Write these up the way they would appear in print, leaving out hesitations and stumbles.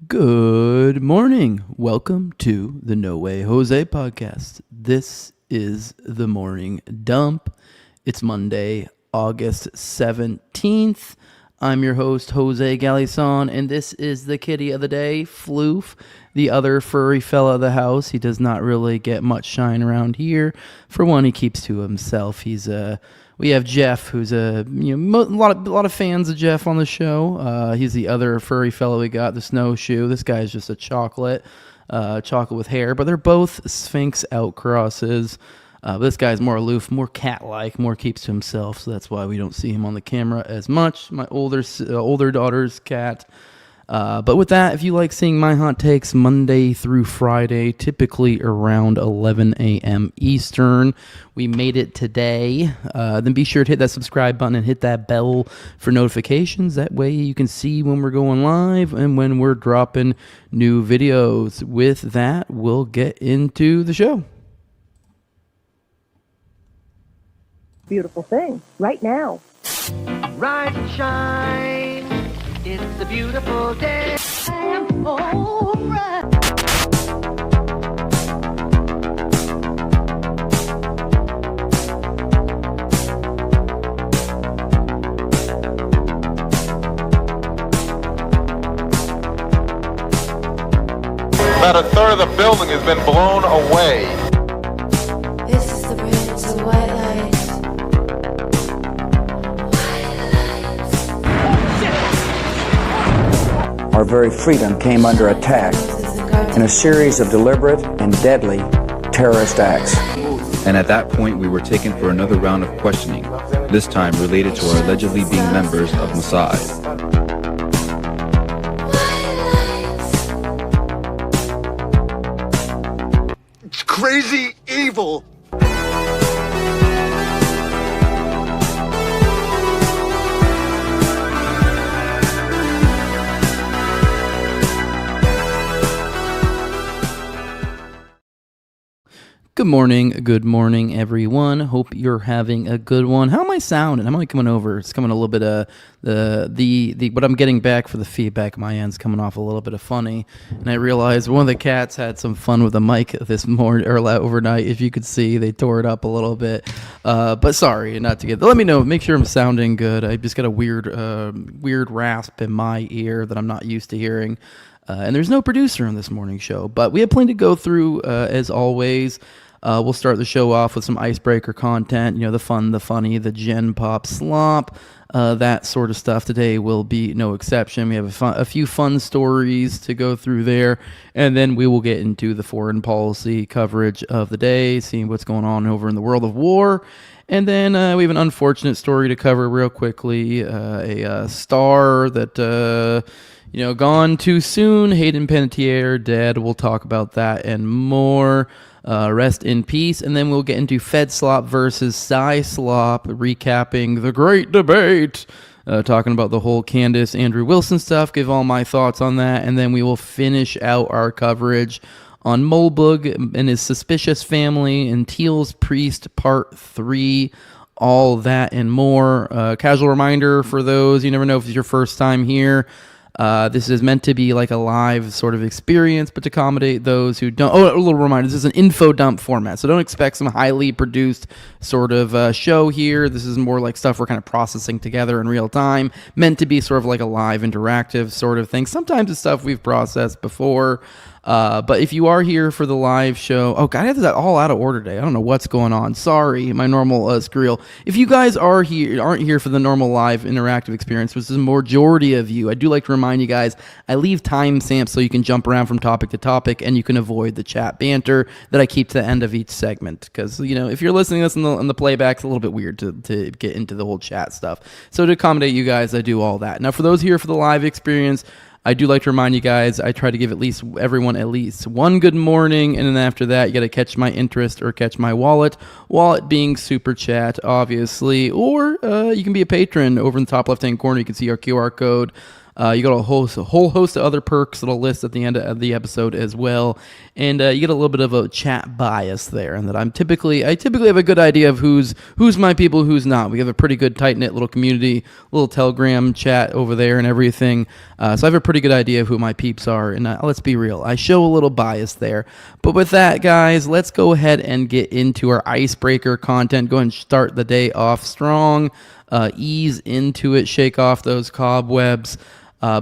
Good morning. Welcome to the No Way Jose podcast. This is the morning dump. It's Monday, August 17th. I'm your host, Jose Galison, and this is the kitty of the day, Floof, the other furry fella of the house. He does not really get much shine around here. For one, he keeps to himself. We have Jeff, who's a lot of fans of Jeff on the show. He's the other furry fellow we got, the snowshoe. This guy's just a chocolate with hair, but they're both Sphinx outcrosses. This guy's more aloof, more cat-like, more keeps to himself, so that's why we don't see him on the camera as much. My older daughter's cat. But with that, if you like seeing my hot takes Monday through Friday, typically around 11 a.m. Eastern, we made it today. Then be sure to hit that subscribe button and hit that bell for notifications. That way you can see when we're going live and when we're dropping new videos. With that, we'll get into the show. Beautiful thing right now. Rise and shine. It's a beautiful day. I'm alright. About a third of the building has been blown away. This is the bridge to white light. Our very freedom came under attack in a series of deliberate and deadly terrorist acts. And at that point, we were taken for another round of questioning, this time related to our allegedly being members of Mossad. It's crazy evil. Good morning, everyone. Hope you're having a good one. How am I sounding? How am I coming over? It's coming a little bit of what I'm getting back for the feedback. My end's coming off a little bit of funny, and I realized one of the cats had some fun with the mic this morning or overnight. If you could see, they tore it up a little bit. But sorry, not to get. Let me know. Make sure I'm sounding good. I just got a weird rasp in my ear that I'm not used to hearing. And there's no producer on this morning show, but we have plenty to go through as always. We'll start the show off with some icebreaker content, the fun, the funny, the gen pop slop, that sort of stuff. Today will be no exception. We have a few fun stories to go through there, and then we will get into the foreign policy coverage of the day, seeing what's going on over in the world of war. And then we have an unfortunate story to cover real quickly, a star that... gone too soon. Hayden Panettiere dead. We'll talk about that and more. Rest in peace. And then we'll get into Fedslop versus Psyslop, recapping the great debate. Talking about the whole Candace Andrew Wilson stuff. Give all my thoughts on that. And then we will finish out our coverage on Mulbug and his suspicious family and Teal's Priest Part 3. All that and more. Casual reminder for those, you never know if it's your first time here. This is meant to be like a live sort of experience, but to accommodate those who don't... Oh, a little reminder, this is an info dump format, so don't expect some highly produced sort of show here. This is more like stuff we're kind of processing together in real time, meant to be sort of like a live interactive sort of thing. Sometimes it's stuff we've processed before. But if you are here for the live show, oh God, I have that all out of order today. I don't know what's going on. Sorry, my normal squirrel. If you guys aren't here for the normal live interactive experience, which is the majority of you, I do like to remind you guys, I leave timestamps so you can jump around from topic to topic and you can avoid the chat banter that I keep to the end of each segment. Because, if you're listening to this in the playback, it's a little bit weird to get into the whole chat stuff. So to accommodate you guys, I do all that. Now, for those here for the live experience, I do like to remind you guys, I try to give everyone at least one good morning, and then after that, you got to catch my interest or catch my wallet. Wallet being Super Chat, obviously, or you can be a patron. Over in the top left-hand corner, you can see our QR code. You got a whole host of other perks that I'll list at the end of the episode as well, and you get a little bit of a chat bias there, and that I typically have a good idea of who's my people, who's not. We have a pretty good tight knit little community, little Telegram chat over there and everything. So I have a pretty good idea of who my peeps are, and let's be real, I show a little bias there. But with that, guys, let's go ahead and get into our icebreaker content. Go ahead and start the day off strong. Ease into it, shake off those cobwebs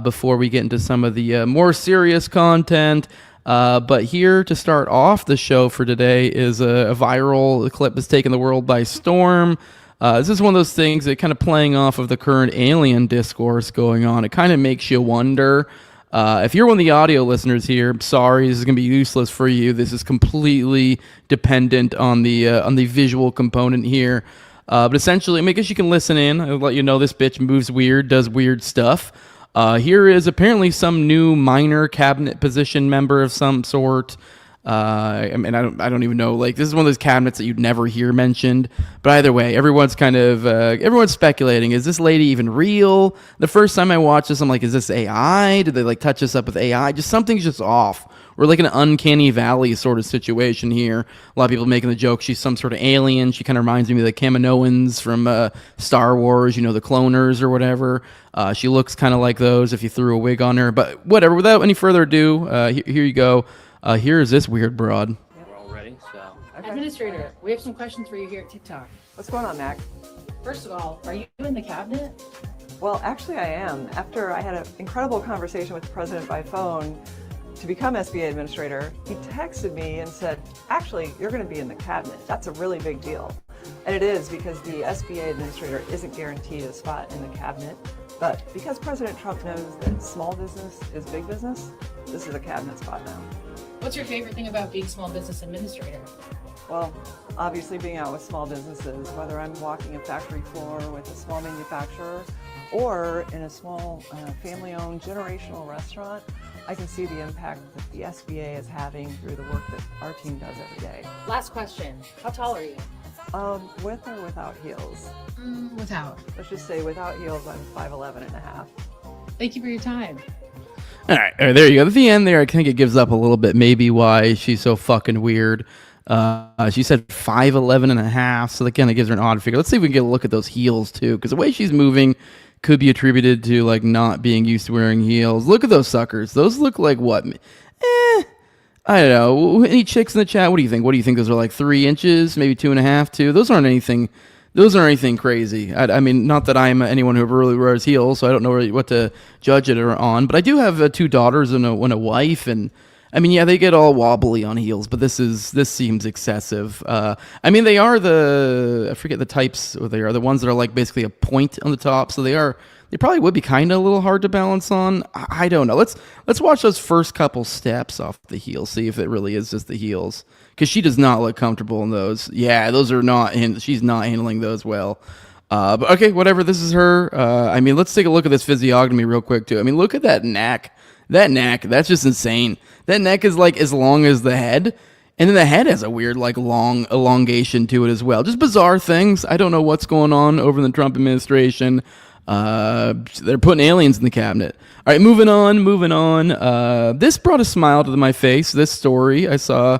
before we get into some of the more serious content. But here to start off the show for today is a viral clip that's taken the world by storm. This is one of those things that kind of playing off of the current alien discourse going on. It kind of makes you wonder. If you're one of the audio listeners here, I'm sorry, this is going to be useless for you. This is completely dependent on the visual component here. But essentially, I guess you can listen in. I'll let you know this bitch moves weird, does weird stuff. Here is apparently some new minor cabinet position member of some sort. I don't even know. Like, this is one of those cabinets that you'd never hear mentioned. But either way, everyone's speculating. Is this lady even real? The first time I watched this, I'm like, is this AI? Did they like touch us up with AI? Just something's just off. We're like in an uncanny valley sort of situation here. A lot of people making the joke she's some sort of alien. She kind of reminds me of the Kaminoans from Star Wars, the cloners or whatever. She looks kind of like those if you threw a wig on her. But whatever, without any further ado, here you go. Here is this weird broad. We're all ready, so. Okay. Administrator, we have some questions for you here at TikTok. What's going on, Mac? First of all, are you in the cabinet? Well, actually I am. After I had an incredible conversation with the president by phone to become SBA administrator, he texted me and said, actually, you're going to be in the cabinet. That's a really big deal. And it is, because the SBA administrator isn't guaranteed a spot in the cabinet. But because President Trump knows that small business is big business, this is a cabinet spot now. What's your favorite thing about being small business administrator? Well, obviously being out with small businesses, whether I'm walking a factory floor with a small manufacturer or in a small family-owned generational restaurant, I can see the impact that the SBA is having through the work that our team does every day. Last question. How tall are you? With or without heels? Without. Let's just say without heels, I'm 5'11" and a half. Thank you for your time. All right, there you go. At the end there, I think it gives up a little bit maybe why she's so fucking weird. She said 5'11" and a half, so that kind of gives her an odd figure. Let's see if we can get a look at those heels too, because the way she's moving could be attributed to like not being used to wearing heels. Look at those suckers. Those look like what? I don't know. Any chicks in the chat? What do you think? What do you think? Those are like 3 inches, maybe 2.5, 2. Those aren't anything crazy. I mean, not that I'm anyone who really wears heels, so I don't know really what to judge it on. But I do have 2 daughters and a wife, and I mean, yeah, they get all wobbly on heels, but this seems excessive. I mean, they are I forget the types, or they are the ones that are like basically a point on the top, so they probably would be kind of a little hard to balance on. I don't know. Let's watch those first couple steps off the heel, see if it really is just the heels. Because she does not look comfortable in those. Yeah, those are not, she's not handling those well. But okay, whatever, this is her. I mean, let's take a look at this physiognomy real quick too. I mean, look at that neck. That neck, that's just insane. That neck is like as long as the head. And then the head has a weird, like, long elongation to it as well. Just bizarre things. I don't know what's going on over in the Trump administration. They're putting aliens in the cabinet. All right, moving on. This brought a smile to my face. This story, I saw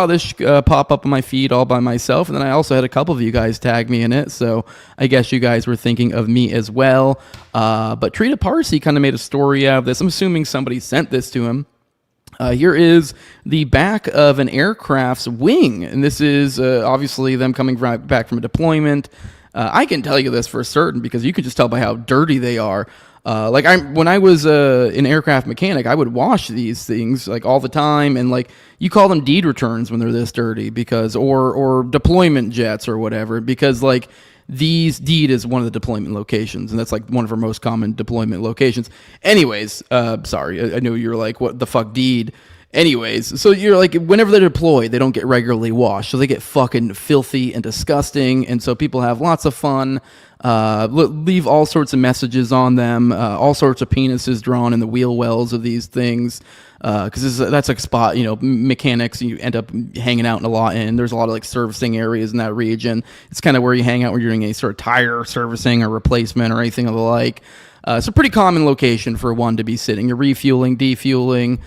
this pop up on my feed all by myself, and then I also had a couple of you guys tag me in it. So I guess you guys were thinking of me as well. But Trita Parsi kind of made a story out of this. I'm assuming somebody sent this to him. Here is the back of an aircraft's wing, and this is obviously them coming back from a deployment. I can tell you this for certain because you can just tell by how dirty they are. When I was an aircraft mechanic, I would wash these things like all the time, and like you call them deed returns when they're this dirty because or deployment jets or whatever, because like deed is one of the deployment locations, and that's like one of our most common deployment locations. Anyways, sorry, I know you're like, what the fuck, deed? Anyways, so you're like, whenever they're deployed, they don't get regularly washed, so they get fucking filthy and disgusting, and so people have lots of fun, leave all sorts of messages on them, all sorts of penises drawn in the wheel wells of these things, because that's like a spot, mechanics, you end up hanging out in a lot, and there's a lot of like servicing areas in that region. It's kind of where you hang out when you're doing any sort of tire servicing or replacement or anything of the like. It's a pretty common location for one to be sitting. You're refueling, defueling.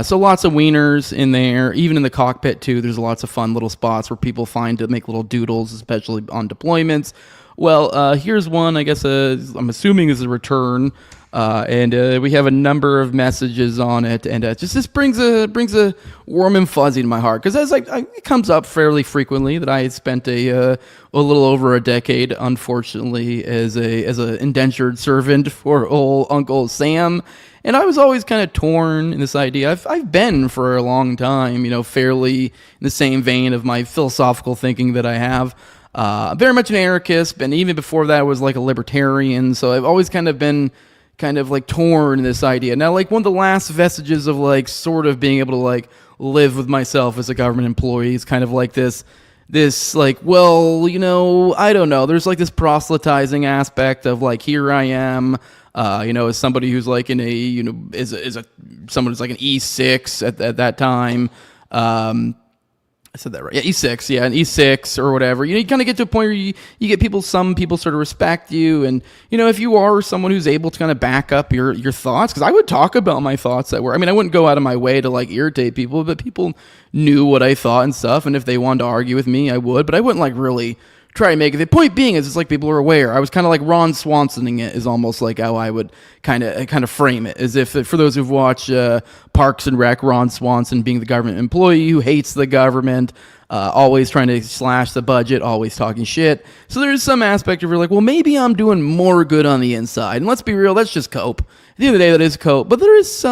So lots of wieners in there. Even in the cockpit, too, there's lots of fun little spots where people find to make little doodles, especially on deployments. Well, here's one, I guess, I'm assuming is a return. And we have a number of messages on it, and just this brings a warm and fuzzy to my heart, because it comes up fairly frequently that I had spent a little over a decade, unfortunately, as a indentured servant for old Uncle Sam, and I was always kind of torn in this idea. I've been for a long time, fairly in the same vein of my philosophical thinking that I have. Very much an anarchist, and even before that I was like a libertarian, so I've always kind of been like torn in this idea. Now, like one of the last vestiges of like sort of being able to like live with myself as a government employee is kind of like this like, well, I don't know. There's like this proselytizing aspect of like, here I am, as somebody who's like in a, someone who's like an E6 at that time. I said that right. Yeah, E6. Yeah, an E6 or whatever. You kind of get to a point where you get some people sort of respect you. And, if you are someone who's able to kind of back up your thoughts, because I would talk about my thoughts I wouldn't go out of my way to like irritate people, but people knew what I thought and stuff. And if they wanted to argue with me, I would, but I wouldn't like really try to make it. The point being is it's like people are aware. I was kind of like Ron Swansoning it is almost like how I would kind of frame it, as if for those who've watched Parks and Rec, Ron Swanson being the government employee who hates the government, always trying to slash the budget, always talking shit. So there's some aspect of you're like, well, maybe I'm doing more good on the inside. And let's be real, that's just cope. At the end of the day, that is cope. But there is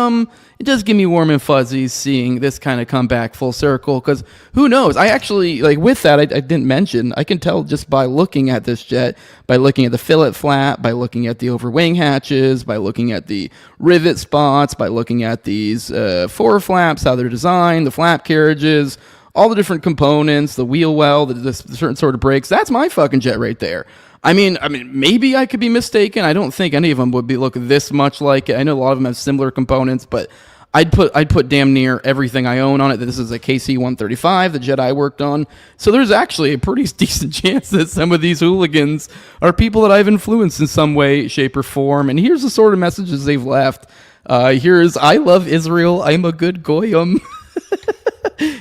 it does give me warm and fuzzies seeing this kind of come back full circle, because who knows? I actually, like with that, I didn't mention, I can tell just by looking at this jet, by looking at the fillet flap, by looking at the overwing hatches, by looking at the rivet spots, by looking at these fore flaps, how they're designed, the flap carriages, all the different components, the wheel well, the certain sort of brakes. That's my fucking jet right there. I mean, maybe I could be mistaken. I don't think any of them would look this much like it. I know a lot of them have similar components, but I'd put damn near everything I own on it. That this is a KC-135, the jet I worked on. So there's actually a pretty decent chance that some of these hooligans are people that I've influenced in some way, shape, or form. And here's the sort of messages they've left. Here's, I love Israel. I'm a good goyim.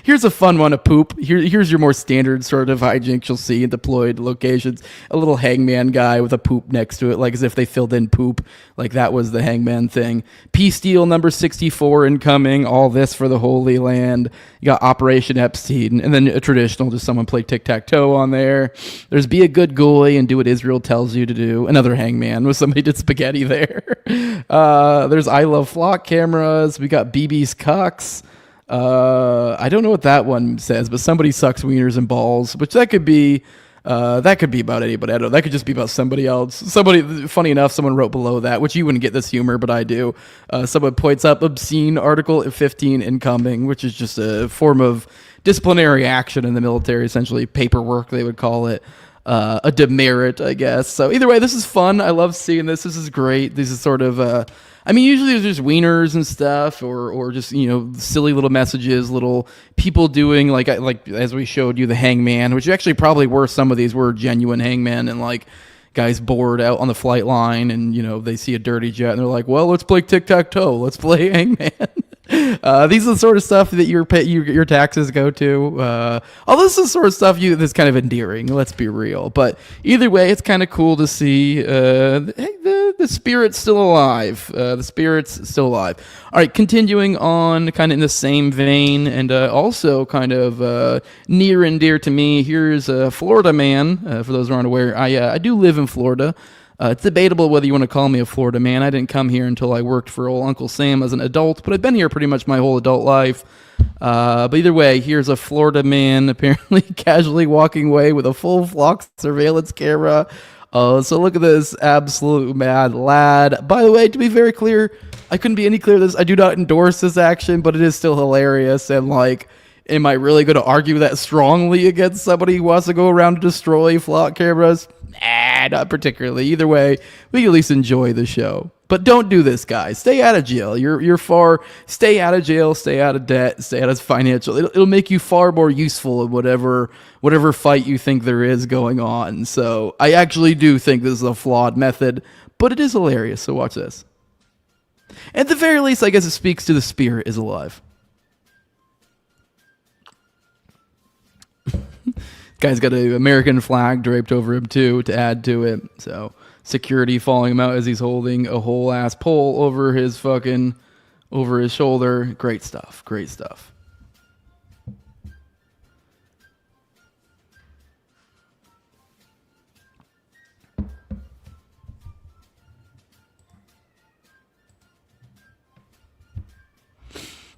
Here's a fun one, a poop. Here's your more standard sort of hijinks you'll see in deployed locations. A little hangman guy with a poop next to it, like as if they filled in poop. Like that was the hangman thing. Peace deal number 64 incoming. All this for the Holy Land. You got Operation Epstein. And then a traditional, just someone play tic-tac-toe on there. There's be a good goy and do what Israel tells you to do. Another hangman with somebody did spaghetti there. There's I Love Flock cameras. We got BB's cucks. I don't know what that one says, but somebody sucks wieners and balls, which that could be about anybody. I don't know. That could just be about somebody else. Funny enough, someone wrote below that, which you wouldn't get this humor, but I do. Someone points up obscene Article 15 incoming, which is just a form of disciplinary action in the military, essentially paperwork, they would call it. A demerit, I guess. So either way, this is fun. I love seeing this. This is great. This is sort of, usually there's just wieners and stuff, or just, silly little messages, little people doing, like as we showed you, the hangman, which actually probably were, some of these were genuine hangman, and like guys bored out on the flight line, and, they see a dirty jet, and they're like, well, let's play tic-tac-toe. Let's play hangman. These are the sort of stuff that your taxes go to. All this is the sort of stuff that's kind of endearing. Let's be real. But either way, it's kind of cool to see the spirit's still alive. The spirit's still alive. All right, continuing on, kind of in the same vein, and also kind of near and dear to me. Here's a Florida man. For those who aren't aware, I do live in Florida. It's debatable whether you want to call me a Florida man. I didn't come here until I worked for old Uncle Sam as an adult, but I've been here pretty much my whole adult life. But either way, here's a Florida man apparently casually walking away with a full flock surveillance camera. Oh, so look at this absolute mad lad. By the way, to be very clear, I couldn't be any clearer this. I do not endorse this action, but it is still hilarious. And like, am I really going to argue that strongly against somebody who wants to go around to destroy flock cameras? Nah, not particularly. Either way, we can at least enjoy the show. But don't do this, guys. Stay out of jail. Stay out of jail, stay out of debt, stay out of financial. It'll make you far more useful in whatever fight you think there is going on. So I actually do think this is a flawed method, but it is hilarious. So watch this. At the very least, I guess it speaks to the spirit is alive. Guy's got an American flag draped over him too to add to it. So security following him out as he's holding a whole ass pole over his shoulder. Great stuff. Great stuff.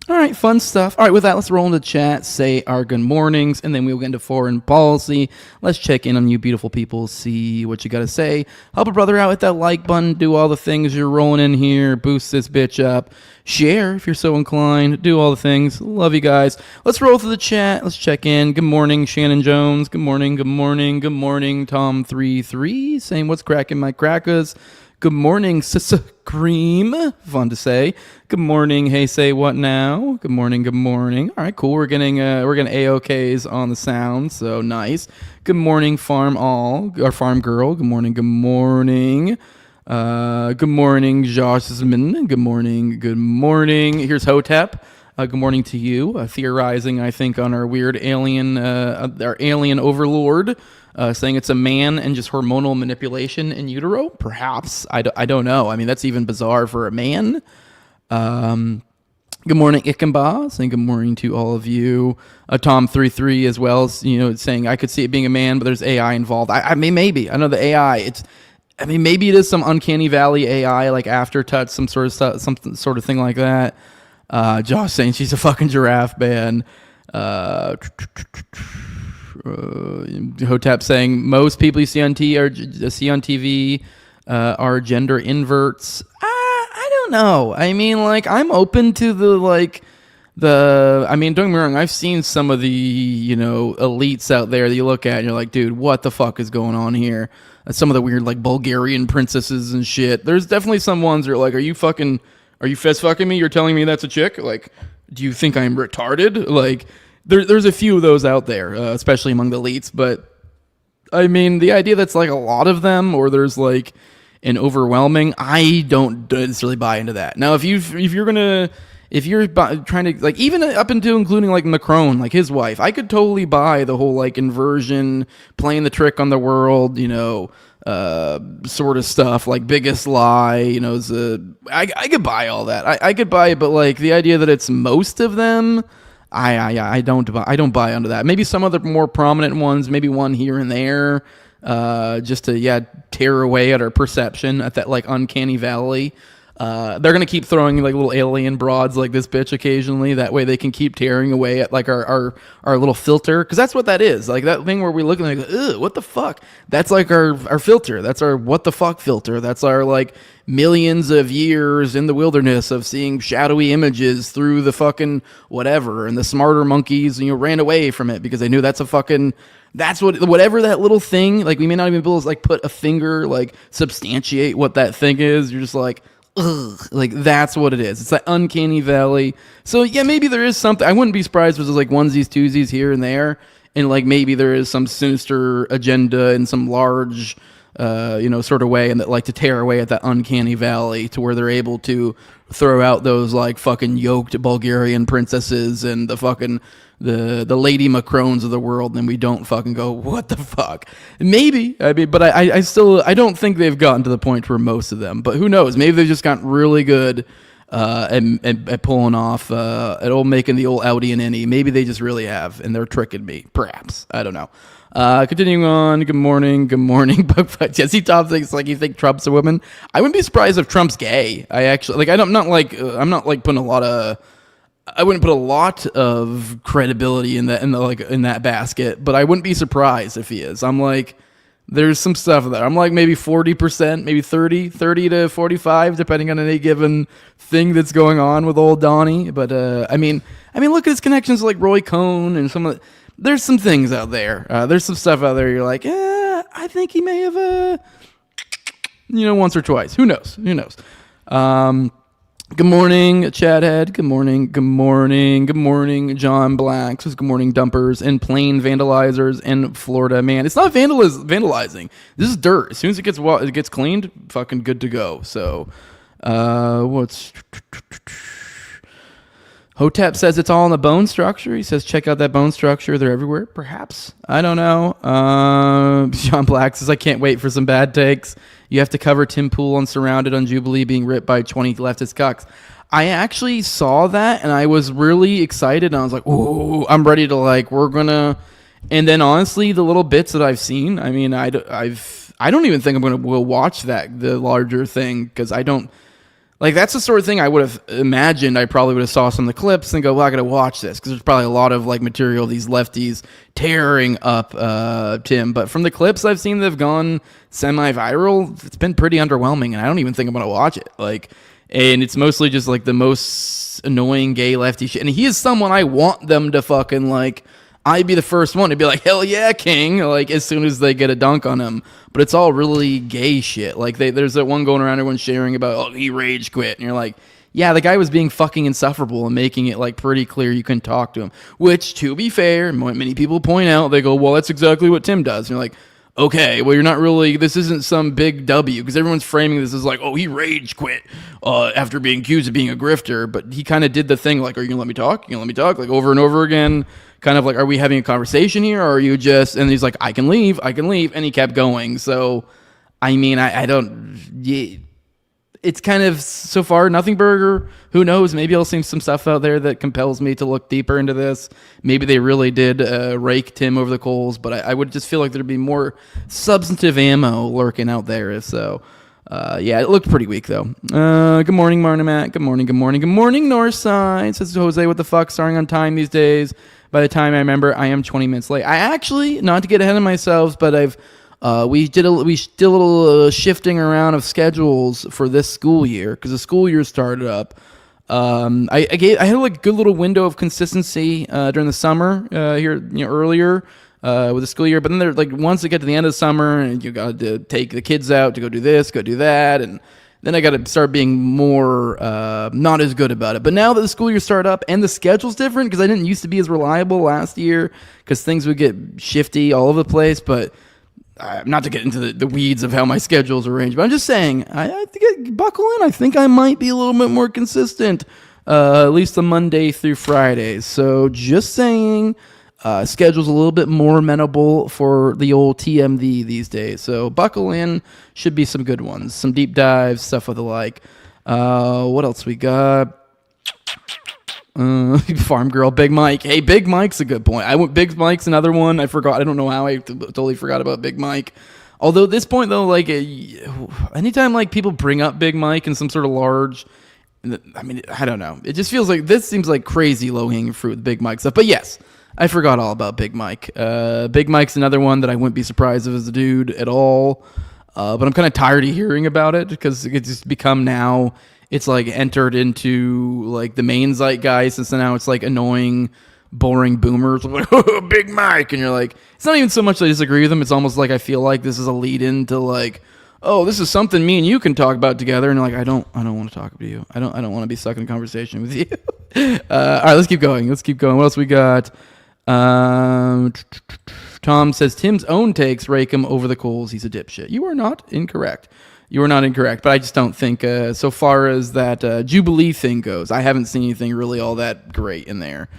All right, fun stuff. All right, with that, let's roll into chat, say our good mornings, and then we'll get into foreign policy. Let's check in on you beautiful people, see what you got to say. Help a brother out with that like button. Do all the things you're rolling in here. Boost this bitch up. Share if you're so inclined. Do all the things. Love you guys. Let's roll through the chat. Let's check in. Good morning, Shannon Jones. Good morning, good morning, good morning, Tom33. Saying what's cracking my crackers. Good morning, Sissa Cream. Fun to say. Good morning. Hey, say what now? Good morning. Good morning. All right, cool. We're getting AOKs on the sound, so nice. Good morning, Farm Girl. Good morning. Good morning. Good morning, Jasmine. Good morning. Good morning. Here's Hotep. Good morning to you. Theorizing, I think, on our weird alien, our alien overlord. Saying it's a man and just hormonal manipulation in utero? Perhaps. I don't know. I mean, that's even bizarre for a man. Good morning, Ikamba. Saying good morning to all of you. Tom33 as well, saying I could see it being a man, but there's AI involved. I mean, maybe. I know the AI, maybe it is some uncanny valley AI, like Aftertouch, some sort of thing like that. Josh saying she's a fucking giraffe man. Hotep saying most people you see on TV are gender inverts. I don't know. I mean, like, I'm open to I mean, don't get me wrong, I've seen some of the, elites out there that you look at and you're like, dude, what the fuck is going on here? Some of the weird, like, Bulgarian princesses and shit. There's definitely some ones that are like, are you fist fucking me? You're telling me that's a chick? Like, do you think I'm retarded? Like, there's a few of those out there, especially among the elites. But I mean, the idea that's like a lot of them, or there's like an overwhelming, I don't necessarily buy into that. Now, if you're trying to, like, even up into including like Macron, like his wife, I could totally buy the whole like inversion, playing the trick on the world, sort of stuff, like Biggest Lie, I could buy all that. I could buy it, but like the idea that it's most of them, I don't buy into that. Maybe some of the more prominent ones, maybe one here and there, just to tear away at our perception at that like uncanny valley. They're gonna keep throwing like little alien broads like this bitch occasionally. That way they can keep tearing away at like our little filter, because that's what that is. Like that thing where we look and like, ugh, what the fuck? That's like our filter. That's our what the fuck filter. That's our like millions of years in the wilderness of seeing shadowy images through the fucking whatever, and the smarter monkeys ran away from it because they knew that's whatever that little thing. Like we may not even be able to like put a finger like substantiate what that thing is. You're just like, ugh, like that's what it is. It's that uncanny valley. So yeah, maybe there is something. I wouldn't be surprised if there's like onesies, twosies here and there, and like maybe there is some sinister agenda in some large, sort of way, and that like to tear away at that uncanny valley to where they're able to throw out those like fucking yoked Bulgarian princesses and the fucking the Lady Macrons of the world, and we don't fucking go, what the fuck? Maybe. I mean, but I still don't think they've gotten to the point where most of them, but who knows? Maybe they've just gotten really good at pulling off making the old Audi and innie. Maybe they just really have, and they're tricking me. Perhaps. I don't know. Continuing on. Good morning. But Jesse Top thinks like you think Trump's a woman. I wouldn't be surprised if Trump's gay. I actually like. I'm not putting a lot of. I wouldn't put a lot of credibility in that basket, but I wouldn't be surprised if he is. I'm like, there's some stuff there. I'm like maybe 40%, maybe 30 to 45, depending on any given thing that's going on with old Donnie. But I mean, look at his connections to like Roy Cohn and some of the, there's some things out there. There's some stuff out there. You're like, I think he may have once or twice. Who knows? Good morning, Chad Head. Good morning. Good morning. Good morning, John Black. Says good morning, dumpers and plain vandalizers in Florida. Man, it's not vandalizing. This is dirt. As soon as it gets cleaned, fucking good to go. So, what's Hotep says it's all in the bone structure. He says check out that bone structure. They're everywhere. Perhaps. I don't know. John Black says I can't wait for some bad takes. You have to cover Tim Pool on Surrounded on Jubilee being ripped by 20 leftist cucks. I actually saw that and I was really excited. And I was like, ooh, I'm ready to we're gonna. And then honestly, the little bits that I've seen, I mean, I don't even think we'll watch the larger thing because I don't. That's the sort of thing I would have imagined. I probably would have saw some of the clips and go, well, I got to watch this because there's probably a lot of material these lefties tearing up Tim. But from the clips I've seen that have gone semi-viral, it's been pretty underwhelming, and I don't even think I'm going to watch it. And it's mostly just the most annoying gay lefty shit. And he is someone I want them to fucking I'd be the first one to be like, hell yeah, king, as soon as they get a dunk on him. But it's all really gay shit. There's that one going around, everyone's sharing about, oh, he rage quit. And you're like, yeah, the guy was being fucking insufferable and making it, pretty clear you couldn't talk to him. Which, to be fair, many people point out, they go, well, that's exactly what Tim does. And you're like, okay, well, you're not really, this isn't some big W, because everyone's framing this as oh, he rage quit after being accused of being a grifter. But he kind of did the thing, are you going to let me talk? You going to let me talk? Over and over again. Kind of are we having a conversation here, or are you just, and he's like, I can leave, and he kept going. So, I mean, I don't, it's kind of, so far, nothing burger. Who knows, maybe I'll see some stuff out there that compels me to look deeper into this. Maybe they really did rake Tim over the coals, but I would just feel like there'd be more substantive ammo lurking out there, so. Yeah, it looked pretty weak, though. Good morning, Marnamat. Good morning. Good morning, Northside. Says Jose, what the fuck, starting on time these days. By the time I remember, I am 20 minutes late. I actually, not to get ahead of myself, but we did a little shifting around of schedules for this school year, because the school year started up. I had a good little window of consistency during the summer here, earlier. With the school year, but then once it get to the end of the summer and you got to take the kids out to go do this, go do that, and then I got to start being more not as good about it. But now that the school year started up and the schedule's different, because I didn't used to be as reliable last year because things would get shifty all over the place. But not to get into the weeds of how my schedule's arranged, but I'm just saying, I think buckle in. I think I might be a little bit more consistent, at least the Monday through Fridays. So just saying. Schedule's a little bit more amenable for the old TMV these days. So buckle in. Should be some good ones. Some deep dives, stuff of the like. What else we got? Farm Girl, Big Mike. Hey, Big Mike's a good point. Big Mike's another one. I forgot. I don't know how I totally forgot about Big Mike. Although at this point, though, anytime people bring up Big Mike in some sort of large... I mean, I don't know. It just feels like this seems like crazy low-hanging fruit with Big Mike stuff. But yes... I forgot all about Big Mike. Big Mike's another one that I wouldn't be surprised if it was a dude at all. But I'm kind of tired of hearing about it because it's just become now, it's entered into the main zeitgeist. And so now it's annoying, boring boomers. Oh, Big Mike. And you're it's not even so much that I disagree with them. It's almost I feel like this is a lead into oh, this is something me and you can talk about together. And you're I don't want to talk to you. I don't want to be stuck in a conversation with you. All right, let's keep going. What else we got? Tom says Tim's own takes rake him over the coals. He's a dipshit. You are not incorrect. But I just don't think, so far as that Jubilee thing goes, I haven't seen anything really all that great in there.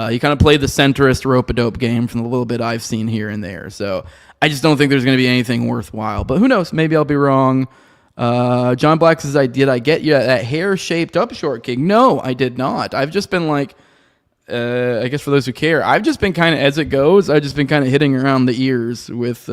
He kind of played the centrist rope-a-dope game from the little bit I've seen here and there. So I just don't think there's going to be anything worthwhile. But who knows? Maybe I'll be wrong. John Black says, did I get you that hair-shaped up short king? No, I did not. I've just been I guess for those who care, I've just been kind of, as it goes, I've just been kind of hitting around the ears with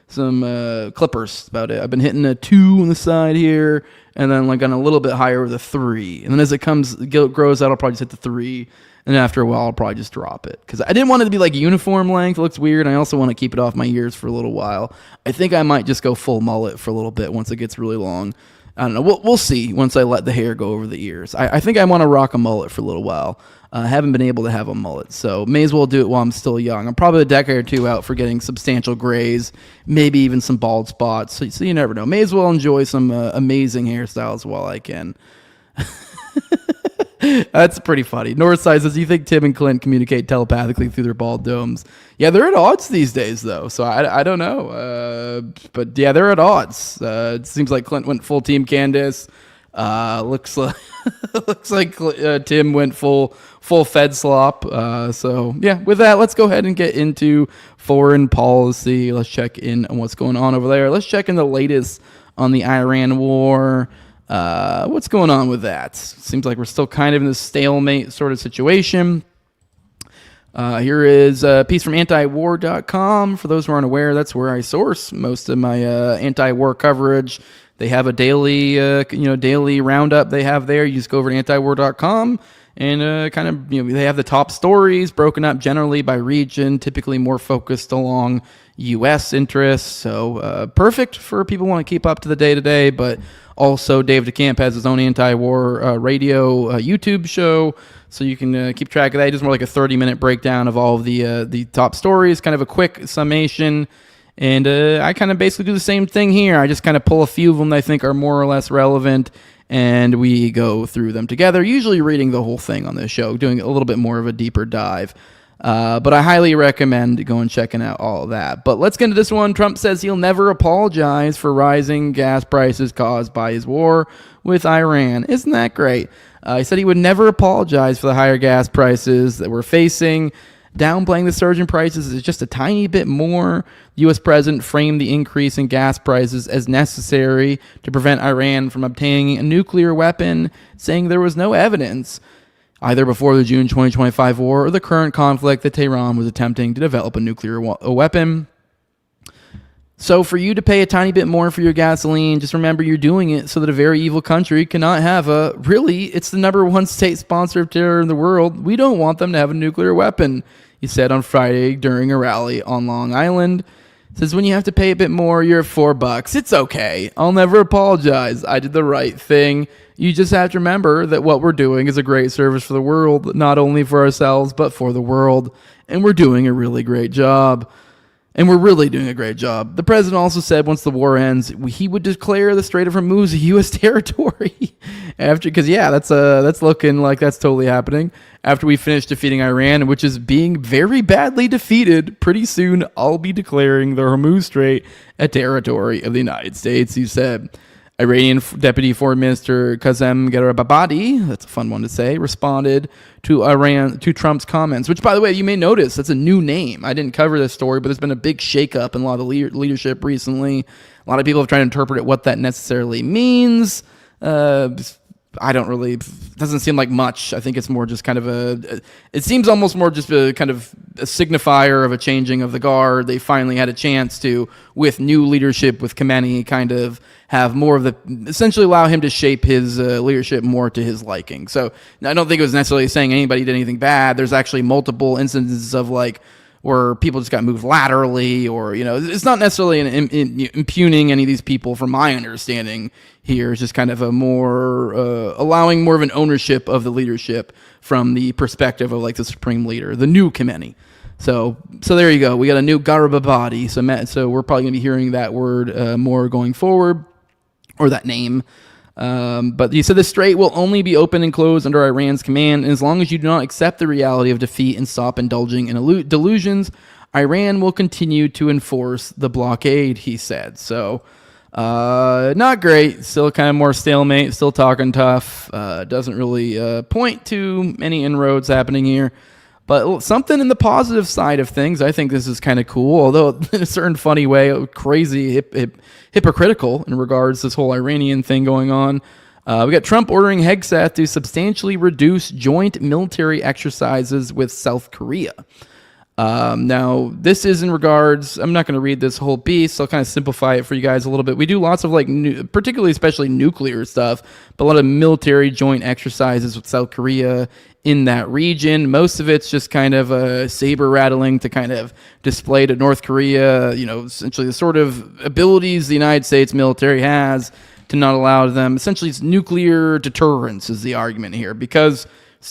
some clippers about it. I've been hitting a 2 on the side here, and then on a little bit higher with a 3. And then as it grows out, I'll probably just hit the 3. And after a while, I'll probably just drop it. Because I didn't want it to be uniform length. It looks weird. I also want to keep it off my ears for a little while. I think I might just go full mullet for a little bit once it gets really long. I don't know. We'll see once I let the hair go over the ears. I think I want to rock a mullet for a little while. I haven't been able to have a mullet, so may as well do it while I'm still young. I'm probably a decade or two out for getting substantial grays, maybe even some bald spots, so you never know. May as well enjoy some amazing hairstyles while I can. That's pretty funny. Northside says, "You think Tim and Clint communicate telepathically through their bald domes?" Yeah, they're at odds these days, though. So I don't know. But yeah, they're at odds. It seems like Clint went full Team Candace. Looks like Tim went full Fedslop. So yeah, with that, let's go ahead and get into foreign policy. Let's check in on what's going on over there. Let's check in the latest on the Iran war. What's going on with that? Seems like we're still kind of in this stalemate sort of situation. Here is a piece from antiwar.com. For those who aren't aware, that's where I source most of my anti-war coverage. They have a daily, daily roundup they have there. You just go over to antiwar.com and they have the top stories broken up generally by region, typically more focused along U.S. interests. So perfect for people who want to keep up to the day-to-day, but also Dave DeCamp has his own anti-war radio YouTube show, so you can keep track of that. He does more like a 30-minute breakdown of all of the top stories, kind of a quick summation. And I kind of basically do the same thing here. I just kind of pull a few of them that I think are more or less relevant, and we go through them together, usually reading the whole thing on this show, doing a little bit more of a deeper dive. But I highly recommend going and checking out all of that. But let's get into this one. Trump says he'll never apologize for rising gas prices caused by his war with Iran. Isn't that great? He said he would never apologize for the higher gas prices that we're facing. Downplaying the surge in prices is just a tiny bit more. The U.S. president framed the increase in gas prices as necessary to prevent Iran from obtaining a nuclear weapon, saying there was no evidence, either before the June 2025 war or the current conflict, that Tehran was attempting to develop a nuclear weapon. So for you to pay a tiny bit more for your gasoline, just remember you're doing it so that a very evil country cannot have it's the number one state sponsor of terror in the world. We don't want them to have a nuclear weapon, he said on Friday during a rally on Long Island. Says, when you have to pay a bit more, you're at $4. It's okay. I'll never apologize. I did the right thing. You just have to remember that what we're doing is a great service for the world, not only for ourselves, but for the world. And we're doing a really great job. The president also said once the war ends, he would declare the Strait of Hormuz U.S. territory. That's looking like that's totally happening. After we finish defeating Iran, which is being very badly defeated, pretty soon I'll be declaring the Hormuz Strait a territory of the United States, he said. Iranian Deputy Foreign Minister Qasem Gharibabadi, that's a fun one to say, responded to Trump's comments, which, by the way, you may notice that's a new name. I didn't cover this story, but there's been a big shakeup in a lot of the leadership recently. A lot of people have tried to interpret what that necessarily means. Doesn't seem like much. I think it's more just kind of it seems almost more just a kind of a signifier of a changing of the guard. They finally had a chance to, with new leadership, with Khamenei, kind of have more of essentially allow him to shape his leadership more to his liking. So I don't think it was necessarily saying anybody did anything bad. There's actually multiple instances of where people just got moved laterally, or, it's not necessarily impugning any of these people from my understanding here. It's just kind of a more, allowing more of an ownership of the leadership from the perspective of the supreme leader, the new Khamenei. So there you go. We got a new Gharibabadi. So we're probably going to be hearing that word more going forward, or that name. But he said the strait will only be open and closed under Iran's command, and as long as you do not accept the reality of defeat and stop indulging in delusions, Iran will continue to enforce the blockade, he said. So, not great. Still kind of more stalemate, still talking tough. Doesn't really point to any inroads happening here. But something in the positive side of things, I think this is kind of cool, although in a certain funny way, crazy, hypocritical in regards to this whole Iranian thing going on. We got Trump ordering Hegseth to substantially reduce joint military exercises with South Korea. Now, this is in regards, I'm not going to read this whole piece, so I'll kind of simplify it for you guys a little bit. We do lots of particularly especially nuclear stuff, but a lot of military joint exercises with South Korea in that region. Most of it's just kind of saber rattling to kind of display to North Korea, essentially the sort of abilities the United States military has to not allow them. Essentially, it's nuclear deterrence is the argument here, because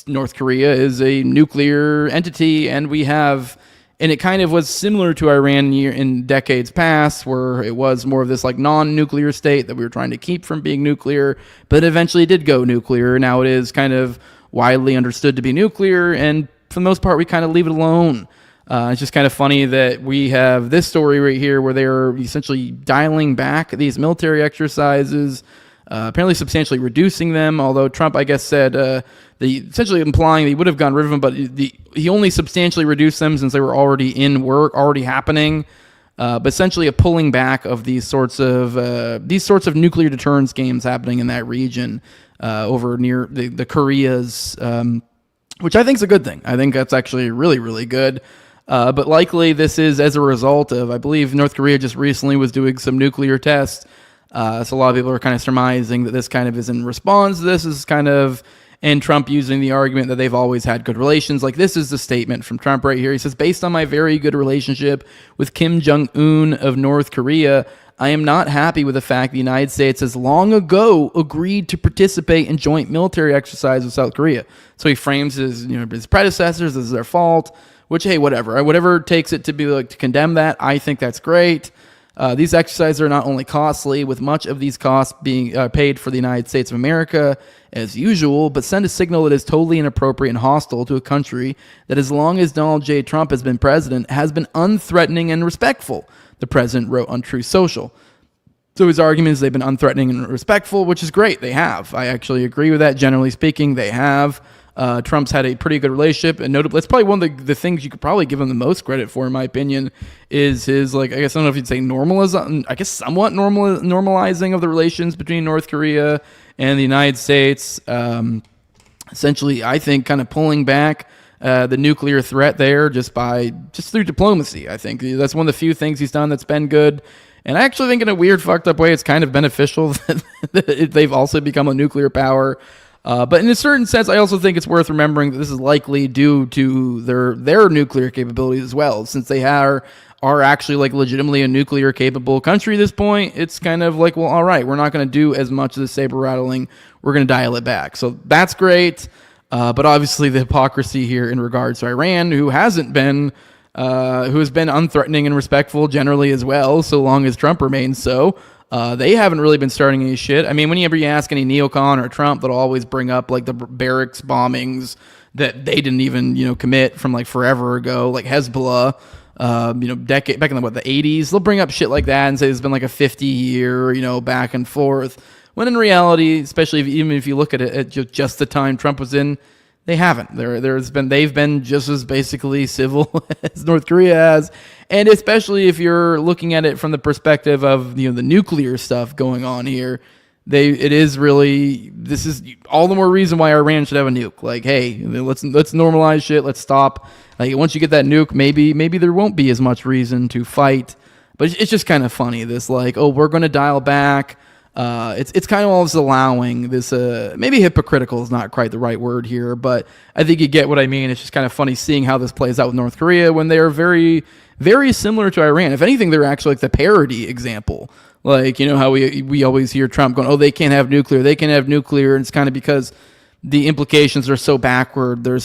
North Korea is a nuclear entity, and we have And it kind of was similar to Iran in decades past, where it was more of this like non-nuclear state that we were trying to keep from being nuclear, but eventually did go nuclear. Now it is kind of widely understood to be nuclear, and for the most part, we kind of leave it alone. It's just kind of funny that we have this story right here where they're essentially dialing back these military exercises, apparently substantially reducing them, although Trump, I guess, said essentially implying that he would have gotten rid of them, but he only substantially reduced them since they were already in work, already happening. But essentially a pulling back of these sorts of nuclear deterrence games happening in that region over near the Koreas, which I think is a good thing. I think that's actually really, really good. But likely this is as a result of, I believe North Korea just recently was doing some nuclear tests. So a lot of people are kind of surmising that this kind of is in response to this. Is kind of, and Trump using the argument that they've always had good relations. Like, this is the statement from Trump right here. He says, based on my very good relationship with Kim Jong-un of North Korea, I am not happy with the fact the United States has long ago agreed to participate in joint military exercise with South Korea. So he frames his predecessors as their fault, which, hey, whatever it takes it to be like to condemn that. I think that's great. These exercises are not only costly, with much of these costs being paid for the United States of America, as usual, but send a signal that is totally inappropriate and hostile to a country that, as long as Donald J. Trump has been president, has been unthreatening and respectful, the president wrote on Truth Social. So his argument is they've been unthreatening and respectful, which is great. They have. I actually agree with that. Generally speaking, they have. Trump's had a pretty good relationship, and notably, that's probably one of the things you could probably give him the most credit for, in my opinion, is his, like, I guess I don't know if you'd say somewhat normalizing of the relations between North Korea and the United States. Essentially, I think kind of pulling back the nuclear threat there just through diplomacy. I think that's one of the few things he's done that's been good. And I actually think in a weird, fucked up way, it's kind of beneficial that they've also become a nuclear power. But in a certain sense, I also think it's worth remembering that this is likely due to their nuclear capabilities as well. Since they are actually like legitimately a nuclear capable country at this point, it's kind of like, well, all right, we're not going to do as much of the saber rattling. We're going to dial it back. So that's great. But obviously the hypocrisy here in regards to Iran, who has been unthreatening and respectful generally as well, so long as Trump remains so. They haven't really been starting any shit. I mean, whenever you ask any neocon or Trump, they'll always bring up like the barracks bombings that they didn't even, commit from like forever ago, like Hezbollah, decade back in the 80s. They'll bring up shit like that and say there's been like a 50-year, back and forth. When in reality, especially even if you look at it at just the time Trump was in, they haven't. They've been just as basically civil as North Korea has, and especially if you're looking at it from the perspective of the nuclear stuff going on here, this is all the more reason why Iran should have a nuke. Like, hey, let's normalize shit. Let's stop. Like, once you get that nuke, maybe there won't be as much reason to fight. But it's just kind of funny. This like, oh, we're going to dial back. It's kind of always allowing this, maybe hypocritical is not quite the right word here, but I think you get what I mean. It's just kind of funny seeing how this plays out with North Korea when they are very, very similar to Iran. If anything, they're actually like the parody example. Like, how we always hear Trump going, oh, they can't have nuclear. And it's kind of because the implications are so backward. They're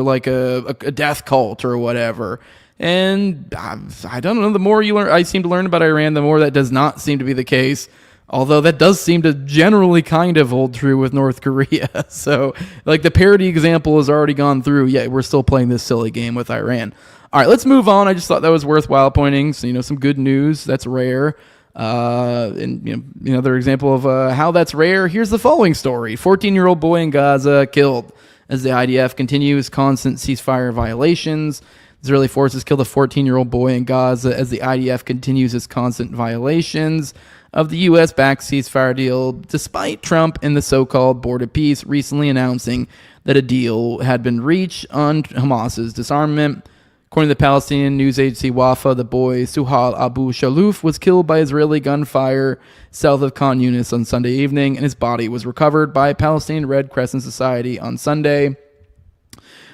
like a death cult or whatever. And I don't know, the more I seem to learn about Iran, the more that does not seem to be the case. Although that does seem to generally kind of hold true with North Korea. So, like, the parody example has already gone through, yet we're still playing this silly game with Iran. All right, let's move on. I just thought that was worthwhile pointing. So, some good news. That's rare. And, another example of how that's rare. Here's the following story. 14-year-old boy in Gaza killed as the IDF continues constant ceasefire violations. Israeli forces killed a 14-year-old boy in Gaza as the IDF continues its constant violations of the U.S.-backed ceasefire deal, despite Trump and the so-called Board of Peace recently announcing that a deal had been reached on Hamas's disarmament. According to the Palestinian news agency Wafa, the boy Suhail Abu Shalouf was killed by Israeli gunfire south of Khan Yunis on Sunday evening, and his body was recovered by Palestinian Red Crescent Society on Sunday.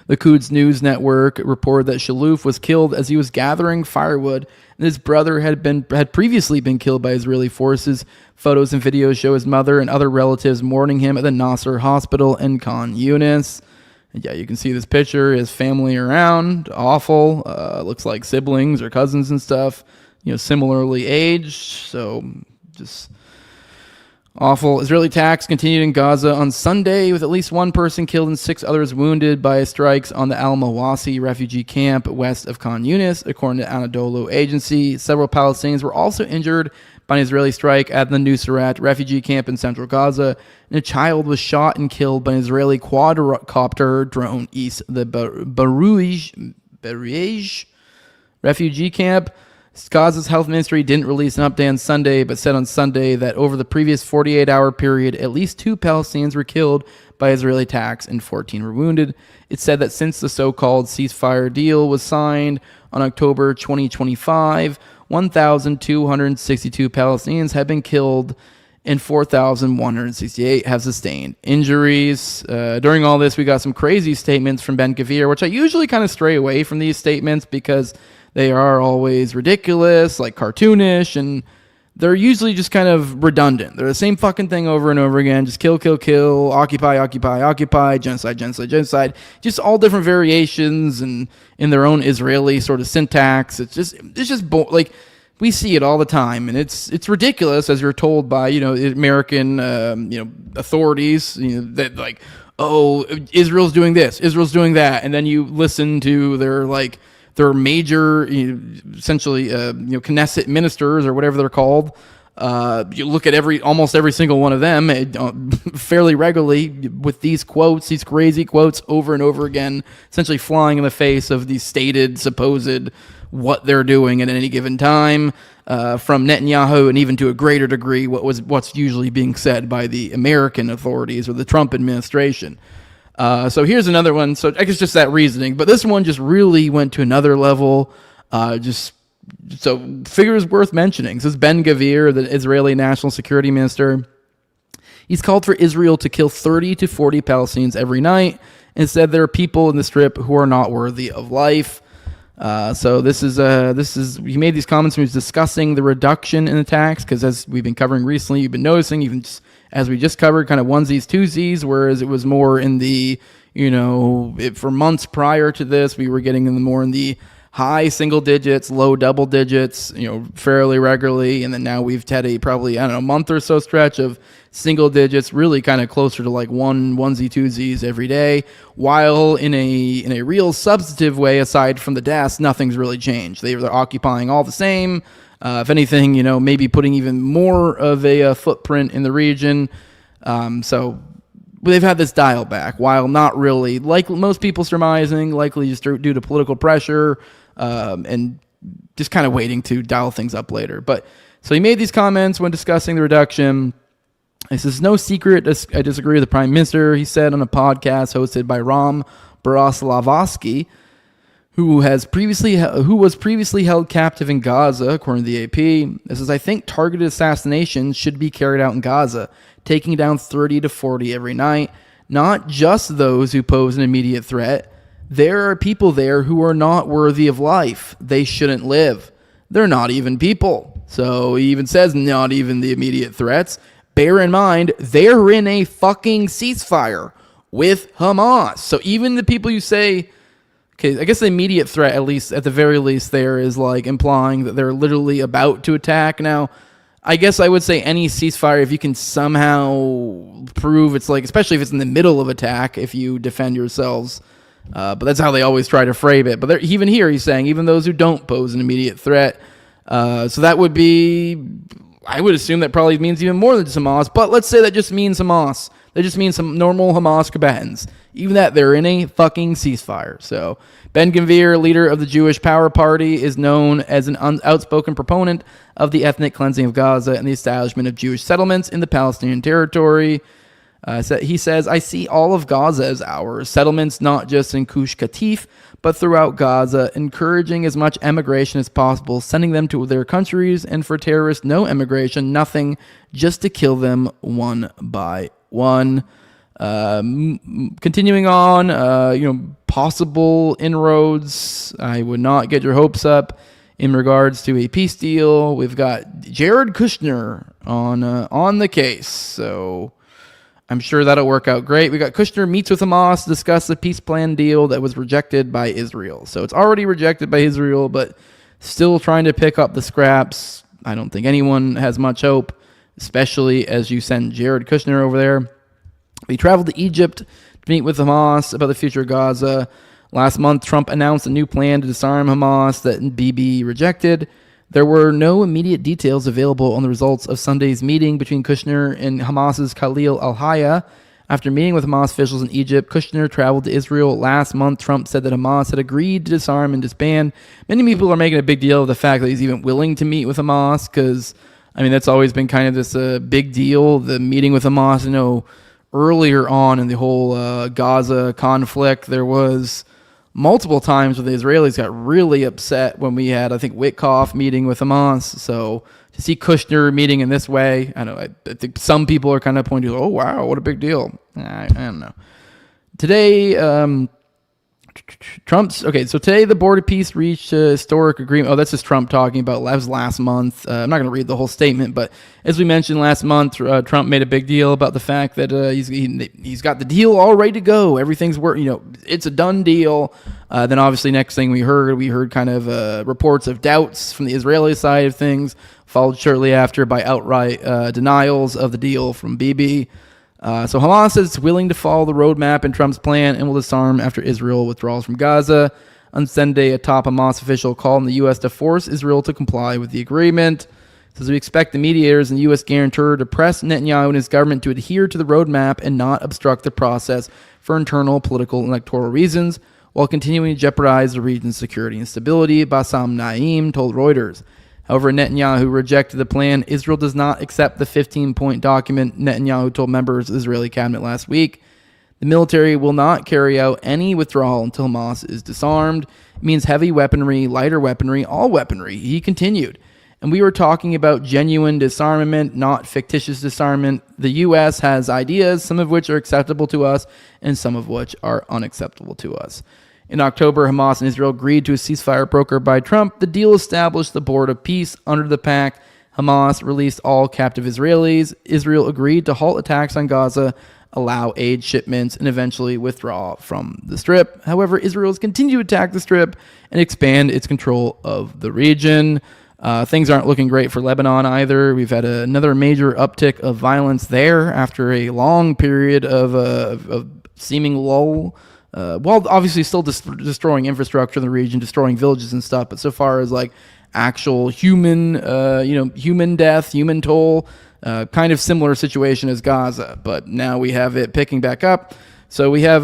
The Quds News Network reported that Shalouf was killed as he was gathering firewood, and his brother had previously been killed by Israeli forces. Photos and videos show his mother and other relatives mourning him at the Nasser Hospital in Khan Yunis. Yeah, you can see this picture, his family around, awful. Looks like siblings or cousins and stuff, similarly aged. So just awful. Israeli attacks continued in Gaza on Sunday with at least one person killed and 6 others wounded by strikes on the Al-Mawasi refugee camp west of Khan Yunis, according to Anadolu Agency. Several Palestinians were also injured by an Israeli strike at the Nusrat refugee camp in central Gaza, and a child was shot and killed by an Israeli quadcopter drone east of the Barouj refugee camp. Gaza's health ministry didn't release an update on Sunday, but said on Sunday that over the previous 48-hour period, at least 2 Palestinians were killed by Israeli attacks and 14 were wounded. It said that since the so-called ceasefire deal was signed on October 2025, 1,262 Palestinians have been killed and 4,168 have sustained injuries. During all this, we got some crazy statements from Ben-Gvir, which I usually kind of stray away from these statements because they are always ridiculous, like cartoonish, and they're usually just kind of redundant. They're the same fucking thing over and over again. Just kill, kill, kill, occupy, occupy, occupy, genocide, genocide, genocide. Just all different variations and in their own Israeli sort of syntax. It's just like we see it all the time, and it's ridiculous as you're told by American authorities that like, oh, Israel's doing this, Israel's doing that, and then you listen to their major, essentially, Knesset ministers or whatever they're called. You look at almost every single one of them fairly regularly with these quotes, these crazy quotes over and over again, essentially flying in the face of these stated, supposed, what they're doing at any given time, from Netanyahu, and even to a greater degree, what's usually being said by the American authorities or the Trump administration. So here's another one. So I guess just that reasoning, but this one just really went to another level. So figures worth mentioning. This is Ben-Gvir, the Israeli National Security Minister. He's called for Israel to kill 30 to 40 Palestinians every night and said there are people in the Strip who are not worthy of life. So this is he made these comments when he was discussing the reduction in attacks, because as we've been covering recently, you've been noticing, even just, as we just covered, kind of onesies, twosies, whereas it was more in the, for months prior to this, we were getting more in the high single digits, low double digits, fairly regularly. And then now we've had a probably, month or so stretch of single digits, really kind of closer to like onesie, twosies every day. While in a real substantive way, aside from the deaths, nothing's really changed. They're occupying all the same. If anything, maybe putting even more of a footprint in the region. So they've had this dial back, while not really, like most people surmising, likely just due to political pressure, and just kind of waiting to dial things up later. But so he made these comments when discussing the reduction. He says, "No secret, I disagree with the Prime Minister," he said on a podcast hosted by Ram Boroslavsky, who was previously held captive in Gaza, according to the AP. This is, "I think targeted assassinations should be carried out in Gaza, taking down 30 to 40 every night, not just those who pose an immediate threat. There are people there who are not worthy of life. They shouldn't live. They're not even people." So he even says not even the immediate threats. Bear in mind, they're in a fucking ceasefire with Hamas. So even the people you say, okay, I guess the immediate threat, at least at the very least, there is like implying that they're literally about to attack. Now, I guess I would say any ceasefire, if you can somehow prove it's like, especially if it's in the middle of attack, if you defend yourselves. But that's how they always try to frame it. But even here, he's saying even those who don't pose an immediate threat. So that would be, I would assume that probably means even more than just Hamas. But let's say that just means Hamas. That just means some normal Hamas combatants. Even that, they're in a fucking ceasefire. So Ben-Gvir, leader of the Jewish Power Party, is known as an outspoken proponent of the ethnic cleansing of Gaza and the establishment of Jewish settlements in the Palestinian territory. He says, "I see all of Gaza as ours, settlements not just in Gush Katif, but throughout Gaza, encouraging as much emigration as possible, sending them to their countries, and for terrorists, no emigration, nothing, just to kill them one by one." Continuing on, possible inroads. I would not get your hopes up in regards to a peace deal. We've got Jared Kushner on the case. So I'm sure that'll work out great. We got Kushner meets with Hamas to discuss the peace plan deal that was rejected by Israel. So it's already rejected by Israel, but still trying to pick up the scraps. I don't think anyone has much hope, especially as you send Jared Kushner over there. We traveled to Egypt to meet with Hamas about the future of Gaza. Last month, Trump announced a new plan to disarm Hamas that Bibi rejected. There were no immediate details available on the results of Sunday's meeting between Kushner and Hamas's Khalil al-Hayya. After meeting with Hamas officials in Egypt, Kushner traveled to Israel last month. Trump said that Hamas had agreed to disarm and disband. Many people are making a big deal of the fact that he's even willing to meet with Hamas because, that's always been kind of this big deal, the meeting with Hamas. Earlier on in the whole Gaza conflict, there was multiple times where the Israelis got really upset when we had, I think, Witkoff meeting with Hamas. So to see Kushner meeting in this way, I think some people are kind of pointing to, oh, wow, what a big deal. I don't know. Today, today the Board of Peace reached a historic agreement. Oh, that's just Trump talking about, that was last month. I'm not going to read the whole statement, but as we mentioned last month, Trump made a big deal about the fact that he's got the deal all ready to go. Everything's it's a done deal. Then obviously next thing we heard kind of reports of doubts from the Israeli side of things, followed shortly after by outright denials of the deal from Bibi. So Hamas says it's willing to follow the roadmap in Trump's plan and will disarm after Israel withdraws from Gaza. On Sunday, a top Hamas official called on the U.S. to force Israel to comply with the agreement. Says we expect the mediators and U.S. guarantor to press Netanyahu and his government to adhere to the roadmap and not obstruct the process for internal political and electoral reasons, while continuing to jeopardize the region's security and stability, Bassam Naim told Reuters. However, Netanyahu rejected the plan. Israel does not accept the 15-point document, Netanyahu told members of the Israeli cabinet last week. The military will not carry out any withdrawal until Hamas is disarmed. It means heavy weaponry, lighter weaponry, all weaponry, he continued. And we were talking about genuine disarmament, not fictitious disarmament. The U.S. has ideas, some of which are acceptable to us, and some of which are unacceptable to us. In October, Hamas and Israel agreed to a ceasefire brokered by Trump. The deal established the Board of Peace under the pact. Hamas released all captive Israelis. Israel agreed to halt attacks on Gaza, allow aid shipments, and eventually withdraw from the Strip. However, Israel has continued to attack the Strip and expand its control of the region. Things aren't looking great for Lebanon either. We've had another major uptick of violence there after a long period of seeming lull. While obviously still destroying infrastructure in the region, destroying villages and stuff, but so far as like actual human death, human toll, kind of similar situation as Gaza, but now we have it picking back up. So we have,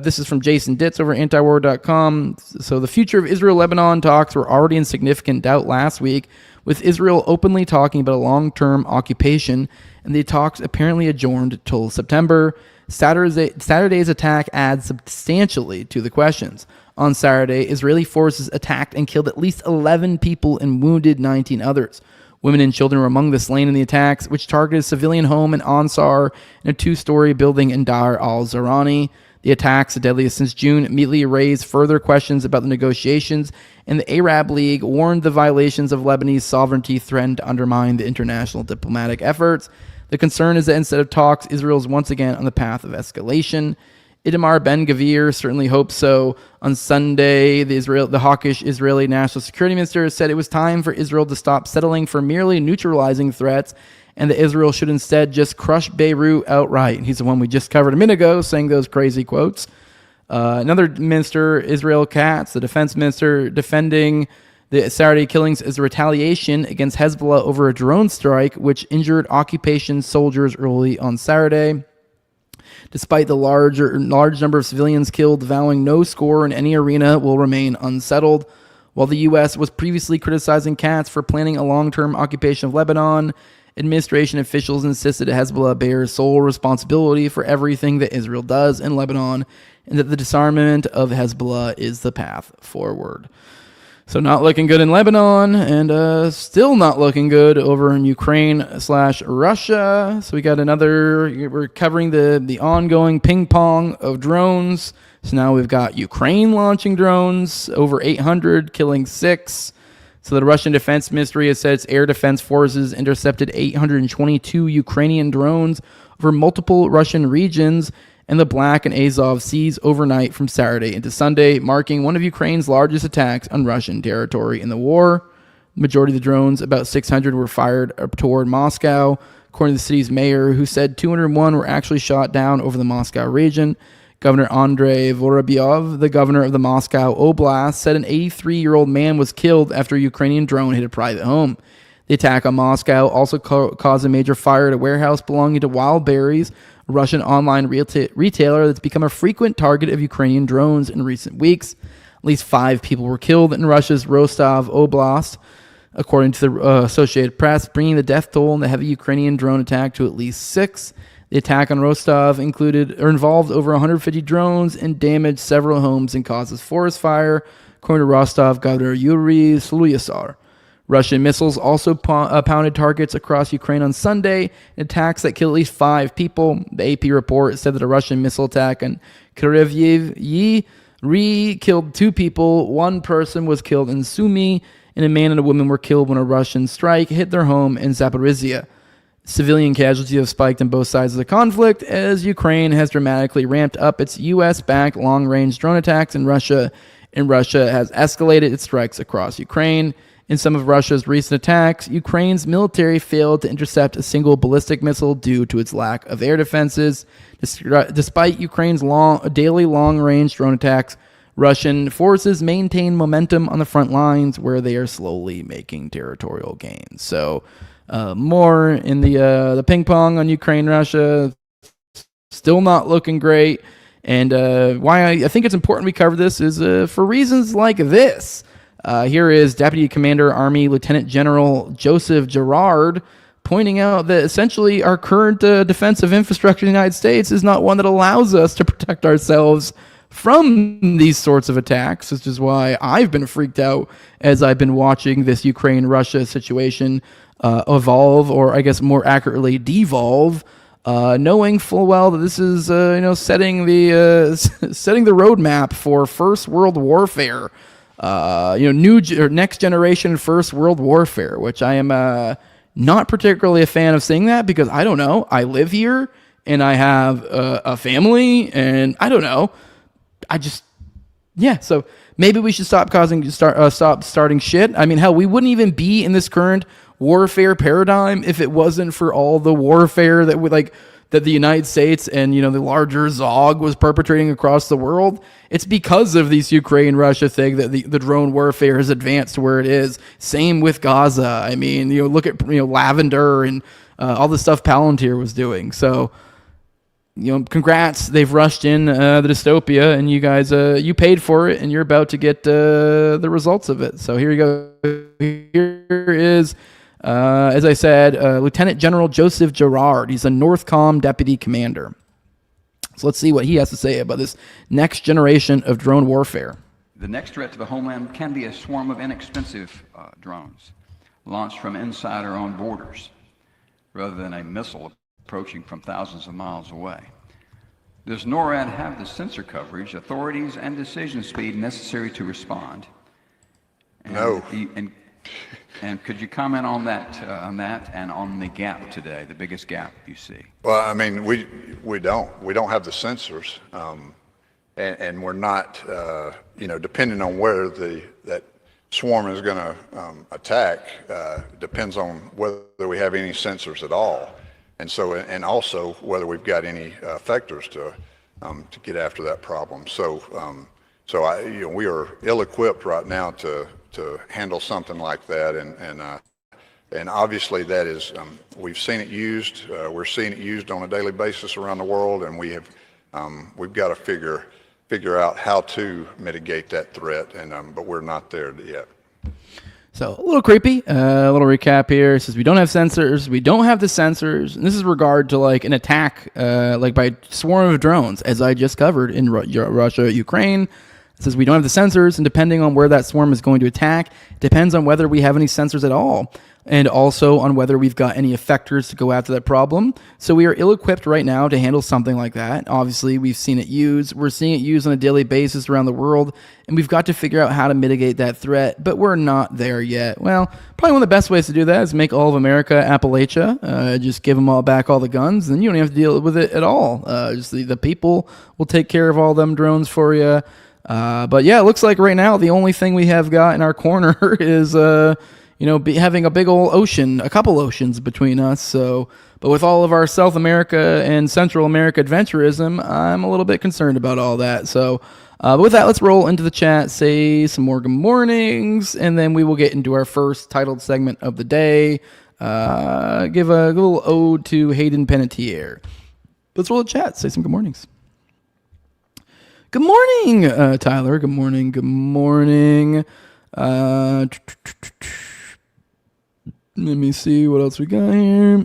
this is from Jason Ditz over at antiwar.com. So the future of Israel-Lebanon talks were already in significant doubt last week, with Israel openly talking about a long-term occupation, and the talks apparently adjourned till September. Saturday's attack adds substantially to the questions. On Saturday, Israeli forces attacked and killed at least 11 people and wounded 19 others. Women and children were among the slain in the attacks, which targeted a civilian home in Ansar and a two-story building in Dar al-Zarani. The attacks, the deadliest since June, immediately raised further questions about the negotiations, and the Arab League warned the violations of Lebanese sovereignty threatened to undermine the international diplomatic efforts. The concern is that instead of talks, Israel is once again on the path of escalation. Itamar Ben-Gvir certainly hopes so. On Sunday, the hawkish Israeli National Security Minister said it was time for Israel to stop settling for merely neutralizing threats, and that Israel should instead just crush Beirut outright. He's the one we just covered a minute ago, saying those crazy quotes. Another minister, Israel Katz, the defense minister, defending the Saturday killings as a retaliation against Hezbollah over a drone strike, which injured occupation soldiers early on Saturday. Despite the large number of civilians killed, vowing no score in any arena will remain unsettled. While the U.S. was previously criticizing Katz for planning a long-term occupation of Lebanon, administration officials insisted that Hezbollah bears sole responsibility for everything that Israel does in Lebanon, and that the disarmament of Hezbollah is the path forward. So not looking good in Lebanon, and still not looking good over in Ukraine/Russia. So we got we're covering the ongoing ping pong of drones. So now we've got Ukraine launching drones, over 800, killing 6. So the Russian Defense Ministry has said its air defense forces intercepted 822 Ukrainian drones over multiple Russian regions in the Black and Azov Seas overnight from Saturday into Sunday, marking one of Ukraine's largest attacks on Russian territory in the war. The majority of the drones, about 600, were fired up toward Moscow, according to the city's mayor, who said 201 were actually shot down over the Moscow region. Governor Andrei Vorobyov, the governor of the Moscow Oblast, said an 83-year-old man was killed after a Ukrainian drone hit a private home. The attack on Moscow also caused a major fire at a warehouse belonging to Wild Berries, a Russian online retailer that's become a frequent target of Ukrainian drones in recent weeks. At least 5 people were killed in Russia's Rostov Oblast, according to the Associated Press, bringing the death toll in the heavy Ukrainian drone attack to at least 6. The attack on Rostov involved over 150 drones and damaged several homes and causes forest fire, according to Rostov Governor Yuri Sluyasar. Russian missiles also pounded targets across Ukraine on Sunday, attacks that killed at least 5 people. The AP report said that a Russian missile attack on Kryvyi Rih killed 2 people. 1 person was killed in Sumy, and a man and a woman were killed when a Russian strike hit their home in Zaporizhia. Civilian casualties have spiked on both sides of the conflict as Ukraine has dramatically ramped up its U.S.-backed long-range drone attacks in Russia, and Russia has escalated its strikes across Ukraine. In some of Russia's recent attacks, Ukraine's military failed to intercept a single ballistic missile due to its lack of air defenses. Despite Ukraine's daily long-range drone attacks, Russian forces maintain momentum on the front lines where they are slowly making territorial gains. So more in the ping pong on Ukraine-Russia, still not looking great. And why I think it's important we cover this is for reasons like this. Here is Deputy Commander Army Lieutenant General Joseph Girard pointing out that essentially our current defensive infrastructure in the United States is not one that allows us to protect ourselves from these sorts of attacks, which is why I've been freaked out as I've been watching this Ukraine-Russia situation evolve, or I guess more accurately devolve, knowing full well that this is setting the setting the roadmap for First World Warfare, next generation First World Warfare, which I am not particularly a fan of saying that because I don't know, I live here and I have a family and I don't know. So maybe we should stop starting shit. I mean, hell, we wouldn't even be in this current warfare paradigm if it wasn't for all the warfare that the United States and the larger Zog was perpetrating across the world. It's because of these Ukraine-Russia thing that the drone warfare has advanced to where it is. Same with Gaza. I mean, look at Lavender and all the stuff Palantir was doing. So. Congrats. They've rushed in the dystopia, and you guys, you paid for it, and you're about to get the results of it. So here you go. Here is, as I said, Lieutenant General Joseph Girard. He's a NORTHCOM deputy commander. So let's see what he has to say about this next generation of drone warfare. The next threat to the homeland can be a swarm of inexpensive drones launched from inside our own borders, rather than a missile approaching from thousands of miles away. Does NORAD have the sensor coverage, authorities, and decision speed necessary to respond? No. And could you comment on that and on the gap today, the biggest gap you see? Well, I mean, we don't have the sensors, and we're not, depending on where that swarm is going to attack, depends on whether we have any sensors at all. And so, and also whether we've got any effectors to get after that problem. So, we are ill-equipped right now to handle something like that. And obviously that is, we've seen it used. We're seeing it used on a daily basis around the world, and we've got to figure out how to mitigate that threat. And but we're not there yet. So a little creepy. A little recap here. It says we don't have sensors. We don't have the sensors. And this is regard to an attack by swarm of drones, as I just covered in Russia, Ukraine. It says we don't have the sensors, and depending on where that swarm is going to attack, it depends on whether we have any sensors at all, and also on whether we've got any effectors to go after that problem. So we are ill-equipped right now to handle something like that. Obviously, we've seen it used. We're seeing it used on a daily basis around the world, and we've got to figure out how to mitigate that threat, but we're not there yet. Well, probably one of the best ways to do that is make all of America Appalachia. Just give them all back all the guns, and you don't have to deal with it at all. Just the people will take care of all them drones for you. But yeah, it looks like right now the only thing we have got in our corner is having a big old ocean, a couple oceans between us. So, but with all of our South America and Central America adventurism, I'm a little bit concerned about all that. So, but with that, let's roll into the chat, say some more good mornings, and then we will get into our first titled segment of the day. Give a little ode to Hayden Panettiere. Let's roll the chat, say some good mornings. Good morning, Tyler. Good morning. Good morning. Let me see what else we got here.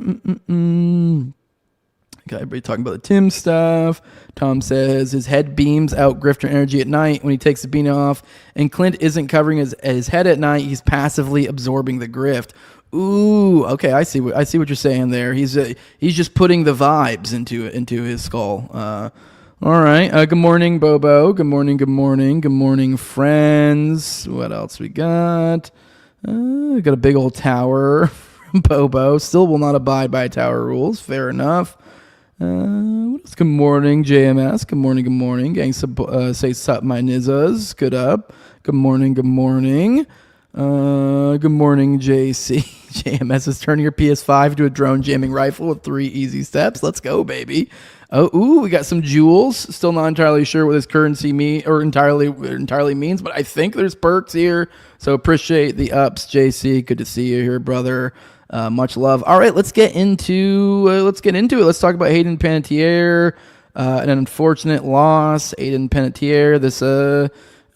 Got everybody talking about the Tim stuff. Tom says his head beams out grifter energy at night when he takes the beanie off, and Clint isn't covering his head at night. He's passively absorbing the grift. Ooh, okay, I see what you're saying there. He's just putting the vibes into his skull. All right. Good morning, Bobo. Good morning. Good morning. Good morning, friends. What else we got? We got a big old tower from Bobo. Still will not abide by tower rules. Fair enough. What else? Good morning, JMS. Good morning. Good morning. Gang, say sup, my nizzas. Good up. Good morning. Good morning. Good morning, JC. JMS is turning your PS5 to a drone jamming rifle with 3 easy steps. Let's go, baby. We got some jewels. Still not entirely sure what this currency entirely means, but I think there's perks here. So appreciate the ups, JC. Good to see you here, brother. Much love. All right, let's get into it. Let's talk about Hayden Panettiere. An unfortunate loss. Hayden Panettiere. This I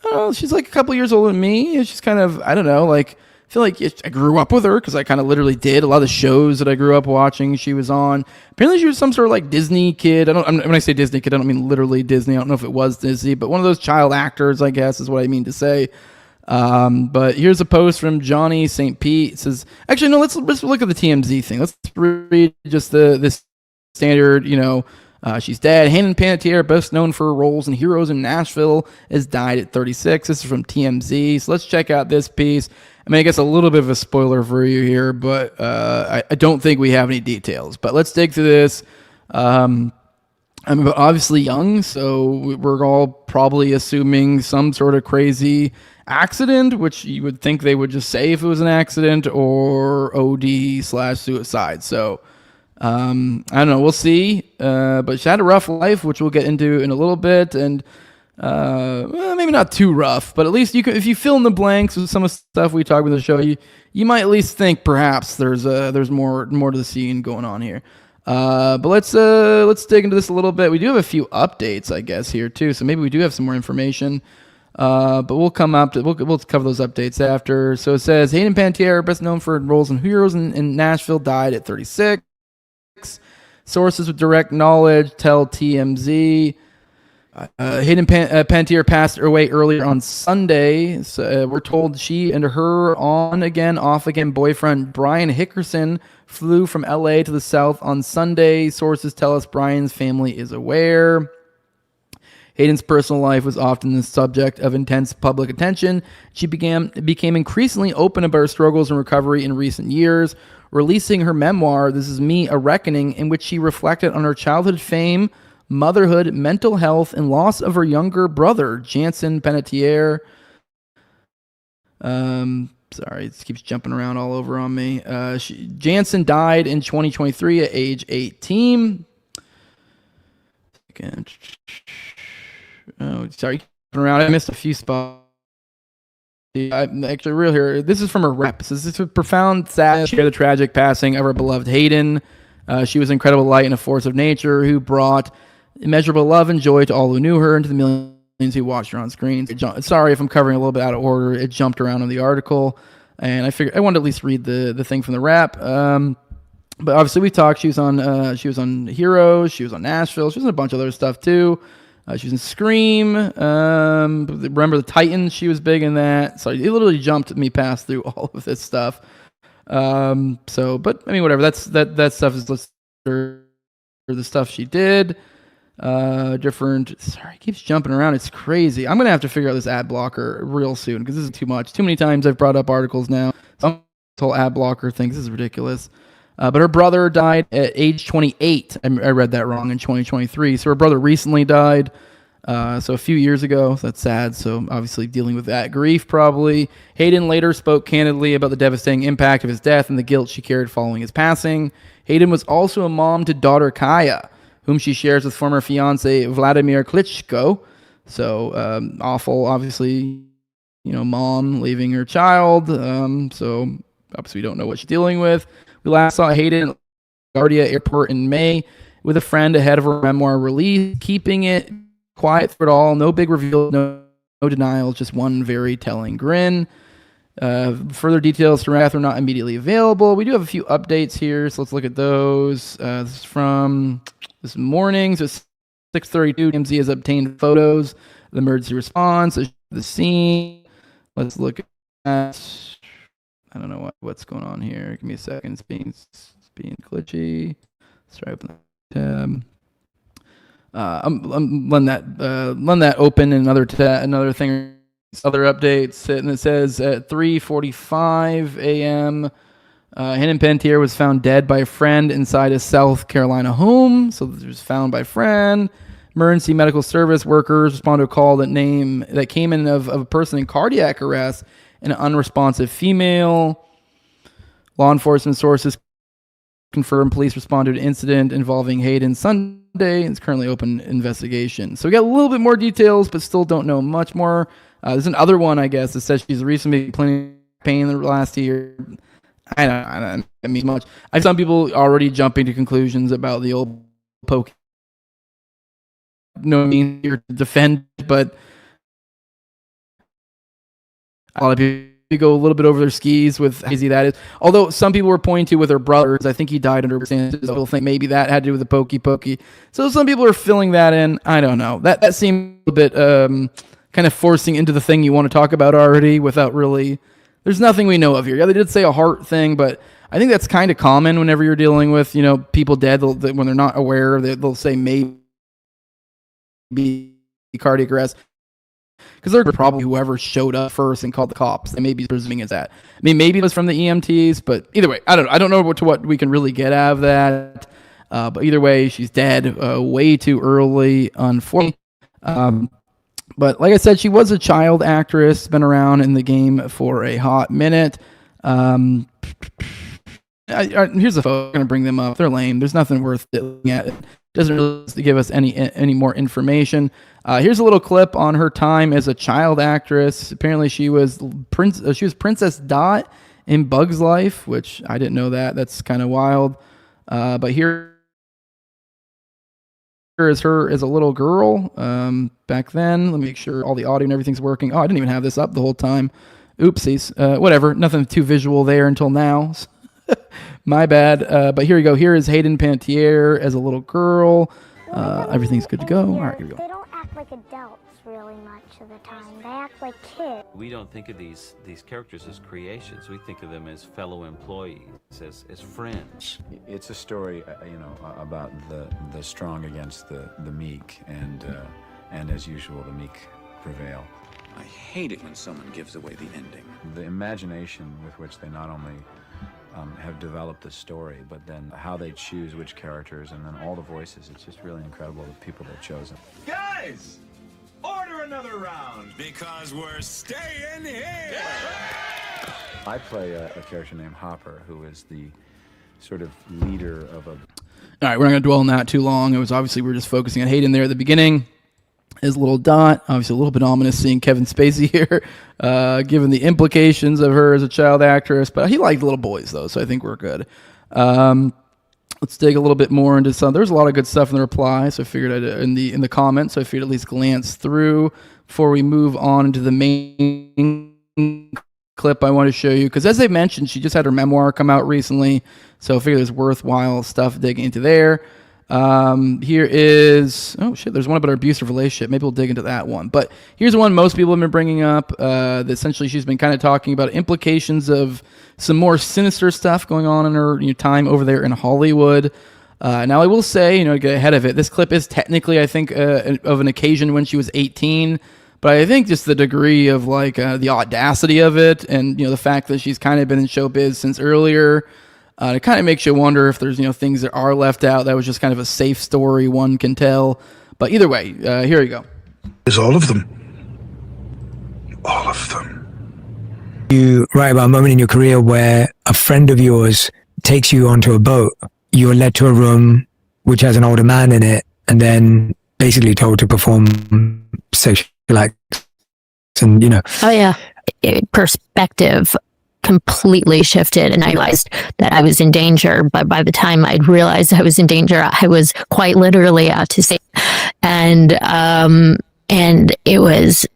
don't know, she's like a couple years older than me. She's kind of, I don't know, like, I feel like I grew up with her because I kind of literally did a lot of the shows that I grew up watching. She was on. Apparently, she was some sort of like Disney kid. When I say Disney kid, I don't mean literally Disney. I don't know if it was Disney, but one of those child actors, I guess, is what I mean to say. But here's a post from Johnny St. Pete. It says, actually, no, let's look at the TMZ thing. Let's read just this standard, she's dead. Hayden Panettiere, best known for roles in Heroes in Nashville, has died at 36. This is from TMZ. So let's check out this piece. I mean, I guess a little bit of a spoiler for you here, but I don't think we have any details. But let's dig through this. I'm obviously young, so we're all probably assuming some sort of crazy accident, which you would think they would just say if it was an accident, or OD/suicide. So I don't know. We'll see. But she had a rough life, which we'll get into in a little bit, and maybe not too rough, but at least you can, if you fill in the blanks with some of the stuff we talk about in the show, you might at least think perhaps there's more to the scene going on here. But let's dig into this a little bit. We do have a few updates, I guess, here too, so maybe we do have some more information. But we'll cover those updates after. So it says Hayden Panettiere, best known for roles in Heroes in Nashville, died at 36. Sources with direct knowledge tell TMZ. Hayden Panettiere passed away earlier on Sunday. So, we're told she and her on-again, off-again boyfriend, Brian Hickerson, flew from LA to the South on Sunday. Sources tell us Brian's family is aware. Hayden's personal life was often the subject of intense public attention. She became increasingly open about her struggles and recovery in recent years, releasing her memoir, This Is Me, A Reckoning, in which she reflected on her childhood fame, motherhood, mental health, and loss of her younger brother, Jansen Panettiere. Sorry, it keeps jumping around all over on me. Jansen died in 2023 at age 18. Again. Oh, sorry, around. I missed a few spots. I'm actually real here. This is from a rep. This is a profound sadness to share the tragic passing of our beloved Hayden. She was an incredible light and a force of nature who brought immeasurable love and joy to all who knew her and to the millions who watched her on screen. Sorry if I'm covering a little bit out of order. It jumped around in the article, and I figured I wanted to at least read the thing from the rap. But obviously we talked. She was on Heroes. She was on Nashville. She was on a bunch of other stuff too. She was in Scream. Remember the Titans? She was big in that. So it literally jumped me past through all of this stuff. But I mean, whatever. That stuff is listed for the stuff she did. Sorry, it keeps jumping around. It's crazy. I'm gonna have to figure out this ad blocker real soon because this is too much. Too many times I've brought up articles now. Some whole ad blocker thing. This is ridiculous. But her brother died at age 28. I read that wrong in 2023. So her brother recently died. So a few years ago. So that's sad. So obviously dealing with that grief probably. Hayden later spoke candidly about the devastating impact of his death and the guilt she carried following his passing. Hayden was also a mom to daughter Kaya, whom she shares with former fiance Vladimir Klitschko. So awful, obviously, mom leaving her child. So obviously we don't know what she's dealing with. We last saw Hayden at LaGuardia Airport in May with a friend ahead of her memoir release, keeping it quiet through it all. No big reveal, no denials, just one very telling grin. Further details to wrath are not immediately available. We do have a few updates here, so let's look at those. This is from this morning. So 6:32, TMZ has obtained photos of the emergency response, the scene. Let's look at. I don't know what's going on here. Give me a second. It's being glitchy. Let's try open the tab. I'm letting that open and another thing, other updates, and it says at 3:45 a.m. Hayden Panettiere was found dead by a friend inside a South Carolina home. So it was found by a friend. Emergency medical service workers responded to a call that came in of a person in cardiac arrest and an unresponsive female. Law enforcement sources confirmed police responded to an incident involving Hayden Sunday, and it's currently open investigation. So we got a little bit more details, but still don't know much more. There's another one, I guess, that says she's recently complaining of pain in the last year. I don't mean much. I've some people already jumping to conclusions about the old poke. No, I mean here to defend, but a lot of people go a little bit over their skis with how easy that is. Although some people were pointing to with her brothers, I think he died under circumstances. People think maybe that had to do with the pokey. So some people are filling that in. I don't know. That seemed a bit kind of forcing into the thing you want to talk about already without really. There's nothing we know of here. Yeah, they did say a heart thing, but I think that's kind of common whenever you're dealing with people dead. When they're not aware, they'll say maybe cardiac arrest. Because they're probably whoever showed up first and called the cops. They may be presuming it's that. I mean, maybe it was from the EMTs, but either way, I don't know what we can really get out of that. But either way, she's dead way too early, unfortunately. But like I said, she was a child actress, been around in the game for a hot minute. Here's a photo. I'm going to bring them up. They're lame. There's nothing worth looking at. It doesn't really give us any more information. Here's a little clip on her time as a child actress. Apparently, she was Princess Dot in Bug's Life, which I didn't know that. That's kind of wild. But here is her as a little girl back then. Let me make sure all the audio and everything's working. Oh, I didn't even have this up the whole time. Oopsies. Whatever. Nothing too visual there until now. My bad. But here we go. Here is Hayden Panettiere as a little girl. Everything's good to go. All right, here we go. They don't act like adults really much of the time. They act like kids. We don't think of these characters as creations. We think of them as fellow employees, as friends. It's a story, about the strong against the meek, and as usual, the meek prevail. I hate it when someone gives away the ending. The imagination with which they not only have developed the story, but then how they choose which characters, and then all the voices. It's just really incredible, the people they've chosen. Guys, order another round, because we're staying here! Yeah! I play a character named Hopper, who is the sort of leader of a... All right, we're not going to dwell on that too long. It was obviously, we were just focusing on Hayden there at the beginning. His little dot, obviously a little bit ominous seeing Kevin Spacey here, given the implications of her as a child actress. But he liked little boys, though, so I think we're good. Let's dig a little bit more into some. There's a lot of good stuff in the reply, so I figured in the comments, so I figured at least glance through before we move on into the main clip I want to show you. Because as I mentioned, she just had her memoir come out recently, so I figured there's worthwhile stuff digging into there. Here is, oh shit, there's one about our abusive relationship. Maybe we'll dig into that one. But here's one most people have been bringing up. That essentially she's been kind of talking about implications of some more sinister stuff going on in her time over there in Hollywood. Now I will say, to get ahead of it, this clip is technically, I think, of an occasion when she was 18. But I think just the degree of the audacity of it, and the fact that she's kind of been in showbiz since earlier, it kind of makes you wonder if there's things that are left out. That was just kind of a safe story one can tell. But either way, here you go. Is all of them. All of them. You write about a moment in your career where a friend of yours takes you onto a boat. You're led to a room which has an older man in it, and then basically told to perform sexual acts. And Oh yeah, perspective completely shifted, and I realized that I was in danger. But by the time I'd realized I was in danger, I was quite literally out to sea, and it was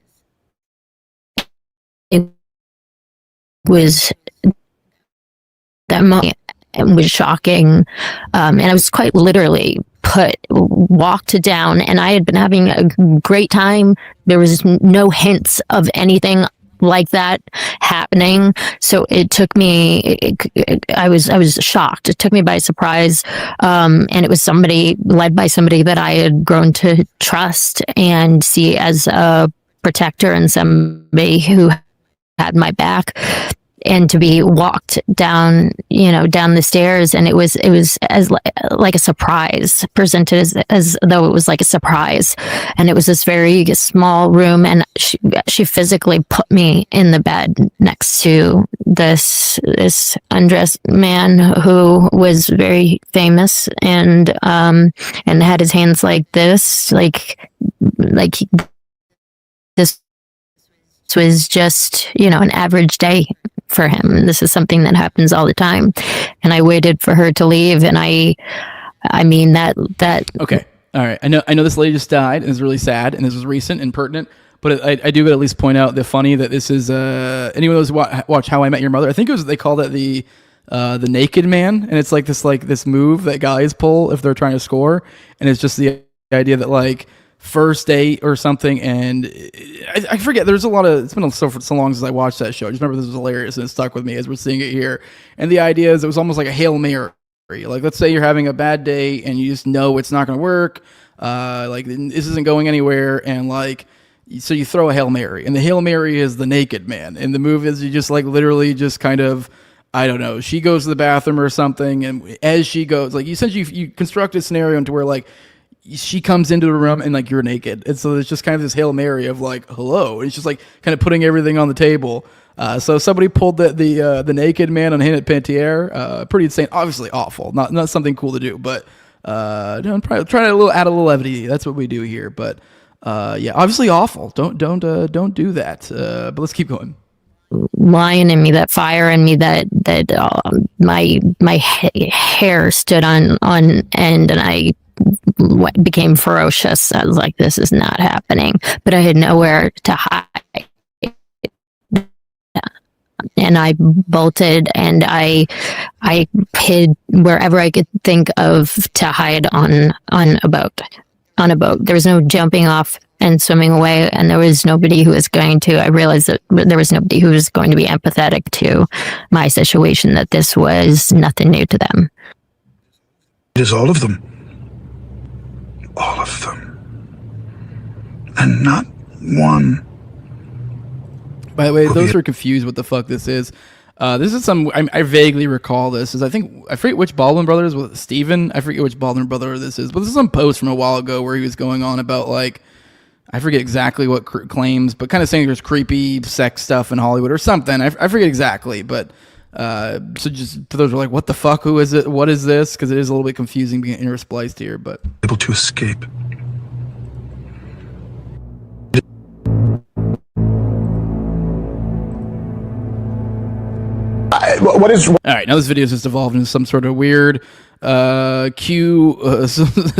that moment. It was shocking, and I was quite literally walked down, and I had been having a great time. There was no hints of anything like that happening, so it took me. I was shocked. It took me by surprise, and it was led by somebody that I had grown to trust and see as a protector and somebody who had my back. And to be walked down, down the stairs, and it was as like a surprise, presented as though it was like a surprise, and it was this very small room, and she physically put me in the bed next to this undressed man who was very famous, and had his hands like this, this was just an average day for him. This is something that happens all the time, and I waited for her to leave, and I mean that. Okay, all right. I know this lady just died, and it's really sad, and this was recent and pertinent. But I do at least point out the funny that this is anyone who's watch How I Met Your Mother. I think they call that the naked man, and it's this move that guys pull if they're trying to score, and it's just the idea that first date or something, and I forget. There's a lot of, it's been so long since I watched that show. I just remember this was hilarious, and it stuck with me as we're seeing it here. And the idea is it was almost like a Hail Mary. Let's say you're having a bad day and you just know it's not going to work. This isn't going anywhere, and so you throw a Hail Mary, and the Hail Mary is the naked man. And the move is you just literally just kind of, I don't know, she goes to the bathroom or something, and as she goes, essentially you construct a scenario into where she comes into the room and you're naked, and so there's just kind of this Hail Mary of hello, and it's just kind of putting everything on the table. So somebody pulled the naked man on Hayden Panettiere. Pretty insane, obviously awful, not something cool to do, but probably trying to add a little levity. That's what we do here, but yeah, obviously awful. Don't do that. But let's keep going. Lion in me, that fire in me, that my hair stood on end, and I became ferocious. I was like, this is not happening, but I had nowhere to hide, and I bolted, and I hid wherever I could think of to hide on a boat. There was no jumping off and swimming away, and there was nobody who was going to. I realized that there was nobody who was going to be empathetic to my situation, that this was nothing new to them. It is all of them. All of them. And not one. By the way, those who are confused what the fuck this is, this is I vaguely recall this. I forget which Baldwin brother is with Steven. I forget which Baldwin brother this is, but this is some post from a while ago where he was going on about I forget exactly what claims, but kind of saying there's creepy sex stuff in Hollywood or something. I forget exactly, but so just for those who are what the fuck, who is it? What is this? Because it is a little bit confusing being interspliced here, but able to escape. What is all right? Now this video has just evolved into some sort of weird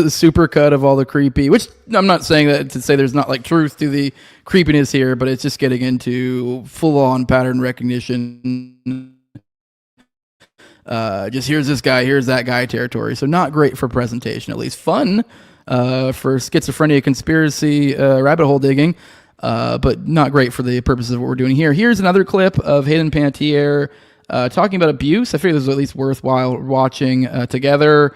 super cut of all the creepy. Which I'm not saying that to say there's not truth to the creepiness here, but it's just getting into full on pattern recognition just here's this guy, here's that guy territory. So not great for presentation, at least fun for schizophrenia conspiracy rabbit hole digging, but not great for the purposes of what we're doing here. Here's another clip of Hayden Panettiere talking about abuse. I figure this is at least worthwhile watching together,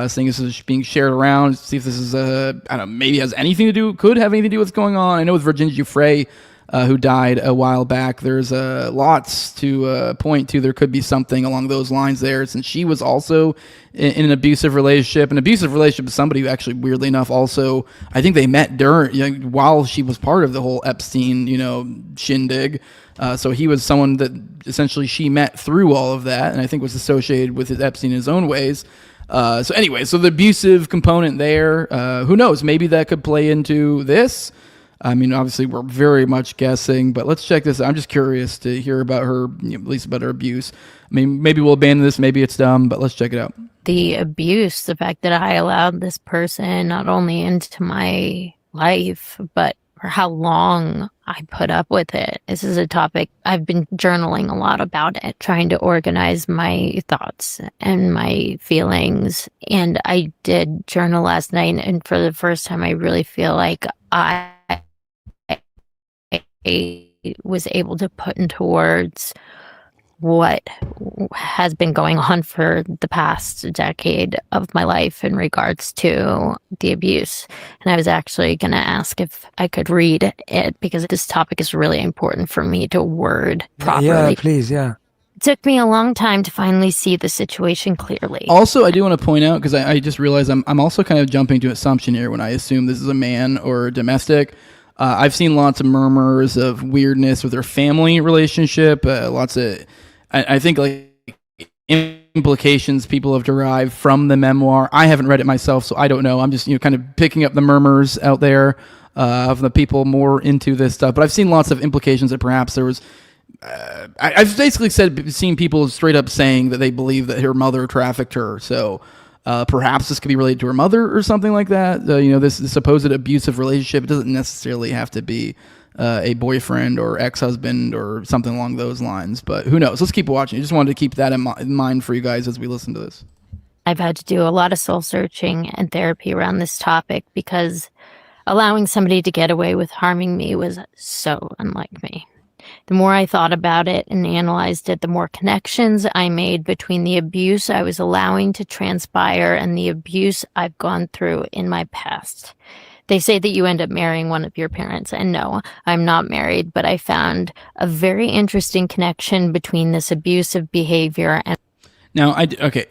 seeing this is being shared around, see if this is, I don't know, maybe has anything to do, could have anything to do with what's going on. I know with Virginia Giuffre, who died a while back, there's lots to point to. There could be something along those lines there, since she was also in an abusive relationship. An abusive relationship with somebody who actually, weirdly enough, also, I think they met during, while she was part of the whole Epstein, shindig. So he was someone that essentially she met through all of that, and I think was associated with Epstein in his own ways. So anyway, so the abusive component there, who knows? Maybe that could play into this. I mean, obviously, we're very much guessing, but let's check this out. I'm just curious to hear about her, at least about her abuse. I mean, maybe we'll abandon this, maybe it's dumb, but let's check it out. The abuse, the fact that I allowed this person not only into my life, but for how long I put up with it. This is a topic I've been journaling a lot about it, trying to organize my thoughts and my feelings. And I did journal last night, and for the first time, I really feel like I was able to put into words what has been going on for the past decade of my life in regards to the abuse. And I was actually going to ask if I could read it, because this topic is really important for me to word properly. Yeah, please, yeah. It took me a long time to finally see the situation clearly. Also, I do want to point out, because I just realized I'm also kind of jumping to assumption here when I assume this is a man or a domestic. I've seen lots of murmurs of weirdness with her family relationship. Lots of, I think, like implications people have derived from the memoir. I haven't read it myself, so I don't know. I'm just kind of picking up the murmurs out there of the people more into this stuff. But I've seen lots of implications that perhaps there was. I've basically seen people straight up saying that they believe that her mother trafficked her. So. Perhaps this could be related to her mother or something like that. This supposed abusive relationship, it doesn't necessarily have to be a boyfriend or ex-husband or something along those lines. But who knows? Let's keep watching. I just wanted to keep that in mind for you guys as we listen to this. I've had to do a lot of soul searching and therapy around this topic, because allowing somebody to get away with harming me was so unlike me. The more I thought about it and analyzed it, the more connections I made between the abuse I was allowing to transpire and the abuse I've gone through in my past. They say that you end up marrying one of your parents, and no, I'm not married, but I found a very interesting connection between this abusive behavior and. Now,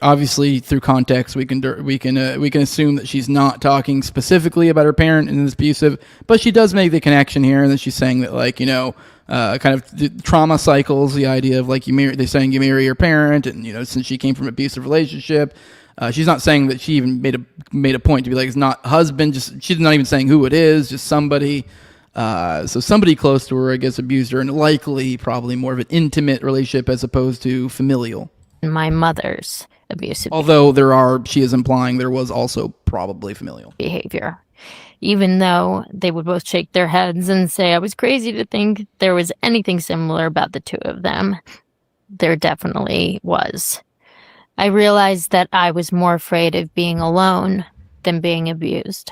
obviously through context, we can assume that she's not talking specifically about her parent and this abusive, but she does make the connection here, and then she's saying that, like, kind of the trauma cycles, the idea of like they're saying you marry your parent, and since she came from an abusive relationship, she's not saying that she even made a point to be like it's not husband, just she's not even saying who it is, just somebody. So somebody close to her, I guess, abused her, and likely probably more of an intimate relationship as opposed to familial. My mother's abusive. Although she is implying there was also probably familial behavior. Even though they would both shake their heads and say I was crazy to think there was anything similar about the two of them, there definitely was. I realized that I was more afraid of being alone than being abused.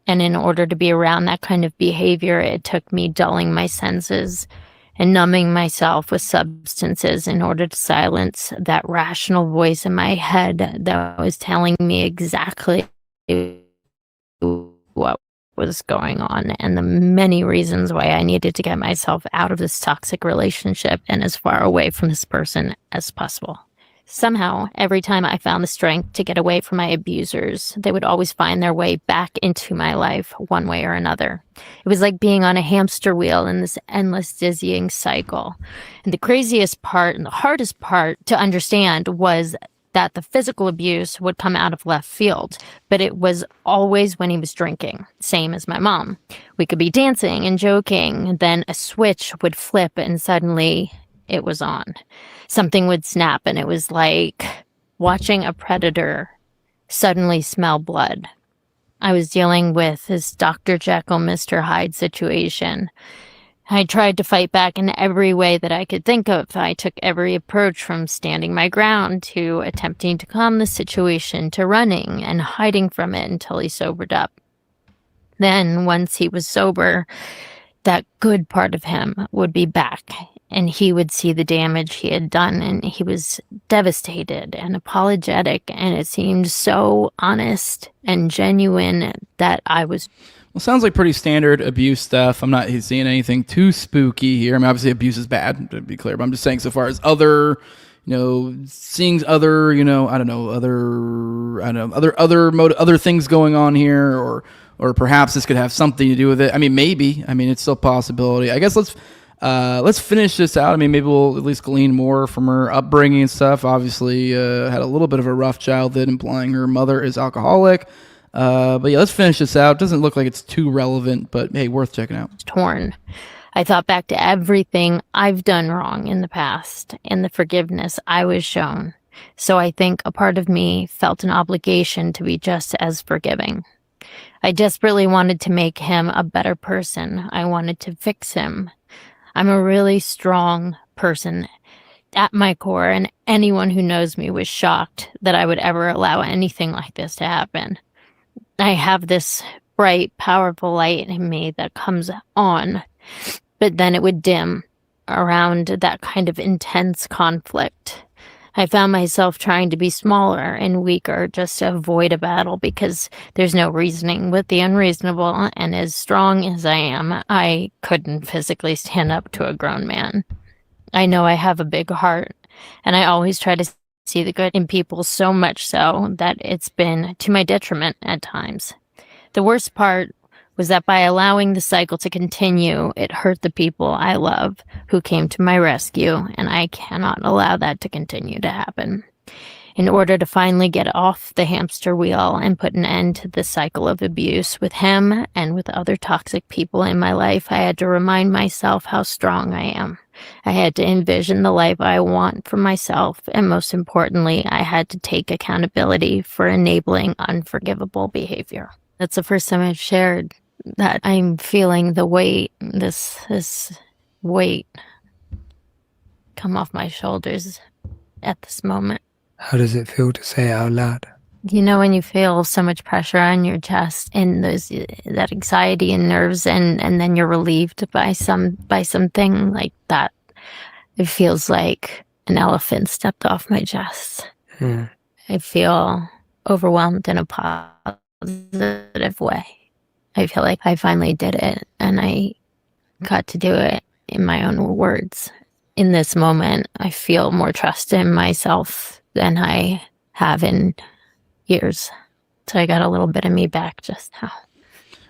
And in order to be around that kind of behavior, it took me dulling my senses and numbing myself with substances in order to silence that rational voice in my head that was telling me exactly what was going on and the many reasons why I needed to get myself out of this toxic relationship and as far away from this person as possible. Somehow, every time I found the strength to get away from my abusers, they would always find their way back into my life one way or another. It was like being on a hamster wheel in this endless dizzying cycle. And the craziest part and the hardest part to understand was that the physical abuse would come out of left field, but it was always when he was drinking, same as my mom. We could be dancing and joking, then a switch would flip and suddenly it was on. Something would snap and it was like watching a predator suddenly smell blood. I was dealing with this Dr. Jekyll, Mr. Hyde situation. I tried to fight back in every way that I could think of. I took every approach from standing my ground to attempting to calm the situation to running and hiding from it until he sobered up. Then, once he was sober, that good part of him would be back, and he would see the damage he had done, and he was devastated and apologetic, and it seemed so honest and genuine that I was... Well, sounds like pretty standard abuse stuff. I'm not seeing anything too spooky here. I mean, obviously abuse is bad, to be clear, but I'm just saying so far as other, seeing other, other things going on here, or perhaps this could have something to do with it. I mean, maybe. I mean, it's still a possibility. I guess let's finish this out. I mean, maybe we'll at least glean more from her upbringing and stuff. Obviously, had a little bit of a rough childhood, implying her mother is alcoholic. But yeah, let's finish this out. Doesn't look like it's too relevant, but hey, worth checking out. Torn. I thought back to everything I've done wrong in the past and the forgiveness I was shown. So I think a part of me felt an obligation to be just as forgiving. I desperately wanted to make him a better person. I wanted to fix him. I'm a really strong person at my core, and anyone who knows me was shocked that I would ever allow anything like this to happen. I have this bright, powerful light in me that comes on, but then it would dim around that kind of intense conflict. I found myself trying to be smaller and weaker just to avoid a battle because there's no reasoning with the unreasonable, and as strong as I am, I couldn't physically stand up to a grown man. I know I have a big heart, and I always try to see the good in people, so much so that it's been to my detriment at times. The worst part was that by allowing the cycle to continue, it hurt the people I love who came to my rescue, and I cannot allow that to continue to happen. In order to finally get off the hamster wheel and put an end to the cycle of abuse with him and with other toxic people in my life, I had to remind myself how strong I am. I had to envision the life I want for myself, and most importantly, I had to take accountability for enabling unforgivable behavior. That's the first time I've shared that I'm feeling the weight, this weight come off my shoulders at this moment. How does it feel to say it out loud? You know, when you feel so much pressure on your chest and that anxiety and nerves, and then you're relieved by something like that, it feels like an elephant stepped off my chest. I feel overwhelmed in a positive way. I feel like I finally did it, and I got to do it in my own words. In this moment, I feel more trust in myself than I have in years. So I got a little bit of me back just now.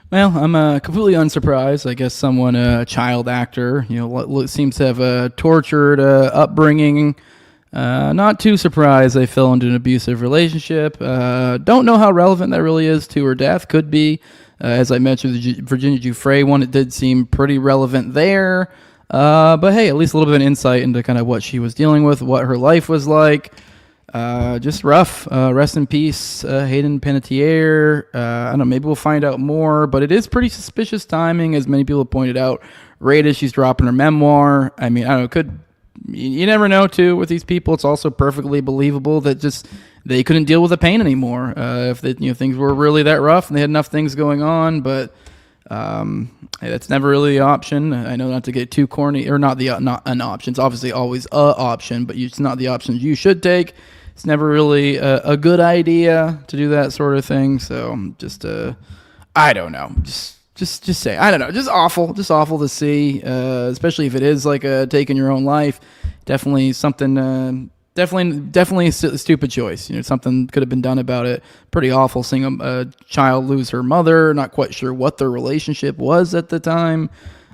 Well, I'm completely unsurprised. I guess someone, a child actor, seems to have a tortured upbringing. Not too surprised they fell into an abusive relationship. Don't know how relevant that really is to her death. Could be. As I mentioned, the Virginia Giuffre one, it did seem pretty relevant there. But hey, at least a little bit of an insight into kind of what she was dealing with, what her life was like. Just rough. Rest in peace, Hayden Panettiere. I don't know, maybe we'll find out more, but it is pretty suspicious timing, as many people have pointed out. Right as she's dropping her memoir. I mean, I don't know, you never know, too, with these people. It's also perfectly believable that just they couldn't deal with the pain anymore. If things were really that rough and they had enough things going on, but hey, that's never really the option. I know not to get too corny, or not an option. It's obviously always a option, but it's not the option you should take. It's never really a good idea to do that sort of thing. So just I don't know. Just say, I don't know. Just awful to see, especially if it is like taking your own life. Definitely something. Definitely a stupid choice. Something could have been done about it. Pretty awful seeing a child lose her mother. Not quite sure what their relationship was at the time.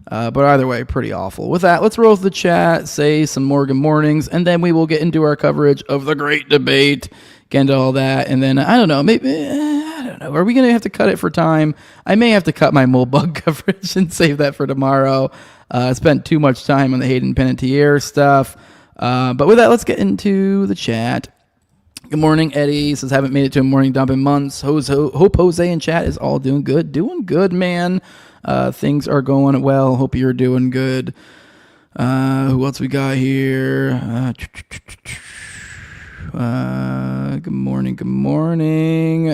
But either way, pretty awful. With that, let's roll with the chat, say some more good mornings, and then we will get into our coverage of the great debate, get into all that, and then, I don't know, maybe, I don't know, are we going to have to cut it for time? I may have to cut my Mulebug coverage and save that for tomorrow. I spent too much time on the Hayden Panettiere stuff. But with that, let's get into the chat. Good morning, Eddie. Says, haven't made it to a morning dump in months. Hope Jose in chat is all doing good. Doing good, man. Things are going well. Hope you're doing good. Who else we got here? Good morning. Good morning.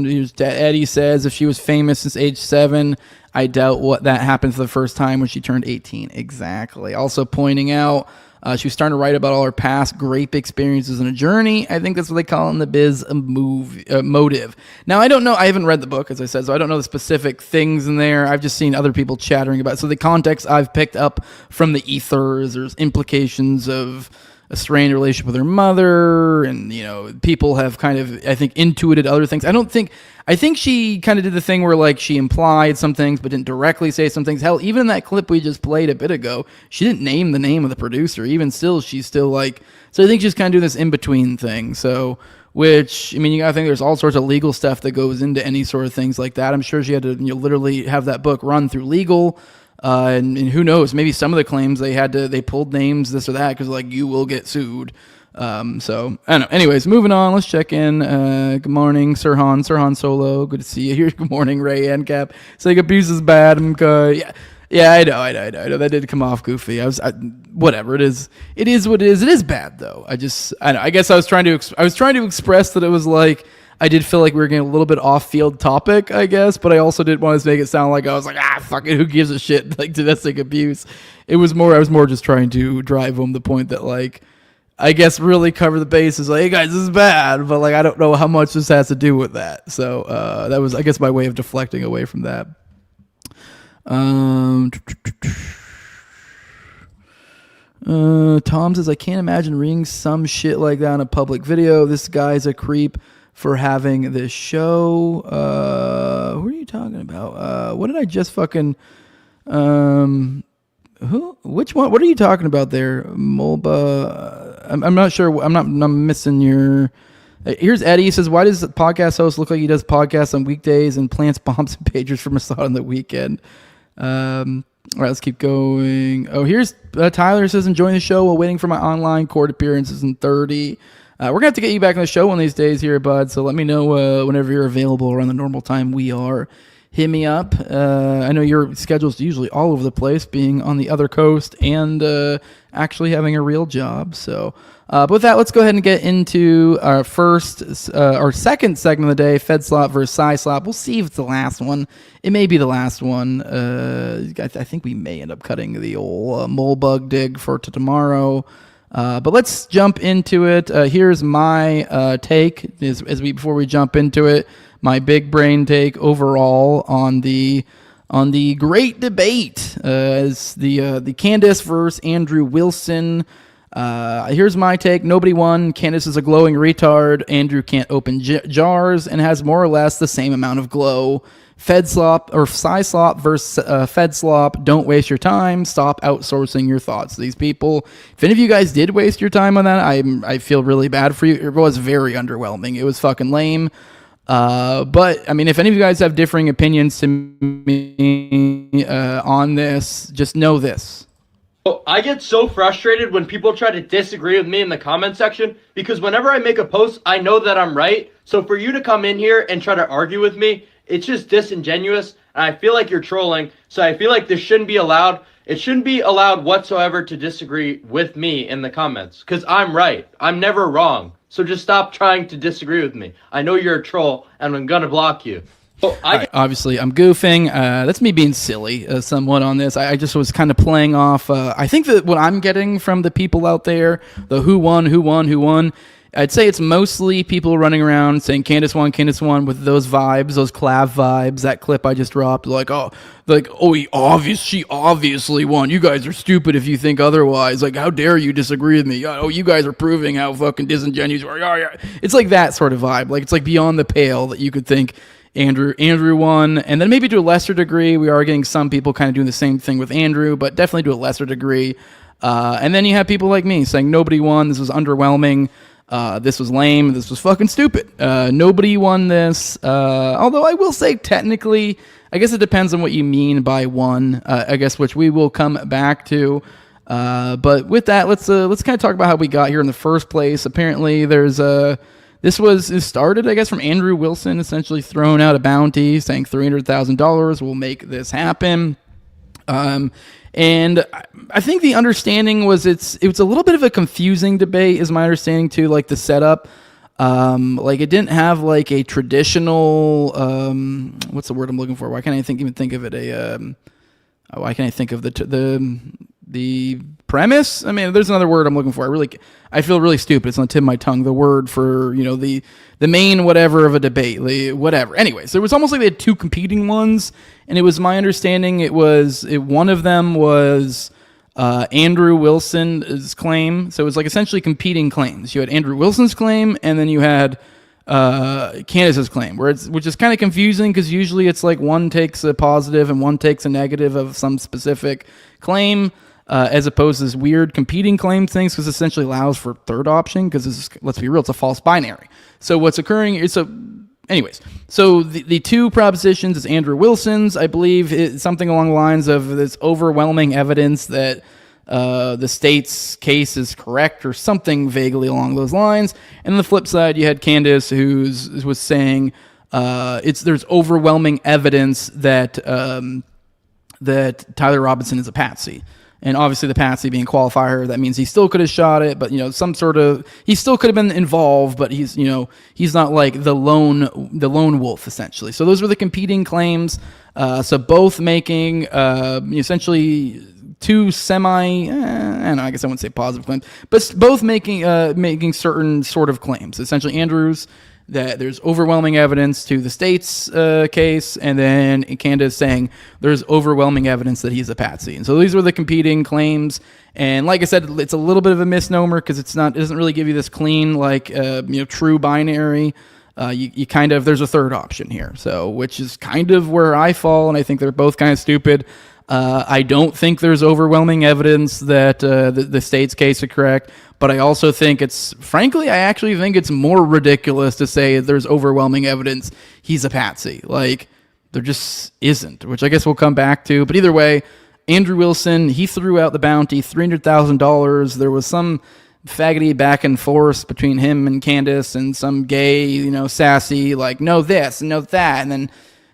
Here's Eddie says, if she was famous since age 7, I doubt what that happened for the first time when she turned 18. Exactly. Also pointing out, she was starting to write about all her past grape experiences in a journey. I think that's what they call it in the biz, a motive. Now, I don't know. I haven't read the book, as I said, so I don't know the specific things in there. I've just seen other people chattering about it. So the context I've picked up from the ethers, there's implications of a strained relationship with her mother, and people have kind of, I think, intuited other things. I think she kind of did the thing where like she implied some things but didn't directly say some things. Hell, even in that clip we just played a bit ago, she didn't name the name of the producer. Even still, she's still like, so I think she's kind of doing this in between thing. So, which, I mean, you gotta think there's all sorts of legal stuff that goes into any sort of things like that. I'm sure she had to literally have that book run through legal. And who knows, maybe some of the claims they pulled names, this or that, because like, you will get sued. So I don't know. Anyways, moving on, let's check in. Good morning, Sirhan Solo. Good to see you here. Good morning, Ray and Cap. Saying abuse is bad. Yeah, I know. That did come off goofy. Whatever. It is what it is. It is bad though. I know. I guess I was trying to express that it was like, I did feel like we were getting a little bit off-field topic, I guess, but I also didn't want to make it sound like I was like, fuck it, who gives a shit, like domestic abuse. I was more just trying to drive home the point that, like, I guess really cover the bases, like, hey guys, this is bad, but like, I don't know how much this has to do with that. So that was, I guess, my way of deflecting away from that. Tom says, I can't imagine reading some shit like that on a public video. This guy's a creep for having this show. Who are you talking about? What did I just fucking... who? Which one? What are you talking about there? Molba... I'm not sure. I'm missing your... Here's Eddie. He says, why does the podcast host look like he does podcasts on weekdays and plants bombs and pagers for Masada on the weekend? All right, let's keep going. Oh, here's Tyler says, enjoying the show while waiting for my online court appearances in 30. We're going to have to get you back on the show one of these days here, bud. So let me know whenever you're available around the normal time we are. Hit me up. I know your schedule's usually all over the place, being on the other coast and actually having a real job. So but with that, let's go ahead and get into our second segment of the day, Fedslop versus Psyslop. We'll see if it's the last one. It may be the last one. I think we may end up cutting the old mole bug dig for tomorrow. But let's jump into it. Here's my take before we jump into it. My big brain take overall on the great debate as the Candace versus Andrew Wilson. Here's my take. Nobody won. Candace is a glowing retard. Andrew can't open jars and has more or less the same amount of glow. Fedslop or Psyslop versus Fedslop. Don't waste your time. Stop outsourcing your thoughts to these people. If any of you guys did waste your time on that, I feel really bad for you. It was very underwhelming. It was fucking lame. But I mean, if any of you guys have differing opinions to me on this, just know this. I get so frustrated when people try to disagree with me in the comment section, because whenever I make a post, I know that I'm right. So for you to come in here and try to argue with me, it's just disingenuous, and I feel like you're trolling. So I feel like this shouldn't be allowed. It shouldn't be allowed whatsoever to disagree with me in the comments, because I'm right. I'm never wrong. So just stop trying to disagree with me. I know you're a troll, and I'm going to block you. Obviously, I'm goofing. That's me being silly somewhat on this. I just was kind of playing off. I think that what I'm getting from the people out there, the who won, I'd say it's mostly people running around saying Candace won with those vibes, those Clav vibes. That clip I just dropped, she obviously won. You guys are stupid if you think otherwise. Like, how dare you disagree with me? Oh, you guys are proving how fucking disingenuous you are. Yeah. It's like that sort of vibe. Like, it's like beyond the pale that you could think Andrew won, and then maybe to a lesser degree, we are getting some people kind of doing the same thing with Andrew, but definitely to a lesser degree. And then you have people like me saying nobody won. This was underwhelming. This was lame. This was fucking stupid. Nobody won this. Although I will say technically, I guess it depends on what you mean by won. I guess, which we will come back to. But with that, let's kind of talk about how we got here in the first place. Apparently, there's it started, I guess, from Andrew Wilson essentially throwing out a bounty saying $300,000 will make this happen. And I think the understanding was it was a little bit of a confusing debate, is my understanding too, like the setup. Like it didn't have like a traditional, what's the word I'm looking for? Why can't I even think of it? Why can't I think of the premise? I mean, there's another word I'm looking for. I feel really stupid. It's on the tip of my tongue. The word for, the main whatever of a debate, whatever. Anyways, it was almost like they had two competing ones, and it was my understanding one of them was Andrew Wilson's claim. So it was like essentially competing claims. You had Andrew Wilson's claim, and then you had Candace's claim, which is kind of confusing because usually it's like one takes a positive and one takes a negative of some specific claim, as opposed to this weird competing claim things, because essentially allows for third option, because let's be real, it's a false binary. So what's occurring is anyways, so the two propositions is Andrew Wilson's, I believe, is something along the lines of this overwhelming evidence that the state's case is correct, or something vaguely along those lines. And on the flip side, you had Candace, who was saying there's overwhelming evidence that that Tyler Robinson is a patsy. And obviously the patsy being qualifier, that means he still could have shot it, but he still could have been involved, but he's not like the lone wolf essentially. So those were the competing claims. So both making essentially two I guess I wouldn't say positive claims, but both making certain sort of claims. Essentially Andrews, that there's overwhelming evidence to the state's case, and then Candace saying there's overwhelming evidence that he's a patsy. And so these were the competing claims. And like I said, it's a little bit of a misnomer because it doesn't really give you this clean, true binary. You kind of, there's a third option here. So, which is kind of where I fall, and I think they're both kind of stupid. I don't think there's overwhelming evidence that the state's case is correct, but I also think I actually think it's more ridiculous to say there's overwhelming evidence he's a patsy. Like, there just isn't, which I guess we'll come back to. But either way, Andrew Wilson, he threw out the bounty, $300,000. There was some faggoty back and forth between him and Candace, and some gay, sassy, like, no this and no that,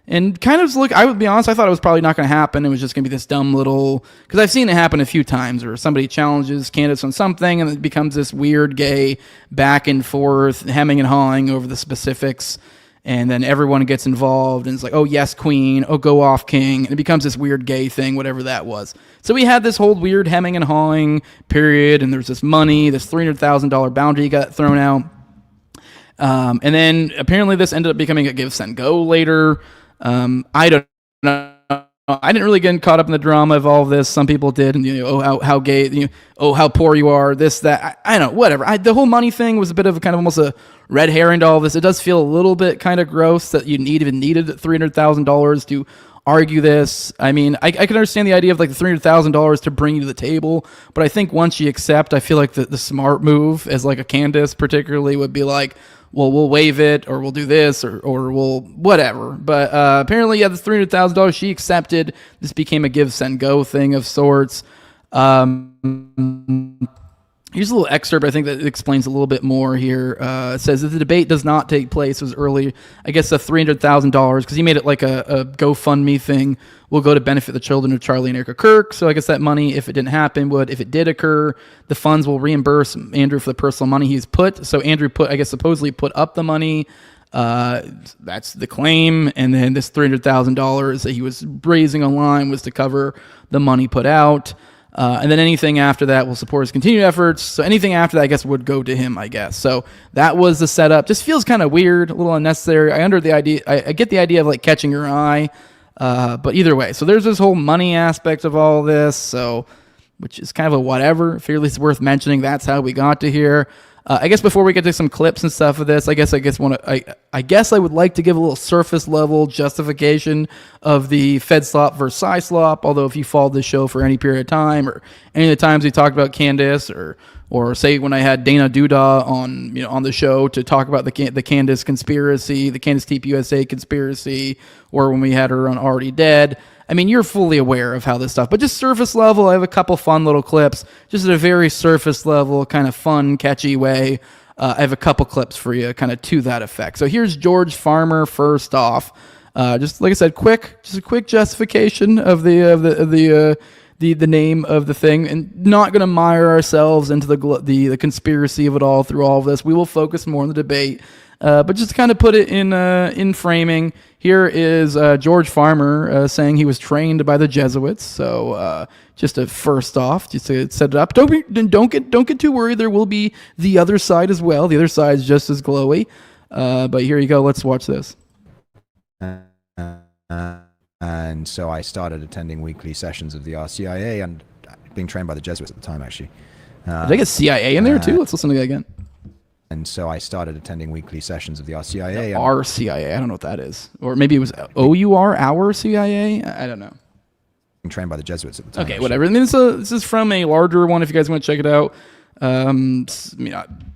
and kind of look, I would be honest, I thought it was probably not going to happen. It was just going to be this dumb little, because I've seen it happen a few times where somebody challenges Candace on something and it becomes this weird gay back and forth, hemming and hawing over the specifics, and then everyone gets involved and it's like, oh yes queen, oh go off king, and it becomes this weird gay thing, whatever that was. So we had this whole weird hemming and hawing period, and there's this money, this $300,000 bounty got thrown out, and then apparently this ended up becoming a give, send, go later. I don't know. I didn't really get caught up in the drama of all of this. Some people did, and how gay, how poor you are, this, that. I don't know, whatever. The whole money thing was a bit of a kind of almost a red herring to all of this. It does feel a little bit kind of gross that you even needed $300,000 to argue this. I mean, I can understand the idea of like the $300,000 to bring you to the table, but I think once you accept, I feel like the smart move as like a Candace particularly would be like, well, we'll waive it, or we'll do this, or we'll whatever. But apparently, yeah, this $300,000 she accepted. This became a give, send, go thing of sorts. Here's a little excerpt, I think, that explains a little bit more here. It says that the debate does not take place. It was early, I guess, the $300,000, because he made it like a GoFundMe thing, will go to benefit the children of Charlie and Erica Kirk. So I guess that money, if it didn't happen, if it did occur, the funds will reimburse Andrew for the personal money he's put. So Andrew supposedly put up the money. That's the claim. And then this $300,000 that he was raising online was to cover the money put out. And then anything after that will support his continued efforts. So anything after that, I guess, would go to him, I guess. So that was the setup. Just feels kind of weird, a little unnecessary. I get the idea of like catching your eye. But either way, so there's this whole money aspect of all this. So, which is kind of a whatever. Fairly worth mentioning. That's how we got to here. I guess before we get to some clips and stuff of this, I guess I would like to give a little surface level justification of the Fedslop versus Psyslop. Although if you followed this show for any period of time, or any of the times we talked about Candace, or say when I had Dana Duda on the show to talk about the Candace conspiracy, the Candace TPUSA conspiracy, or when we had her on Already Dead. I mean, you're fully aware of how this stuff, but just surface level, I have a couple fun little clips, just at a very surface level, kind of fun, catchy way. I have a couple clips for you kind of to that effect. So here's George Farmer first off. Just like I said, just a quick justification of the name of the thing, and not going to mire ourselves into the conspiracy of it all through all of this. We will focus more on the debate, but just to kind of put it in framing. Here is George Farmer saying he was trained by the Jesuits. So just to first off, just to set it up. Don't get too worried. There will be the other side as well. The other side is just as glowy. But here you go. Let's watch this. And so I started attending weekly sessions of the RCIA and being trained by the Jesuits at the time, actually. Did I get CIA in there too? Let's listen to that again. And so I started attending weekly sessions of the RCIA. Our CIA. I don't know what that is. Or maybe it was OUR, our CIA? I don't know. Being trained by the Jesuits at the time. Okay, whatever. I mean, this is from a larger one if you guys want to check it out. I mean,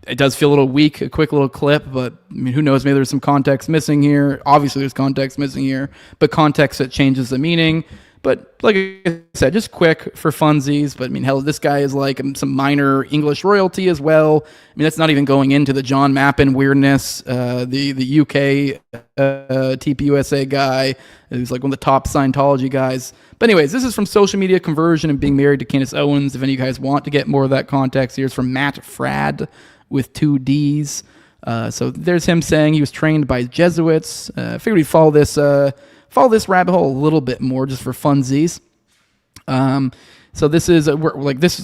it does feel a little weak, a quick little clip, but I mean, who knows? Maybe there's some context missing here. Obviously, there's context missing here, but context that changes the meaning. But like I said, just quick for funsies. But I mean, hell, this guy is like some minor English royalty as well. I mean, that's not even going into the John Mappin weirdness. The UK TPUSA guy who's like one of the top Scientology guys. But anyways, this is from Social Media Conversion and Being Married to Candace Owens. If any of you guys want to get more of that context, here's from Matt Frad with 2 Ds. So there's him saying he was trained by Jesuits. I figured we'd follow this rabbit hole a little bit more just for funsies. So this is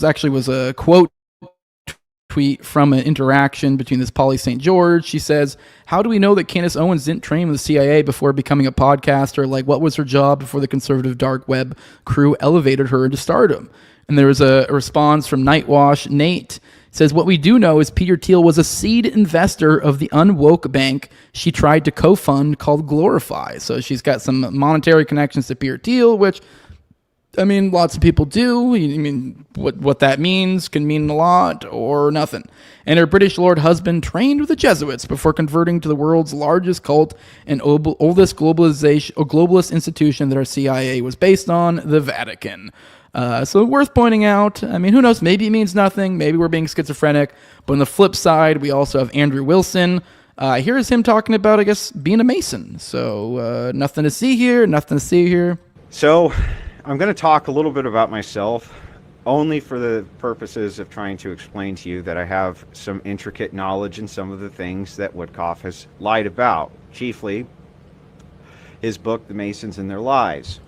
actually was a quote tweet from an interaction between this Polly St. George. She says, "How do we know that Candace Owens didn't train with the CIA before becoming a podcaster? Like, what was her job before the conservative dark web crew elevated her into stardom?" And there was a response from Nightwash. Nate says, "What we do know is Peter Thiel was a seed investor of the Unwoke Bank she tried to co-fund called Glorify." So she's got some monetary connections to Peter Thiel, which, I mean, lots of people do. I mean, what that means can mean a lot or nothing. And her British Lord husband trained with the Jesuits before converting to the world's largest cult and oldest globalist institution that our CIA was based on, the Vatican. So worth pointing out. I mean, who knows? Maybe it means nothing. Maybe we're being schizophrenic. But on the flip side, we also have Andrew Wilson. Here's him talking about, I guess, being a Mason. So nothing to see here. So I'm going to talk a little bit about myself, only for the purposes of trying to explain to you that I have some intricate knowledge in some of the things that Woodcoff has lied about, chiefly his book, The Masons and Their Lies.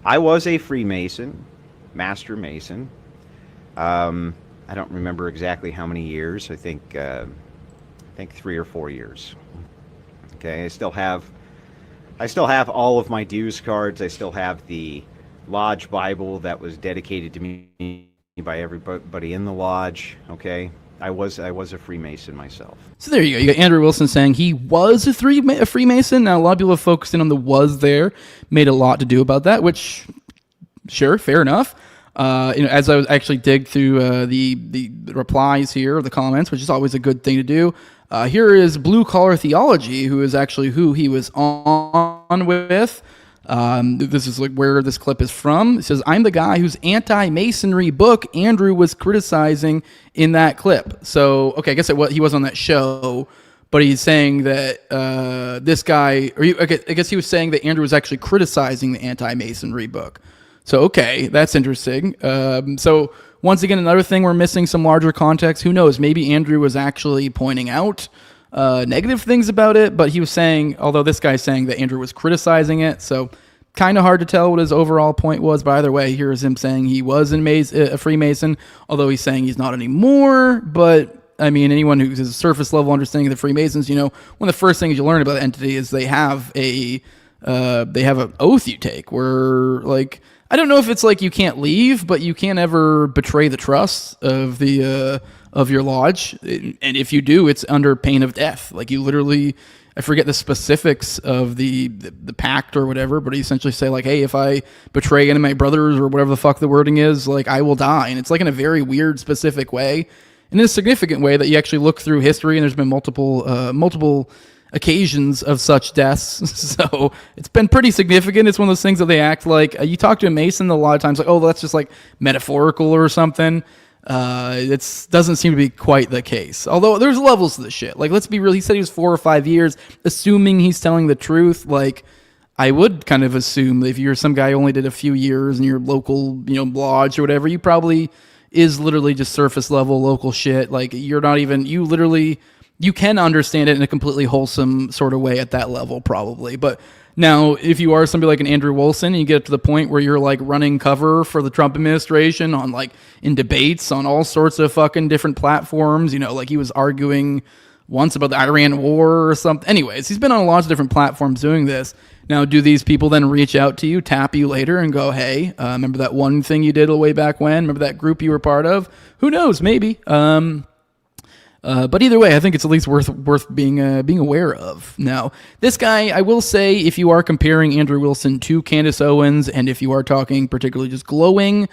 I was a Freemason, Master Mason. I don't remember exactly how many years. I think 3 or 4 years. Okay, I still have all of my dues cards. I still have the Lodge Bible that was dedicated to me by everybody in the lodge. Okay, I was a Freemason myself. So there you go. You got Andrew Wilson saying he was a Freemason. Now a lot of people have focused in on the "was" there, made a lot to do about that. Which, sure, fair enough. As I was actually dig through the replies here, the comments, which is always a good thing to do. Here is Blue Collar Theology, who is actually who he was on with. This is like where this clip is from. It says, "I'm the guy whose anti-Masonry book Andrew was criticizing in that clip." So, okay, I guess he was on that show, but he's saying that this guy, I guess he was saying that Andrew was actually criticizing the anti-Masonry book. So, okay, that's interesting. So, once again, another thing we're missing some larger context. Who knows? Maybe Andrew was actually pointing out negative things about it, but he was saying, although this guy's saying that Andrew was criticizing it, so kind of hard to tell what his overall point was. But either way, here's him saying he was a Freemason, although he's saying he's not anymore. But I mean, anyone who has a surface level understanding of the Freemasons, one of the first things you learn about the entity is they have an oath you take where, like, I don't know if it's like you can't leave, but you can't ever betray the trust of of your lodge, and if you do, it's under pain of death. Like, you literally, I forget the specifics of the pact or whatever, but you essentially say, like, hey, if I betray any of my brothers or whatever the fuck the wording is, like, I will die. And it's like in a very weird, specific way, in a significant way that you actually look through history, and there's been multiple occasions of such deaths. So it's been pretty significant. It's one of those things that they act like, you talk to a Mason a lot of times, like, oh, well, that's just like metaphorical or something. It doesn't seem to be quite the case. Although there's levels to the shit. Like, let's be real. He said he was 4 or 5 years, assuming he's telling the truth. Like, I would kind of assume that if you're some guy who only did a few years in your local, lodge or whatever, you probably is literally just surface level local shit. Like, you're not even, you can understand it in a completely wholesome sort of way at that level, probably. But now, if you are somebody like an Andrew Wilson, and you get to the point where you're like running cover for the Trump administration on like in debates on all sorts of fucking different platforms, like he was arguing once about the Iran war or something. Anyways, he's been on a lot of different platforms doing this. Now, do these people then reach out to you, tap you later, and go, "Hey, remember that one thing you did way back when? Remember that group you were part of?" Who knows? Maybe. But either way, I think it's at least worth being aware of. Now, this guy, I will say, if you are comparing Andrew Wilson to Candace Owens, and if you are talking particularly just glowing,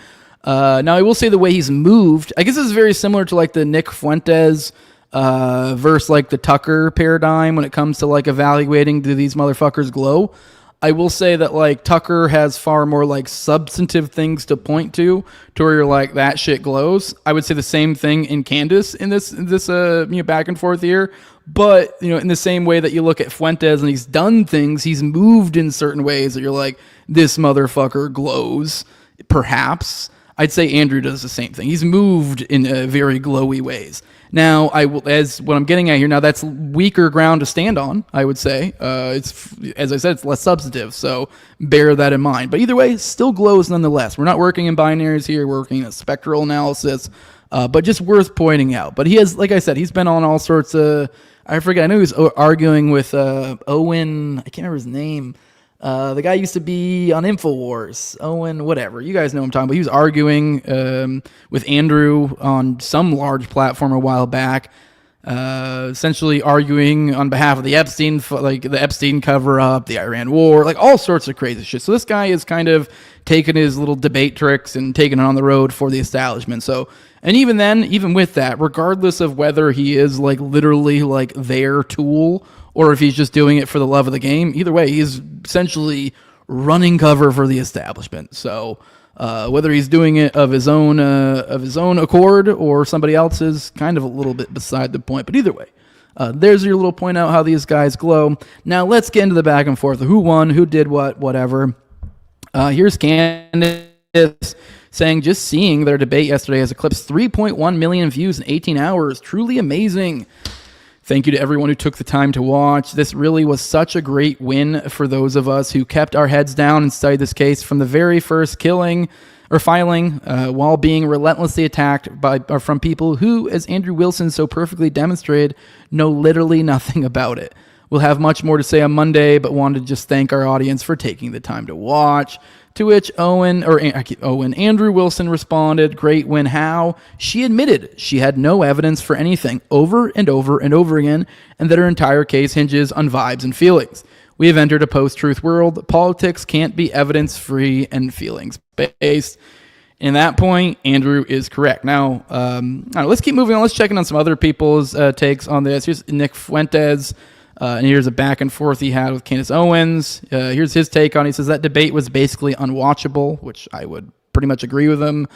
now I will say the way he's moved, I guess this is very similar to like the Nick Fuentes versus like the Tucker paradigm when it comes to like evaluating, do these motherfuckers glow? I will say that like Tucker has far more like substantive things to point to where you're like, that shit glows. I would say the same thing in Candace in this back and forth here. But in the same way that you look at Fuentes and he's done things, he's moved in certain ways that you're like, this motherfucker glows. Perhaps I'd say Andrew does the same thing. He's moved in very glowy ways. Now, as what I'm getting at here, now that's weaker ground to stand on, I would say. It's, as I said, it's less substantive, so bear that in mind. But either way, still glows nonetheless. We're not working in binaries here. We're working in a spectral analysis, but just worth pointing out. But he has, like I said, he's been on all sorts of, I know he was arguing with Owen, I can't remember his name. The guy used to be on InfoWars, Owen, whatever. You guys know what I'm talking about. He was arguing with Andrew on some large platform a while back, essentially arguing on behalf of the Epstein, like the Epstein cover-up, the Iran war, like all sorts of crazy shit. So this guy is kind of taking his little debate tricks and taking it on the road for the establishment. So, and even then, even with that, regardless of whether he is like literally like their tool or if he's just doing it for the love of the game, either way, he's essentially running cover for the establishment. So whether he's doing it of his own accord or somebody else's, kind of a little bit beside the point. But either way, there's your little point out how these guys glow. Now let's get into the back and forth of who won, who did what, whatever. Here's Candace saying just seeing their debate yesterday has eclipsed 3.1 million views in 18 hours. Truly amazing. Thank you to everyone who took the time to watch. This really was such a great win for those of us who kept our heads down and studied this case from the very first filing, while being relentlessly attacked from people who, as Andrew Wilson so perfectly demonstrated, know literally nothing about it. We'll have much more to say on Monday, but wanted to just thank our audience for taking the time to watch. To which Andrew Wilson responded, "Great win, how?" She admitted she had no evidence for anything over and over and over again, and that her entire case hinges on vibes and feelings. We have entered a post-truth world. Politics can't be evidence-free and feelings-based. In that point, Andrew is correct. Now, let's keep moving on. Let's check in on some other people's takes on this. Here's Nick Fuentes. And here's a back and forth he had with Candace Owens. Here's his take on it. He says that debate was basically unwatchable, which I would pretty much agree with him.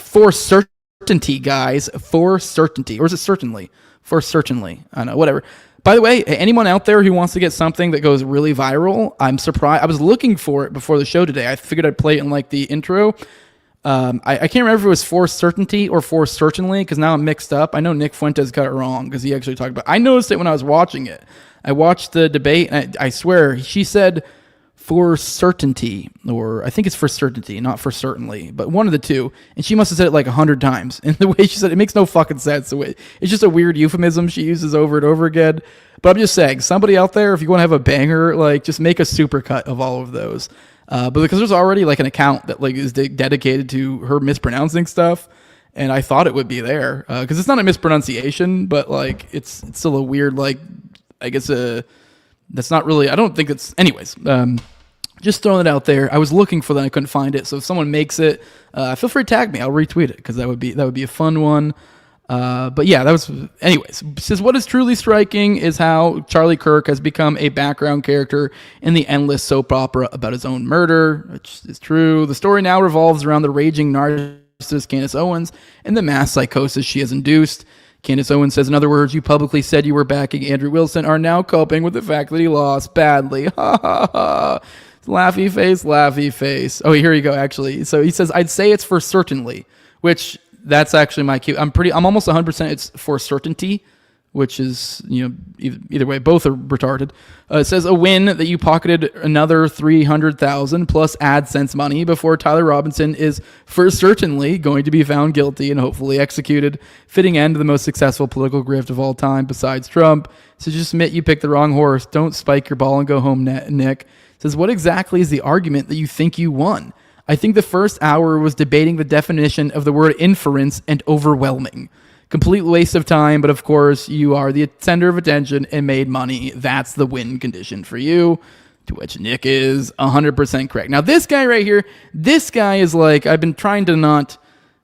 For certainty, guys. For certainty. Or is it certainly? For certainly. I don't know, whatever. By the way, anyone out there who wants to get something that goes really viral, I'm surprised. I was looking for it before the show today. I figured I'd play it in like the intro. I can't remember if it was for certainty or for certainly, because now I'm mixed up. I know Nick Fuentes got it wrong because he actually talked about it. I noticed it when I was watching it. I watched the debate, and I swear, she said for certainty, or I think it's for certainty, not for certainly, but one of the two. And she must have said it like 100 times. And the way she said it makes no fucking sense. It's just a weird euphemism she uses over and over again. But I'm just saying, somebody out there, if you want to have a banger, like just make a supercut of all of those. But because there's already like an account that like is dedicated to her mispronouncing stuff, and I thought it would be there because it's not a mispronunciation, but like it's still a weird like I guess that's not really. I don't think it's. Anyways, just throwing it out there. I was looking for that, I couldn't find it. So if someone makes it, feel free to tag me. I'll retweet it because that would be a fun one. But yeah, that was, anyways, says what is truly striking is how Charlie Kirk has become a background character in the endless soap opera about his own murder, which is true. The story now revolves around the raging narcissist narcissist Candace Owens and the mass psychosis she has induced. Candace Owens says, in other words, you publicly said you were backing Andrew Wilson, are now coping with the fact that he lost badly. Ha ha ha. Laughy face, laughy face. Oh, here you go, actually. So he says, I'd say it's for certainly, which that's actually my cue. I'm almost 100% it's for certainty, which is, either way, both are retarded. It says a win that you pocketed another $300,000 plus AdSense money before Tyler Robinson is for certainly going to be found guilty and hopefully executed. Fitting end to the most successful political grift of all time besides Trump. So just admit you picked the wrong horse. Don't spike your ball and go home, Nick. It says, what exactly is the argument that you think you won? I think the first hour was debating the definition of the word inference and overwhelming. Complete waste of time, but of course, you are the center of attention and made money. That's the win condition for you. To which Nick is 100% correct. Now, this guy right here, this guy is like, I've been trying to not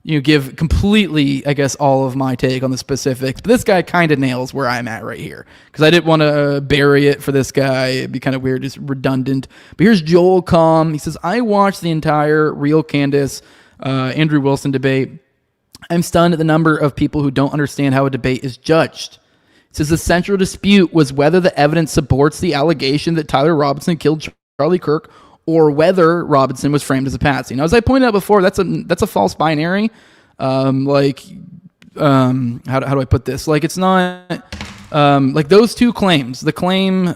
give completely, I guess, all of my take on the specifics, but this guy kind of nails where I'm at right here. Because I didn't want to bury it for this guy. It'd be kind of weird, just redundant. But here's Joel Comm. He says, I watched the entire Real Candace Andrew Wilson debate. I'm stunned at the number of people who don't understand how a debate is judged. It says the central dispute was whether the evidence supports the allegation that Tyler Robinson killed Charlie Kirk or whether Robinson was framed as a patsy. Now, as I pointed out before, that's a false binary. How do I put this? Like, it's not like those two claims. The claim, I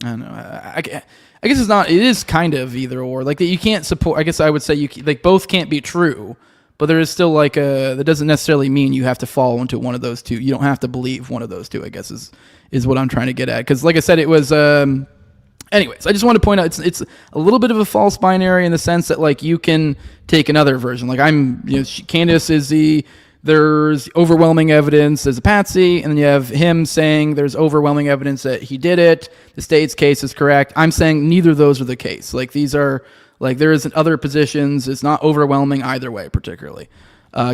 don't know. I guess it's not. It is kind of either or. Like that you can't support. I guess I would say both can't be true. But there is still that doesn't necessarily mean you have to fall into one of those two. You don't have to believe one of those two, I guess is what I'm trying to get at. Because like I said, it was, anyways, I just want to point out it's a little bit of a false binary in the sense that you can take another version. Like Candace is there's overwhelming evidence as a patsy, and then you have him saying there's overwhelming evidence that he did it. The state's case is correct. I'm saying neither of those are the case. These are... there is other positions. It's not overwhelming either way, particularly.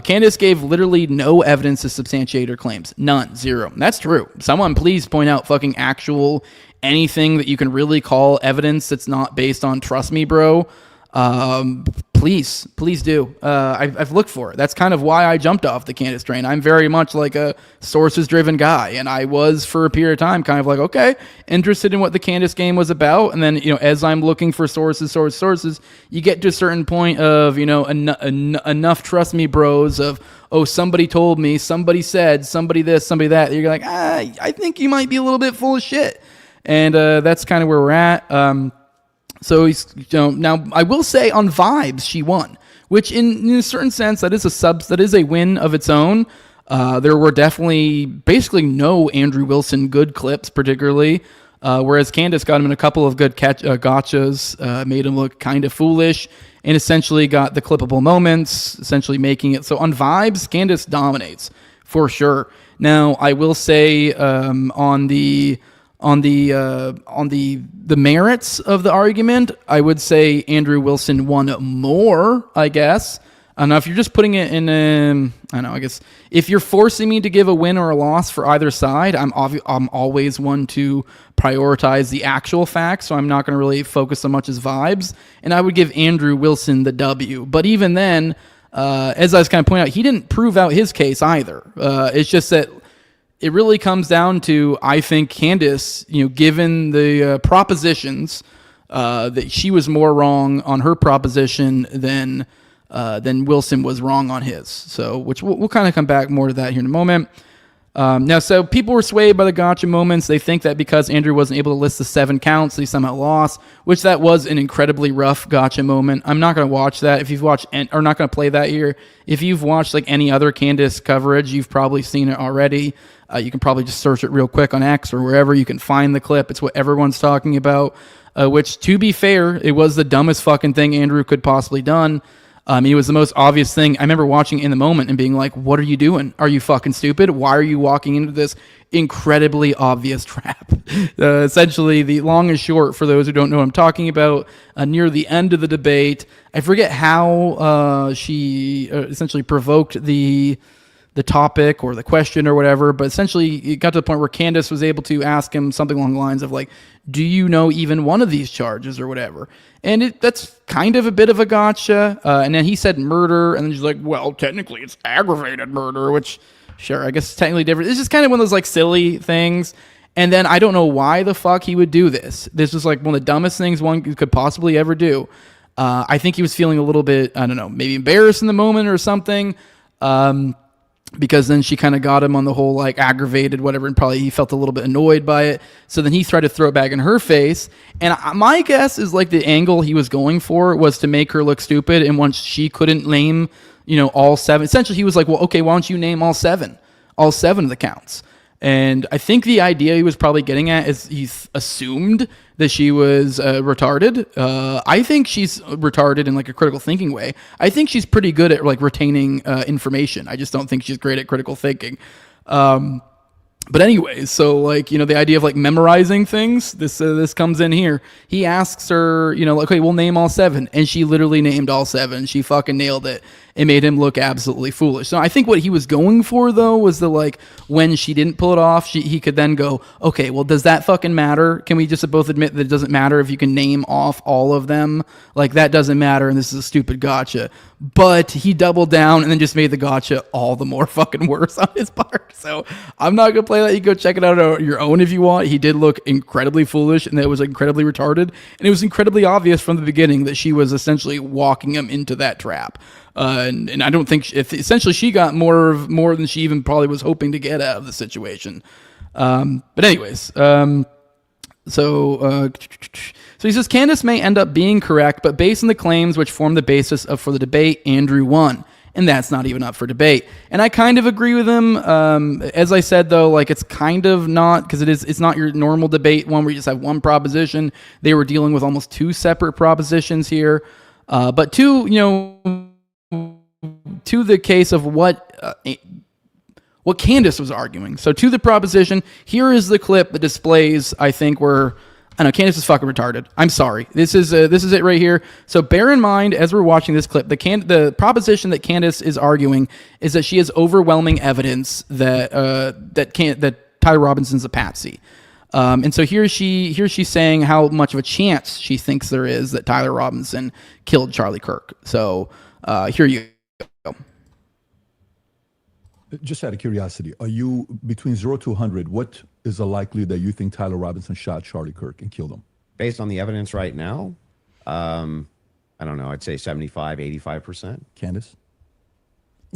Candace gave literally no evidence to substantiate her claims. None. Zero. That's true. Someone please point out fucking actual anything that you can really call evidence that's not based on trust me, bro. Please do. I've looked for it. That's kind of why I jumped off the Candace train. I'm very much like a sources-driven guy, and I was for a period of time kind of like, okay, interested in what the Candace game was about, and then as I'm looking for sources, you get to a certain point of enough trust me, bros of somebody told me, somebody said, somebody this, somebody that. You're like, I think you might be a little bit full of shit, and that's kind of where we're at. So he's, now I will say on vibes she won, which in a certain sense that is a win of its own. There were definitely basically no Andrew Wilson good clips, particularly, whereas Candace got him in a couple of good gotchas, made him look kind of foolish, and essentially got the clippable moments, essentially making it so on vibes Candace dominates for sure. Now I will say on the merits of the argument, I would say Andrew Wilson won more, I guess. I don't know if you're just putting it in I don't know, I guess if you're forcing me to give a win or a loss for either side, I'm always one to prioritize the actual facts, so I'm not going to really focus so much as vibes, and I would give Andrew Wilson the W. But even then, as I was kind of pointing out, he didn't prove out his case either. It's just that it really comes down to, I think, Candace, given the propositions, that she was more wrong on her proposition than Wilson was wrong on his. So, which we'll kind of come back more to that here in a moment. Now, so people were swayed by the gotcha moments. They think that because Andrew wasn't able to list the 7 counts, he somehow lost, which that was an incredibly rough gotcha moment. I'm not going to watch that. If you've watched, or not going to play that here. If you've watched any other Candace coverage, you've probably seen it already. You can probably just search it real quick on X or wherever you can find the clip. It's what everyone's talking about, which, to be fair, it was the dumbest fucking thing Andrew could possibly done. It was the most obvious thing. I remember watching it in the moment and being like, what are you doing? Are you fucking stupid? Why are you walking into this incredibly obvious trap? Essentially, the long and short, for those who don't know what I'm talking about, near the end of the debate, I forget how she essentially provoked the the topic or the question or whatever, but essentially it got to the point where Candace was able to ask him something along the lines of like, do you know even one of these charges or whatever? And that's kind of a bit of a gotcha. And then he said murder, and then she's like, well, technically it's aggravated murder, which sure, I guess it's technically different. It's just kind of one of those like silly things. And then I don't know why the fuck he would do this. This was like one of the dumbest things one could possibly ever do. I think he was feeling a little bit, I don't know, maybe embarrassed in the moment or something. Because then she kind of got him on the whole like aggravated whatever, and probably he felt a little bit annoyed by it. So then he tried to throw it back in her face. And my guess is like the angle he was going for was to make her look stupid. And once she couldn't name, all 7, essentially he was like, well, okay, why don't you name all 7 of the counts? And I think the idea he was probably getting at is he assumed that she was retarded. I think she's retarded in like a critical thinking way. I think she's pretty good at like retaining information. I just don't think she's great at critical thinking. But anyways, so like, the idea of like memorizing things, this comes in here. He asks her, like, okay, we'll name all 7. And she literally named all 7. She fucking nailed it. It made him look absolutely foolish. So I think what he was going for though was the like, when she didn't pull it off, he could then go, okay, well, does that fucking matter? Can we just both admit that it doesn't matter if you can name off all of them? Like that doesn't matter. And this is a stupid gotcha. But he doubled down and then just made the gotcha all the more fucking worse on his part. So I'm not going to play that. You go check it out on your own if you want. He did look incredibly foolish, and it was incredibly retarded. And it was incredibly obvious from the beginning that she was essentially walking him into that trap. And I don't think essentially she got more than she even probably was hoping to get out of the situation. But anyways, so he says Candace may end up being correct, but based on the claims which form the basis for the debate, Andrew won. And that's not even up for debate. And I kind of agree with him. As I said, though, like it's kind of not, because it's not your normal debate one where you just have one proposition. They were dealing with almost 2 separate propositions here. But to the case of what Candace was arguing. So to the proposition, here is the clip that displays, I think, where I know Candace is fucking retarded. I'm sorry. This is it right here. So bear in mind as we're watching this clip, the proposition that Candace is arguing is that she has overwhelming evidence that Tyler Robinson's a patsy. And so here she's saying how much of a chance she thinks there is that Tyler Robinson killed Charlie Kirk. So here you go. Just out of curiosity, are you between 0 to 100? What is the likelihood that you think Tyler Robinson shot Charlie Kirk and killed him? Based on the evidence right now, I don't know. I'd say 75, 85%. Candace?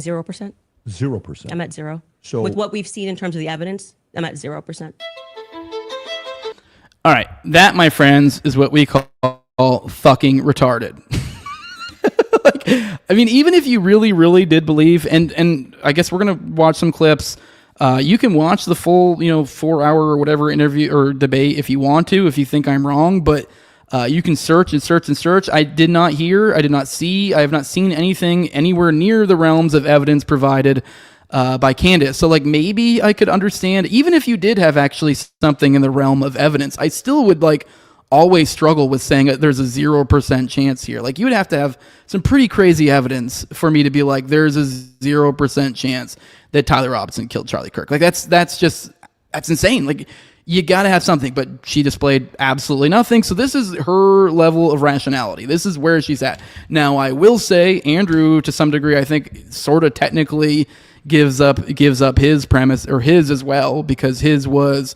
0%. 0%. I'm at 0. So with what we've seen in terms of the evidence, I'm at 0%. All right, that, my friends, is what we call fucking retarded. I mean, even if you really, really did believe, and I guess we're going to watch some clips. You can watch the full, 4-hour or whatever interview or debate if you want to, if you think I'm wrong, but you can search and search and search. I did not hear, I did not see, I have not seen anything anywhere near the realms of evidence provided by Candace. So like maybe I could understand, even if you did have actually something in the realm of evidence, I still would always struggle with saying that there's a 0% chance here. Like you would have to have some pretty crazy evidence for me to be like, there's a 0% chance that Tyler Robinson killed Charlie Kirk. Like that's insane. Like you got to have something, but she displayed absolutely nothing. So this is her level of rationality. This is where she's at. Now I will say Andrew, to some degree, I think sort of technically gives up his premise, or his as well, because his was,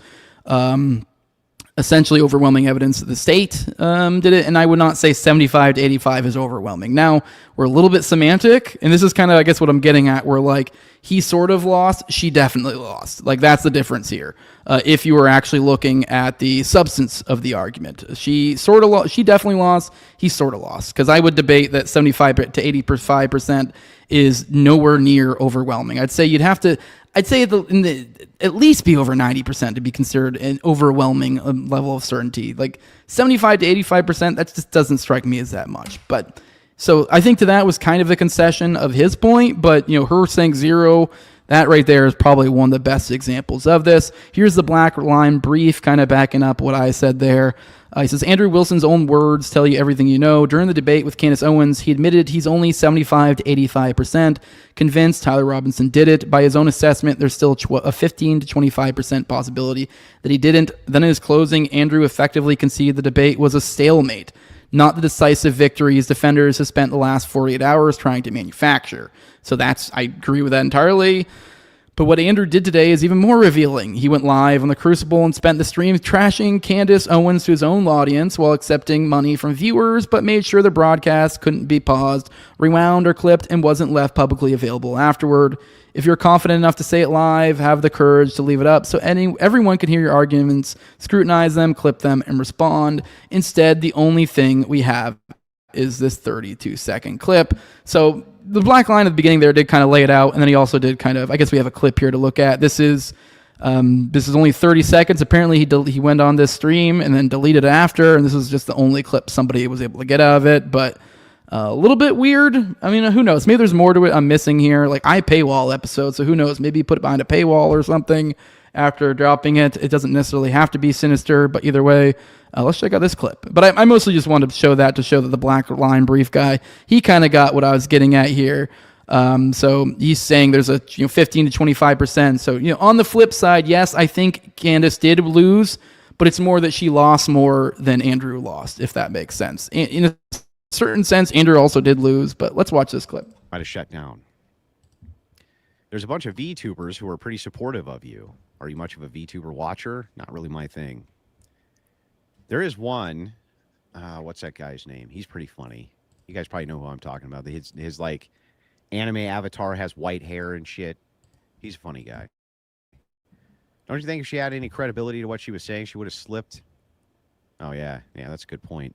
essentially overwhelming evidence that the state did it, and I would not say 75 to 85 is overwhelming. Now, we're a little bit semantic, and this is kind of, I guess, what I'm getting at, where, like, he sort of lost, she definitely lost. Like, that's the difference here. If you were actually looking at the substance of the argument. She sort of lost, she definitely lost, he sort of lost, because I would debate that 75 to 85% is nowhere near overwhelming. I'd say you'd have to, at least be over 90% to be considered an overwhelming level of certainty. Like 75 to 85%, that just doesn't strike me as that much. But so I think to that was kind of the concession of his point, but her saying 0, That right there is probably one of the best examples of this. Here's the black line brief, kind of backing up what I said there. He says, Andrew Wilson's own words tell you everything you know. During the debate with Candace Owens, he admitted he's only 75 to 85% convinced Tyler Robinson did it. By his own assessment, there's still a 15 to 25% possibility that he didn't. Then in his closing, Andrew effectively conceded the debate was a stalemate, not the decisive victory his defenders have spent the last 48 hours trying to manufacture. So I agree with that entirely. But what Andrew did today is even more revealing. He went live on the Crucible and spent the stream trashing Candace Owens to his own audience while accepting money from viewers, but made sure the broadcast couldn't be paused, rewound, or clipped and wasn't left publicly available afterward. If you're confident enough to say it live, have the courage to leave it up so everyone can hear your arguments, scrutinize them, clip them, and respond. Instead, the only thing we have is this 32-second clip. So the black line at the beginning there did kind of lay it out, and then he also did kind of, I guess we have a clip here to look at. This is only 30 seconds. Apparently he went on this stream and then deleted it after, and this is just the only clip somebody was able to get out of it, but a little bit weird. I mean, who knows? Maybe there's more to it I'm missing here. Like, I paywall episodes, so who knows? Maybe he put it behind a paywall or something after dropping it. It doesn't necessarily have to be sinister, but either way, let's check out this clip. But I mostly just wanted to show that the black line brief guy, he kind of got what I was getting at here. So he's saying there's a 15 to 25%. So on the flip side, yes, I think Candace did lose, but it's more that she lost more than Andrew lost, if that makes sense. In a certain sense, Andrew also did lose, but let's watch this clip. Might have shut down. There's a bunch of VTubers who are pretty supportive of you. Are you much of a VTuber watcher? Not really my thing. There is one, what's that guy's name? He's pretty funny. You guys probably know who I'm talking about. His like anime avatar has white hair and shit. He's a funny guy. Don't you think if she had any credibility to what she was saying, she would have slipped? Oh, yeah. Yeah, that's a good point.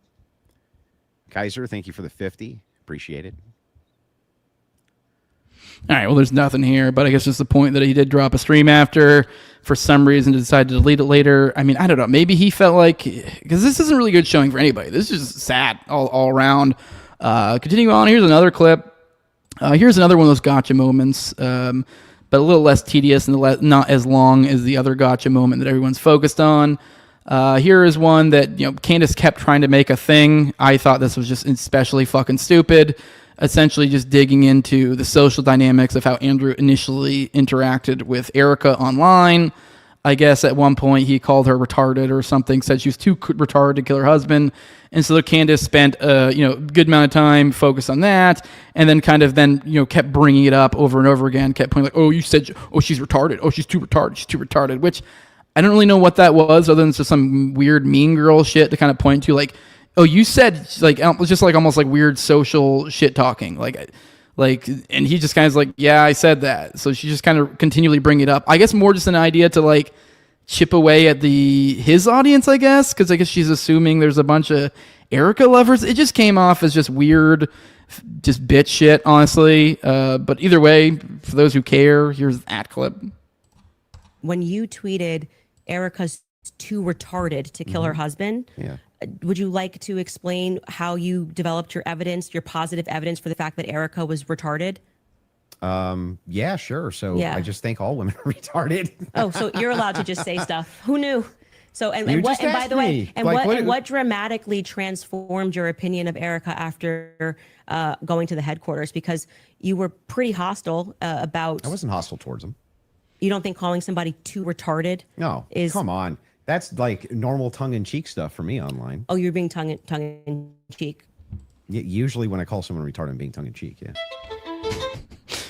Kaiser, thank you for the 50. Appreciate it. All right, well, there's nothing here, but I guess just the point that he did drop a stream after, for some reason, decided to delete it later. I mean, I don't know. Maybe he felt like, because this isn't really good showing for anybody. This is just sad all around. Continuing on, here's another clip. Here's another one of those gotcha moments, but a little less tedious and not as long as the other gotcha moment that everyone's focused on. Here is one that, Candace kept trying to make a thing. I thought this was just especially fucking stupid. Essentially just digging into the social dynamics of how Andrew initially interacted with Erica online. I guess at one point he called her retarded or something, said she was too retarded to kill her husband. And so Candace spent a good amount of time focused on that, and then kept bringing it up over and over again, kept pointing like, oh, you said, oh, she's retarded. Oh, she's too retarded, which I don't really know what that was other than just some weird mean girl shit to kind of point to, like, oh, you said, like, just like almost like weird social shit talking, like, and he just kind of like, yeah, I said that. So she just kind of continually bring it up. I guess more just an idea to like chip away at his audience, I guess, because I guess she's assuming there's a bunch of Erica lovers. It just came off as just weird, just bitch shit, honestly. But either way, for those who care, here's that clip. When you tweeted Erica's too retarded to kill her husband, yeah. Would you like to explain how you developed your evidence, your positive evidence for the fact that Erica was retarded? Yeah, sure. So Yeah. I just think all women are retarded. Oh, so you're allowed to just say stuff. Who knew? So You and just by asked the way, me. and Like, what dramatically transformed your opinion of Erica after going to the headquarters? Because you were pretty hostile about. I wasn't hostile towards them. You don't think calling somebody too retarded? No, is come on. That's like normal tongue-in-cheek stuff for me online. Oh, you're being tongue in cheek. Usually when I call someone retarded, I'm being tongue-in-cheek, yeah.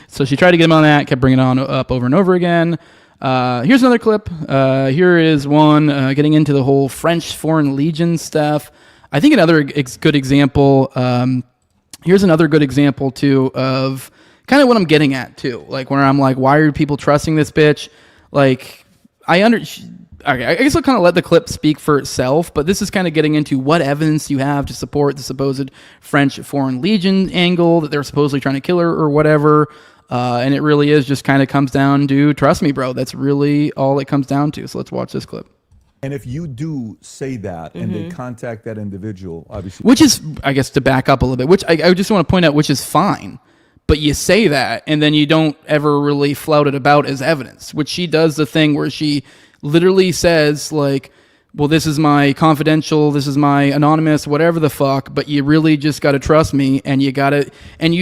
So she tried to get him on that, kept bringing it on up over and over again. Here's another clip. Here is one getting into the whole French Foreign Legion stuff. I think another good example, here's another good example, too, of kind of what I'm getting at, too. Like, where I'm like, why are people trusting this bitch? Like, okay, I guess I'll kind of let the clip speak for itself, but this is kind of getting into what evidence you have to support the supposed French Foreign Legion angle that they're supposedly trying to kill her or whatever. And it really is just kind of comes down to, trust me, bro, that's really all it comes down to. So let's watch this clip. And if you do say that and they contact that individual, obviously. Which is, I guess, to back up a little bit, which I just want to point out, which is fine. but you say that, and then you don't ever really flout it about as evidence, which she does the thing where she literally says, like, well, this is my confidential, this is my anonymous, whatever the fuck, but you really just got to trust me, and you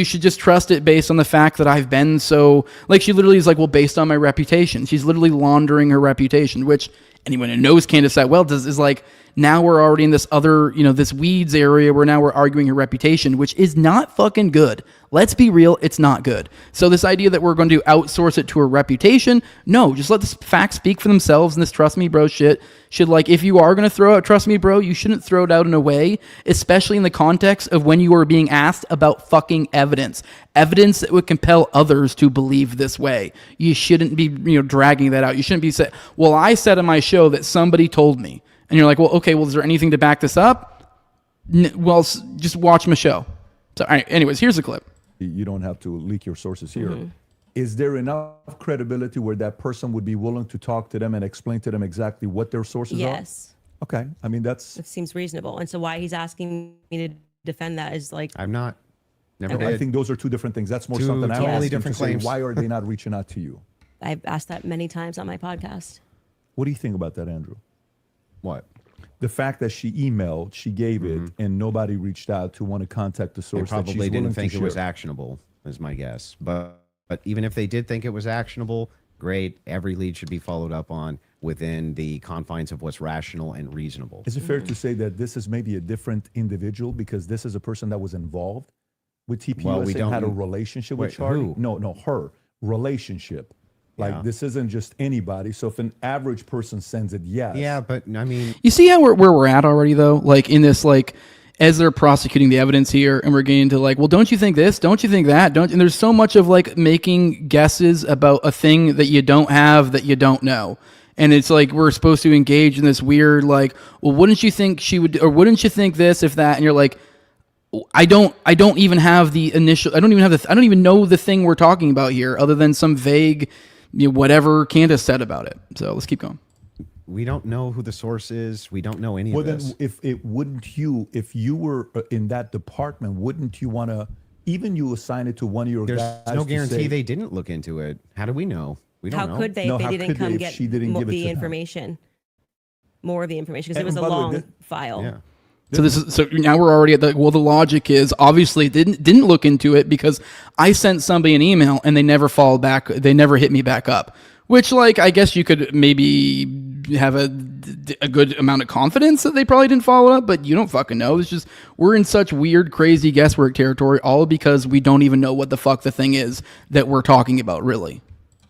should just trust it based on the fact that I've been so, like, she literally is like, well, based on my reputation. She's literally laundering her reputation, which anyone who knows Candace that well is like, now we're already in this other, this weeds area where now we're arguing her reputation, which is not fucking good. Let's be real, it's not good. So this idea that we're going to outsource it to her reputation, no, just let the facts speak for themselves, and this trust me bro shit should, like, if you are going to throw out trust me bro, you shouldn't throw it out in a way, especially in the context of when you are being asked about fucking evidence that would compel others to believe this way. You shouldn't be, dragging that out. You shouldn't be saying, well, I said on my show that somebody told me. And you're like, well, okay, well, is there anything to back this up? Well, just watch my show. So, all right, anyways, here's a clip. You don't have to leak your sources here. Is there enough credibility where that person would be willing to talk to them and explain to them exactly what their sources are? Yes. Okay. I mean, It seems reasonable. And so why he's asking me to defend that is like... I'm not. Never I did. think those are two different things. That's more Two something I'm totally asking different to say, claims. why are they not reaching out to you? I've asked that many times on my podcast. What do you think about that, Andrew? What? The fact that she emailed, she gave it, and nobody reached out to want to contact the They source. that she's probably willing didn't to think it was share. actionable, is my guess. But even if they did think it was actionable, great. Every lead should be followed up on within the confines of what's rational and reasonable. Is it fair to say that this is maybe a different individual because this is a person that was involved with TPUSA Well, we and don't- had a relationship with Wait, Charlie? who? No, her relationship. Like, Yeah. this isn't just anybody. So if an average person sends it, yes. Yeah, but I mean, You see how where we're at already, though? Like, in this, like, as they're prosecuting the evidence here, and we're getting to, like, well, don't you think this? Don't you think that? And there's so much of, like, making guesses about a thing that you don't have, that you don't know. And it's like we're supposed to engage in this weird, like, well, wouldn't you think she would, or wouldn't you think this, if that? And you're like, I don't even have the initial, I don't even know the thing we're talking about here, other than some vague, whatever Candace said about it. So let's keep going. we don't know who the source is. We don't know any Well, of then, this. if you were in that department, wouldn't you want to, even you assign it to one of your There's guys? no to guarantee say, they didn't look into it. How do we know? We don't How know. could they No, if how they didn't could they come if get she didn't give it the to them? information? More of the information, because it And was a by the way, long this- file. Yeah. So now we're already at the, well, the logic is obviously didn't look into it because I sent somebody an email and they never followed back. They never hit me back up, which, like, I guess you could maybe have a good amount of confidence that they probably didn't follow up, but you don't fucking know. It's just, we're in such weird, crazy guesswork territory, all because we don't even know what the fuck the thing is that we're talking about, really.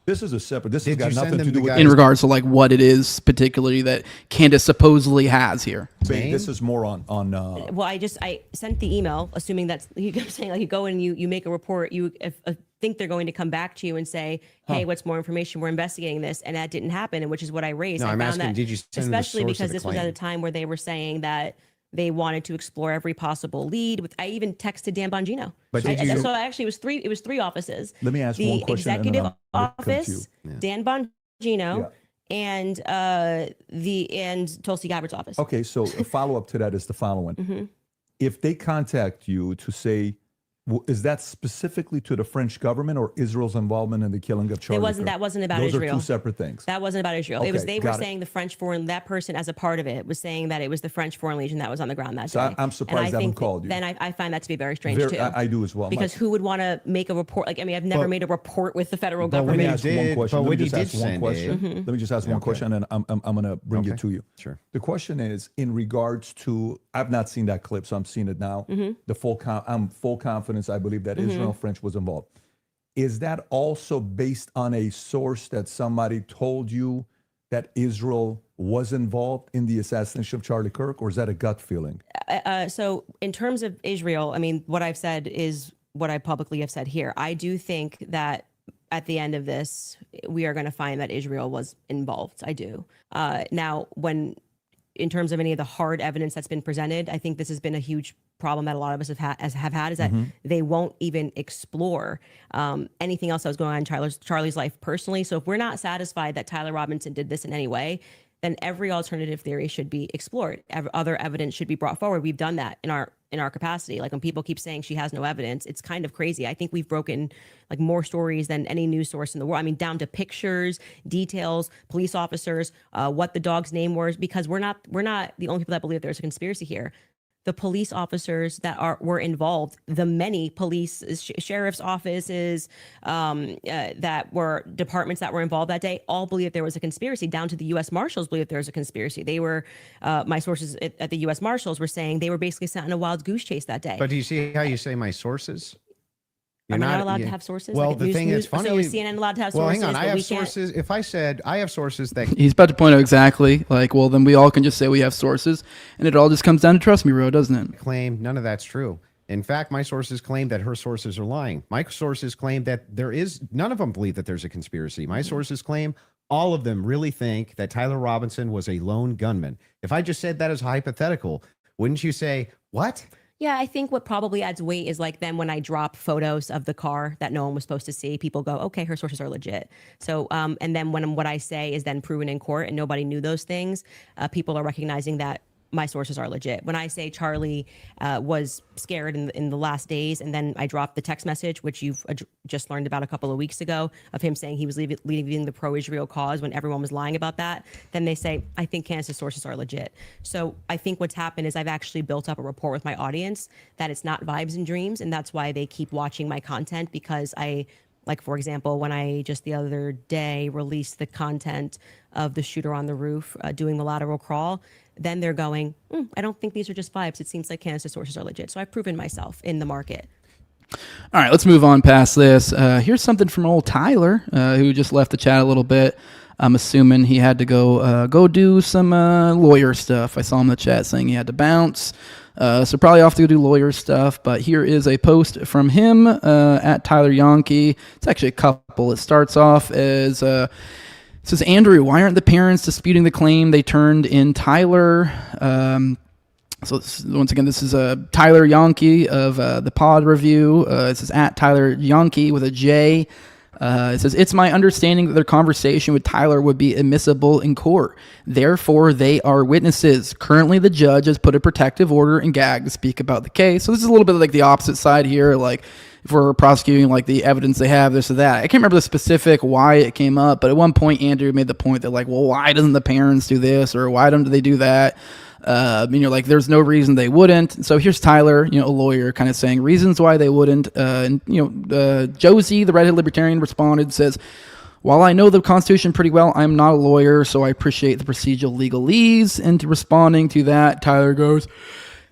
This is a separate. This has Did got you send nothing them to do the with. guys- In regards to, like, what it is particularly that Candace supposedly has here. Babe, this is more on. Well, I sent the email assuming that's you kept saying, like, you go and you make a report, you think they're going to come back to you and say, hey, what's more information, we're investigating this, and that didn't happen, and which is what I raised. No, I I'm found asking, that, did you send them the especially source of because the this was at claim? a time where they were saying that they wanted to explore every possible lead. I even texted Dan Bongino. But did you- So actually it was three offices. Let me ask the one question, and then executive I'm gonna come to office, you. Dan Bongino, and Tulsi Gabbard's office. Okay, so a follow up to that is the following: Mm-hmm. if they contact you to say, is that specifically to the French government or Israel's involvement in the killing of Charlie? That wasn't about Those Israel. are two separate things. That wasn't about Israel. Okay, They were got it. saying the French foreign, that person as a part of it was saying that it was the French Foreign Legion that was on the ground that So day. I'm surprised And they haven't think called you. Then I find that to be very strange too. I do as well. Because who would want to make a report? Like, I mean, I've never But- made a report with the federal Let me government. ask one question. but Let when me you just did ask one send question. it- Let me just ask one Okay. question, and I'm going to bring it Okay. to you. Sure. The question is in regards to, I've not seen that clip, so I'm seeing it now. I'm full confidence. I believe that Israel and French was involved. Is that also based on a source that somebody told you that Israel was involved in the assassination of Charlie Kirk, or is that a gut feeling? So in terms of Israel, I mean, what I've said is what I publicly have said here. I do think that at the end of this, we are going to find that Israel was involved. I do. Now, in terms of any of the hard evidence that's been presented, I think this has been a huge problem that a lot of us have had is that they won't even explore anything else that was going on in Charlie's life personally. So if we're not satisfied that Tyler Robinson did this in any way, then every alternative theory should be explored. Other evidence should be brought forward. We've done that in our capacity. Like when people keep saying she has no evidence, it's kind of crazy. I think we've broken like more stories than any news source in the world. I mean, down to pictures, details, police officers, what the dog's name was, because we're not the only people that believe there's a conspiracy here. The police officers that were involved, the many police, sheriff's offices, that were departments that were involved that day, all believe there was a conspiracy. Down to the U.S. Marshals believe there was a conspiracy. They were, my sources at the U.S. Marshals were saying they were basically sent on a wild goose chase that day. But do you see how you say my sources? Am I not allowed to have sources? Well, Like the thing is funny. So is CNN allowed to have well, sources? hang on. I but have we can't? sources. If I said I have sources that He's about to point out exactly, like, well, then we all can just say we have sources, and it all just comes down to trust me, bro, doesn't it? claim none of that's true. In fact, my sources claim that her sources are lying. My sources claim that none of them believe that there's a conspiracy. My sources claim all of them really think that Tyler Robinson was a lone gunman. If I just said that as hypothetical, wouldn't you say, what? Yeah, I think what probably adds weight is like then when I drop photos of the car that no one was supposed to see, people go, okay, her sources are legit. So, and then when what I say is then proven in court and nobody knew those things, people are recognizing that my sources are legit. When I say Charlie was scared in the last days, and then I dropped the text message, which you've just learned about a couple of weeks ago, of him saying he was leaving the pro-Israel cause when everyone was lying about that, then they say, I think Candace's sources are legit. So I think what's happened is I've actually built up a rapport with my audience that it's not vibes and dreams, and that's why they keep watching my content, because like, for example, when I just the other day released the content of the shooter on the roof doing the lateral crawl, then they're going, I don't think these are just vibes. It seems like Candace's sources are legit. So I've proven myself in the market. All right, let's move on past this. Here's something from old Tyler, who just left the chat a little bit. I'm assuming he had to go do some lawyer stuff. I saw him in the chat saying he had to bounce. So probably off to go do lawyer stuff. But here is a post from him at Tyler Yonke. It's actually a couple. It starts off as... it says, Andrew, why aren't the parents disputing the claim they turned in Tyler? So once again, this is Tyler Yonke of the Pod Review. It says at Tyler Yonke with a J. It says, it's my understanding that their conversation with Tyler would be admissible in court. Therefore, they are witnesses. Currently, the judge has put a protective order and gag to speak about the case. So this is a little bit like the opposite side here. Like, if we're prosecuting like the evidence they have, this or that. I can't remember the specific why it came up, but at one point, Andrew made the point that like, well, why doesn't the parents do this, or why don't they do that? And you're like, there's no reason they wouldn't. So here's Tyler, a lawyer, kind of saying reasons why they wouldn't. And Josie, the redhead libertarian, responded, says, while I know the Constitution pretty well, I'm not a lawyer, so I appreciate the procedural legalese. And responding to that, Tyler goes,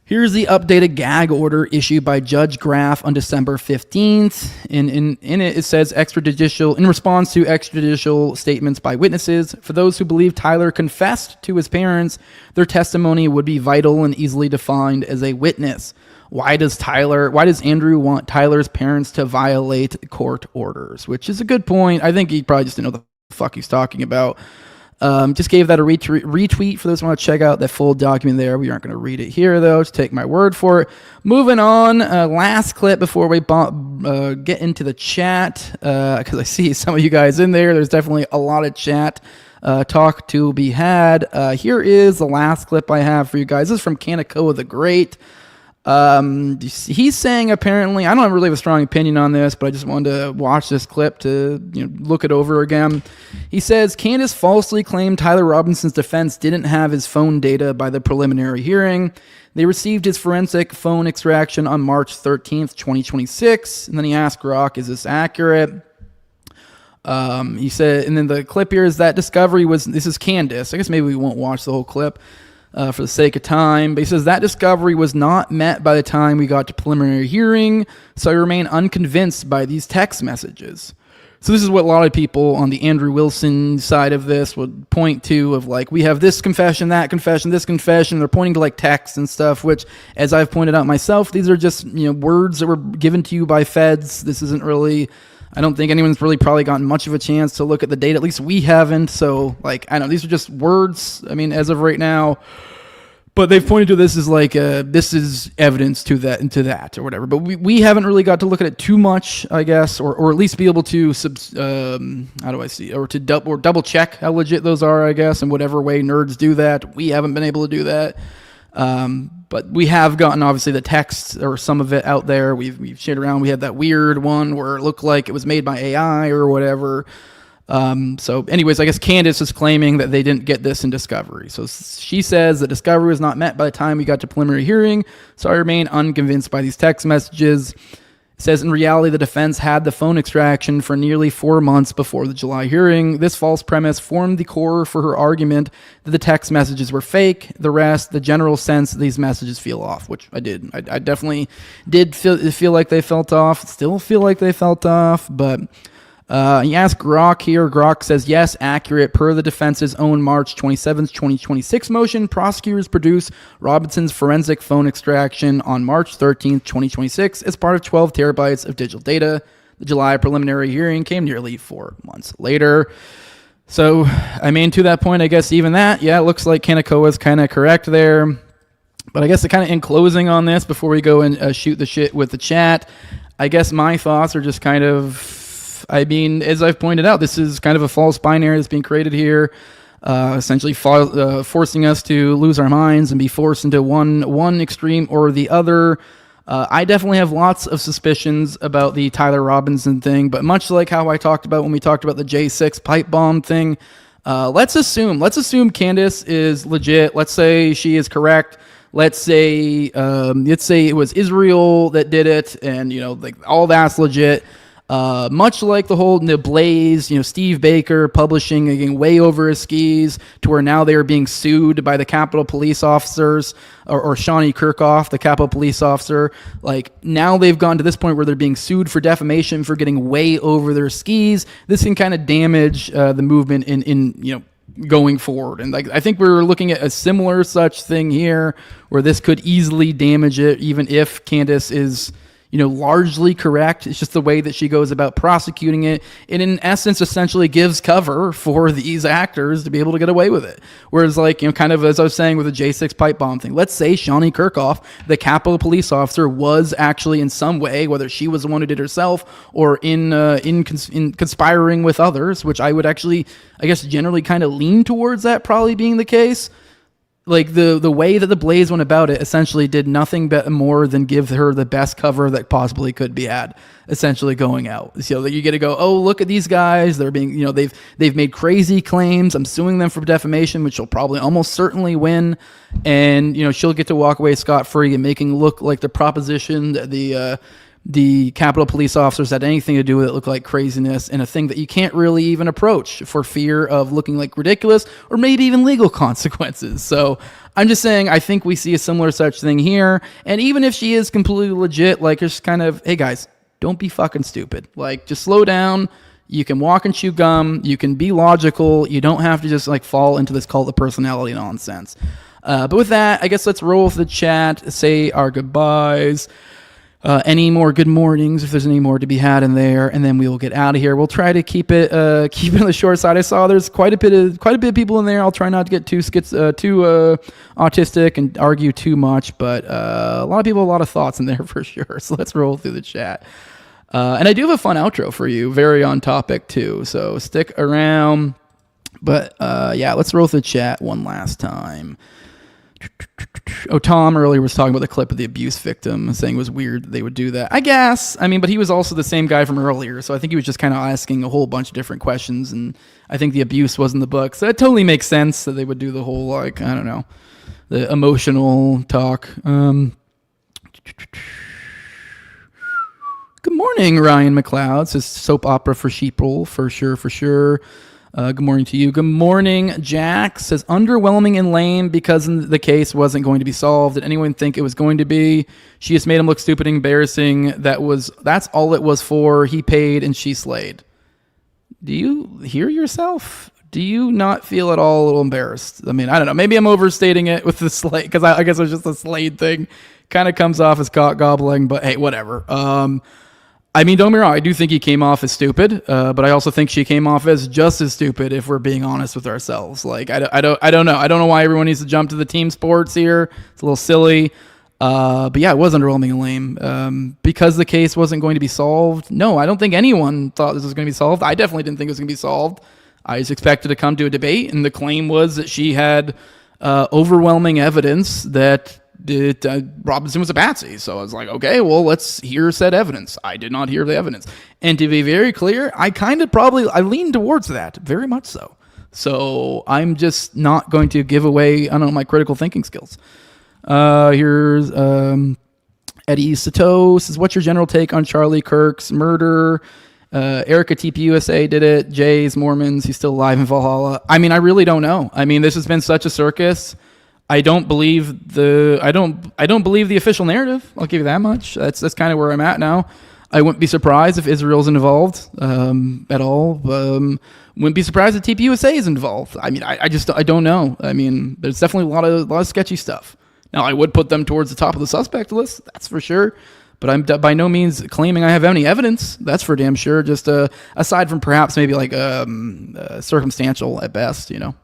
here's the updated gag order issued by Judge Graff on December 15th. In it says in response to extrajudicial statements by witnesses, for those who believe Tyler confessed to his parents, their testimony would be vital and easily defined as a witness. Why does Andrew want Tyler's parents to violate court orders? Which is a good point. I think he probably just didn't know the fuck he's talking about. Just gave that a retweet for those who want to check out that full document there. We aren't going to read it here, though. Just take my word for it. Moving on, last clip before we get into the chat, because I see some of you guys in there. There's definitely a lot of chat talk to be had. Here is the last clip I have for you guys. This is from Kaneko the Great. He's saying apparently, I don't really have a strong opinion on this, but I just wanted to watch this clip to look it over again. He says, Candace falsely claimed Tyler Robinson's defense didn't have his phone data by the preliminary hearing. They received his forensic phone extraction on March 13th, 2026. And then he asked Grok, is this accurate? He said, and then the clip here is that discovery this is Candace. I guess maybe we won't watch the whole clip. For the sake of time, but he says that discovery was not met by the time we got to preliminary hearing, so I remain unconvinced by these text messages. So this is what a lot of people on the Andrew Wilson side of this would point to, of like, we have this confession, that confession, this confession. They're pointing to like texts and stuff, which, as I've pointed out myself, these are just words that were given to you by feds. This isn't really, I don't think anyone's really probably gotten much of a chance to look at the data. At least we haven't. So, like, I don't know, these are just words, I mean, as of right now. But they've pointed to this as like this is evidence to that or whatever. But we haven't really got to look at it too much, I guess, or at least be able to double check how legit those are, I guess, in whatever way nerds do that. We haven't been able to do that. But we have gotten obviously the text or some of it out there. We've shared around. We had that weird one where it looked like it was made by AI or whatever. So anyways, I guess Candace is claiming that they didn't get this in discovery. So she says that discovery was not met by the time we got to preliminary hearing. So I remain unconvinced by these text messages. It says in reality, the defense had the phone extraction for nearly 4 months before the July hearing. This false premise formed the core for her argument that the text messages were fake. The rest, the general sense that these messages feel off, which I did. I definitely did feel like they felt off. Still feel like they felt off, but... you ask Grok here. Grok says, yes, accurate. Per the defense's own March 27th, 2026 motion, prosecutors produce Robinson's forensic phone extraction on March 13th, 2026 as part of 12 terabytes of digital data. The July preliminary hearing came nearly 4 months later. So, I mean, to that point, I guess even that, yeah, it looks like Kanakoa's kind of correct there. But I guess kind of in closing on this, before we go and shoot the shit with the chat, I guess my thoughts are just kind of... I mean, as I've pointed out, this is kind of a false binary that's being created here, essentially forcing us to lose our minds and be forced into one extreme or the other. I definitely have lots of suspicions about the Tyler Robinson thing, but much like how I talked about when we talked about the J6 pipe bomb thing, let's assume Candace is legit. Let's say she is correct. Let's say it was Israel that did it, and like all that's legit. Much like the Blaze, Steve Baker publishing getting way over his skis to where now they are being sued by the Capitol police officers or Shawnee Kirkhoff, the Capitol police officer. Like now they've gone to this point where they're being sued for defamation for getting way over their skis. This can kind of damage the movement in going forward. And I think we're looking at a similar such thing here where this could easily damage it, even if Candace is largely correct. It's just the way that she goes about prosecuting it. And in essence, essentially gives cover for these actors to be able to get away with it. Whereas kind of as I was saying with the J6 pipe bomb thing, let's say Shawnee Kirkhoff, the Capitol police officer, was actually in some way, whether she was the one who did herself or in conspiring with others, which I would actually, I guess, generally kind of lean towards that probably being the case. Like the way that the Blaze went about it essentially did nothing but more than give her the best cover that possibly could be had, essentially going out. So that you get to go, oh, look at these guys. They're being, they've made crazy claims. I'm suing them for defamation, which she'll probably almost certainly win. And, she'll get to walk away scot-free and making look like the proposition that the Capitol police officers had anything to do with it look like craziness and a thing that you can't really even approach for fear of looking like ridiculous or maybe even legal consequences. So I'm just saying, I think we see a similar such thing here. And even if she is completely legit, just kind of, hey guys, don't be fucking stupid. Just slow down. You can walk and chew gum. You can be logical. You don't have to just fall into this cult of personality nonsense. But with that, I guess let's roll with the chat, say our goodbyes. Any more good mornings, if there's any more to be had in there, and then we will get out of here. We'll try to keep it on the short side. I saw there's quite a bit of people in there. I'll try not to get too autistic and argue too much, but a lot of people, a lot of thoughts in there for sure. So let's roll through the chat. And I do have a fun outro for you, very on topic too. So stick around. But yeah, let's roll through the chat one last time. Oh, Tom earlier was talking about the clip of the abuse victim, saying it was weird that they would do that. I guess. I mean, but he was also the same guy from earlier, so I think he was just kind of asking a whole bunch of different questions, and I think the abuse was in the book, so it totally makes sense that they would do the whole, I don't know, the emotional talk. Good morning, Ryan McLeod. Says soap opera for sheeple, for sure. Good morning to you. Good morning, Jack. Says underwhelming and lame because the case wasn't going to be solved. Did anyone think it was going to be? She just made him look stupid and embarrassing. That's all it was for. He paid and she slayed. Do you hear yourself? Do you not feel at all a little embarrassed? I mean, I don't know. Maybe I'm overstating it with the slate because I guess it was just a Slade thing. Kind of comes off as cock gobbling, but hey, whatever. I mean, don't get me wrong. I do think he came off as stupid, but I also think she came off as just as stupid if we're being honest with ourselves. Like, I don't know. I don't know why everyone needs to jump to the team sports here. It's a little silly. But yeah, it was underwhelming and lame. Because the case wasn't going to be solved. No, I don't think anyone thought this was going to be solved. I definitely didn't think it was going to be solved. I just expected to come to a debate, and the claim was that she had overwhelming evidence that Robinson was a patsy. So I was like, okay, well, let's hear said evidence. I did not hear the evidence. And to be very clear, I lean towards that, very much so. So I'm just not going to give away, I don't know, my critical thinking skills. Here's Eddie Sato says, what's your general take on Charlie Kirk's murder? Erica TPUSA did it. Jay's Mormons, he's still alive in Valhalla. I mean, I really don't know. I mean, this has been such a circus. I don't believe the official narrative. I'll give you that much. That's kind of where I'm at now. I wouldn't be surprised if Israel's involved at all. Wouldn't be surprised if TPUSA is involved. I mean, I don't know. I mean, there's definitely a lot of sketchy stuff. Now, I would put them towards the top of the suspect list. That's for sure. But I'm by no means claiming I have any evidence. That's for damn sure. Just aside from perhaps maybe like circumstantial at best, you know.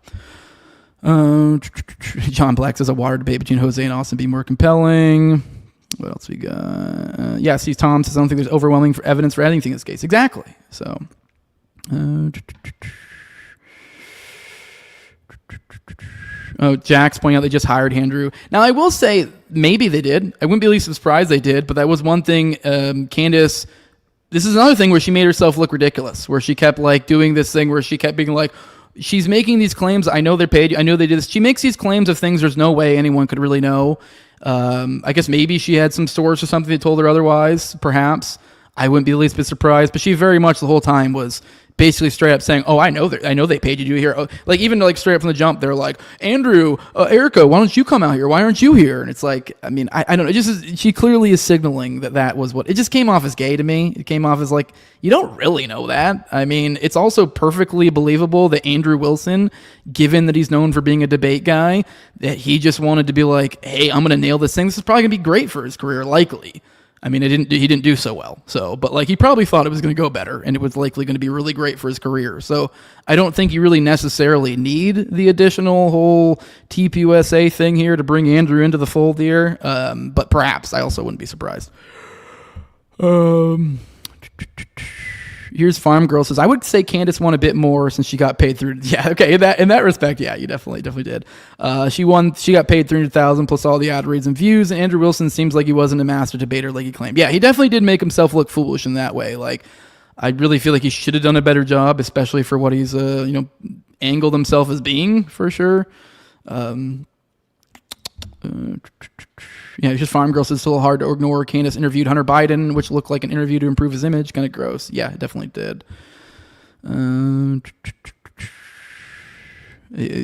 John Black says a water debate between Jose and Austin be more compelling. What else we got? Yeah, see, Tom says I don't think there's overwhelming evidence for anything in this case. Exactly. So, Jack's pointing out they just hired Andrew. Now, I will say maybe they did. I wouldn't be least surprised they did, but that was one thing. Candace, this is another thing where she made herself look ridiculous, where she kept like doing this thing where she kept being like, she's making these claims. I know they're paid. I know they did this. She makes these claims of things there's no way anyone could really know. I guess maybe she had some source or something that told her otherwise, perhaps. I wouldn't be the least bit surprised, but she very much the whole time was basically straight up saying, "Oh, I know they paid you to do here." Oh, like even like straight up from the jump, they're like, "Andrew, Erica, why don't you come out here? Why aren't you here?" And it's like, I mean, I don't know. It just she clearly is signaling that was what it just came off as gay to me. It came off as like you don't really know that. I mean, it's also perfectly believable that Andrew Wilson, given that he's known for being a debate guy, that he just wanted to be like, "Hey, I'm gonna nail this thing. This is probably gonna be great for his career, likely." I mean, he didn't do so well. So, but like he probably thought it was going to go better, and it was likely going to be really great for his career. So, I don't think you really necessarily need the additional whole TPUSA thing here to bring Andrew into the fold here. But perhaps I also wouldn't be surprised. Here's Farm Girl says, I would say Candace won a bit more since she got paid through. Yeah, okay, in that respect, yeah, you definitely did. She got paid $300,000 plus all the ad reads and views. And Andrew Wilson seems like he wasn't a master debater like he claimed. Yeah, he definitely did make himself look foolish in that way. Like, I really feel like he should have done a better job, especially for what he's angled himself as being for sure. Yeah, it's just Farm Girl says it's a little hard to ignore. Candace interviewed Hunter Biden, which looked like an interview to improve his image. Kind of gross. Yeah, it definitely did.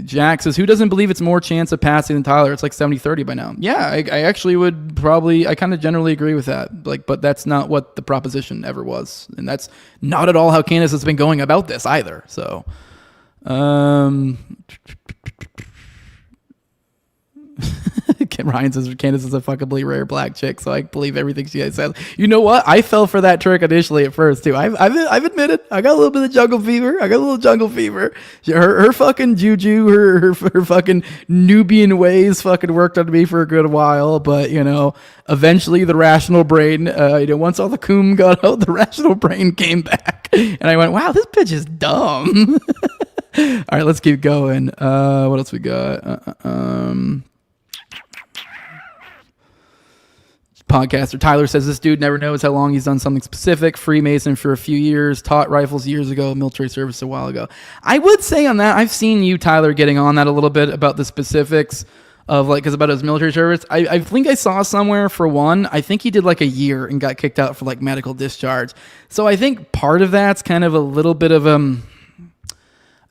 Jack says, who doesn't believe it's more chance of passing than Tyler? It's like 70-30 by now. Yeah, I actually would probably, I kind of generally agree with that. Like, but that's not what the proposition ever was. And that's not at all how Candace has been going about this either. So, Ryan says Candace is a fuckably rare black chick, so I believe everything she says. You know what? I fell for that trick initially at first too. I've admitted I got a little bit of jungle fever. Her fucking juju, her fucking Nubian ways fucking worked on me for a good while, but eventually the rational brain, once all the coom got out, the rational brain came back, and I went, wow, this bitch is dumb. All right, let's keep going. What else we got? Podcaster Tyler says this dude never knows how long he's done something specific. Freemason for a few years, taught rifles years ago, military service a while ago. I would say on that, I've seen you, Tyler, getting on that a little bit about the specifics of because about his military service. I think I saw somewhere for one, I think he did like a year and got kicked out for like medical discharge. So I think part of that's kind of a little bit of I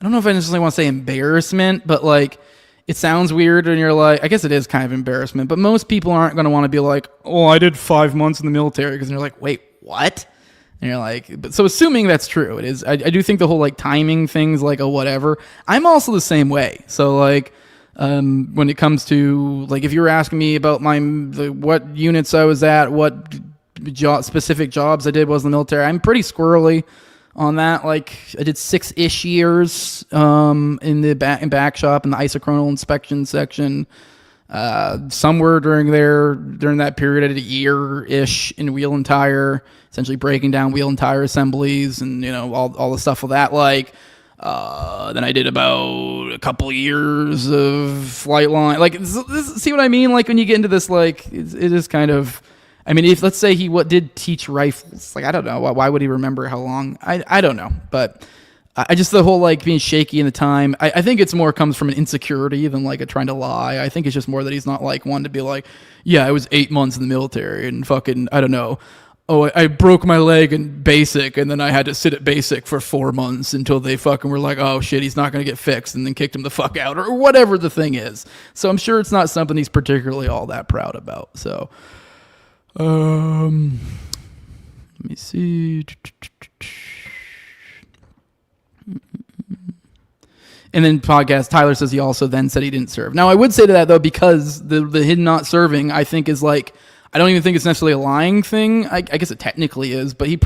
don't know if I necessarily want to say embarrassment, but like it sounds weird and you're like, I guess it is kind of embarrassment, but most people aren't going to want to be like, oh, I did 5 months in the military, because you're like, wait, what? And you're like, but so assuming that's true, it is. I do think the whole like timing things, like a whatever. I'm also the same way. So like, when it comes to like, if you were asking me about what units I was at, what specific jobs I did was in the military. I'm pretty squirrely on that. Like I did 6-ish years in the back shop in the isochronal inspection section. Somewhere during that period, I did a year-ish in wheel and tire, essentially breaking down wheel and tire assemblies and, all the stuff with that. Like, then I did about a couple of years of flight line. Like, see what I mean? Like when you get into this, like, it is kind of, I mean, if let's say he did teach rifles, like, I don't know. Why would he remember how long? I don't know. But I just, the whole like being shaky in the time, I think it's more comes from an insecurity than like a trying to lie. I think it's just more that he's not like one to be like, yeah, I was 8 months in the military and fucking, I don't know. Oh, I broke my leg in basic and then I had to sit at basic for 4 months until they fucking were like, oh shit, he's not going to get fixed, and then kicked him the fuck out or whatever the thing is. So I'm sure it's not something he's particularly all that proud about. So, let me see. And then podcast, Tyler says he also then said he didn't serve. Now, I would say to that, though, because the hidden not serving, I think is like, I don't even think it's necessarily a lying thing. I guess it technically is, but it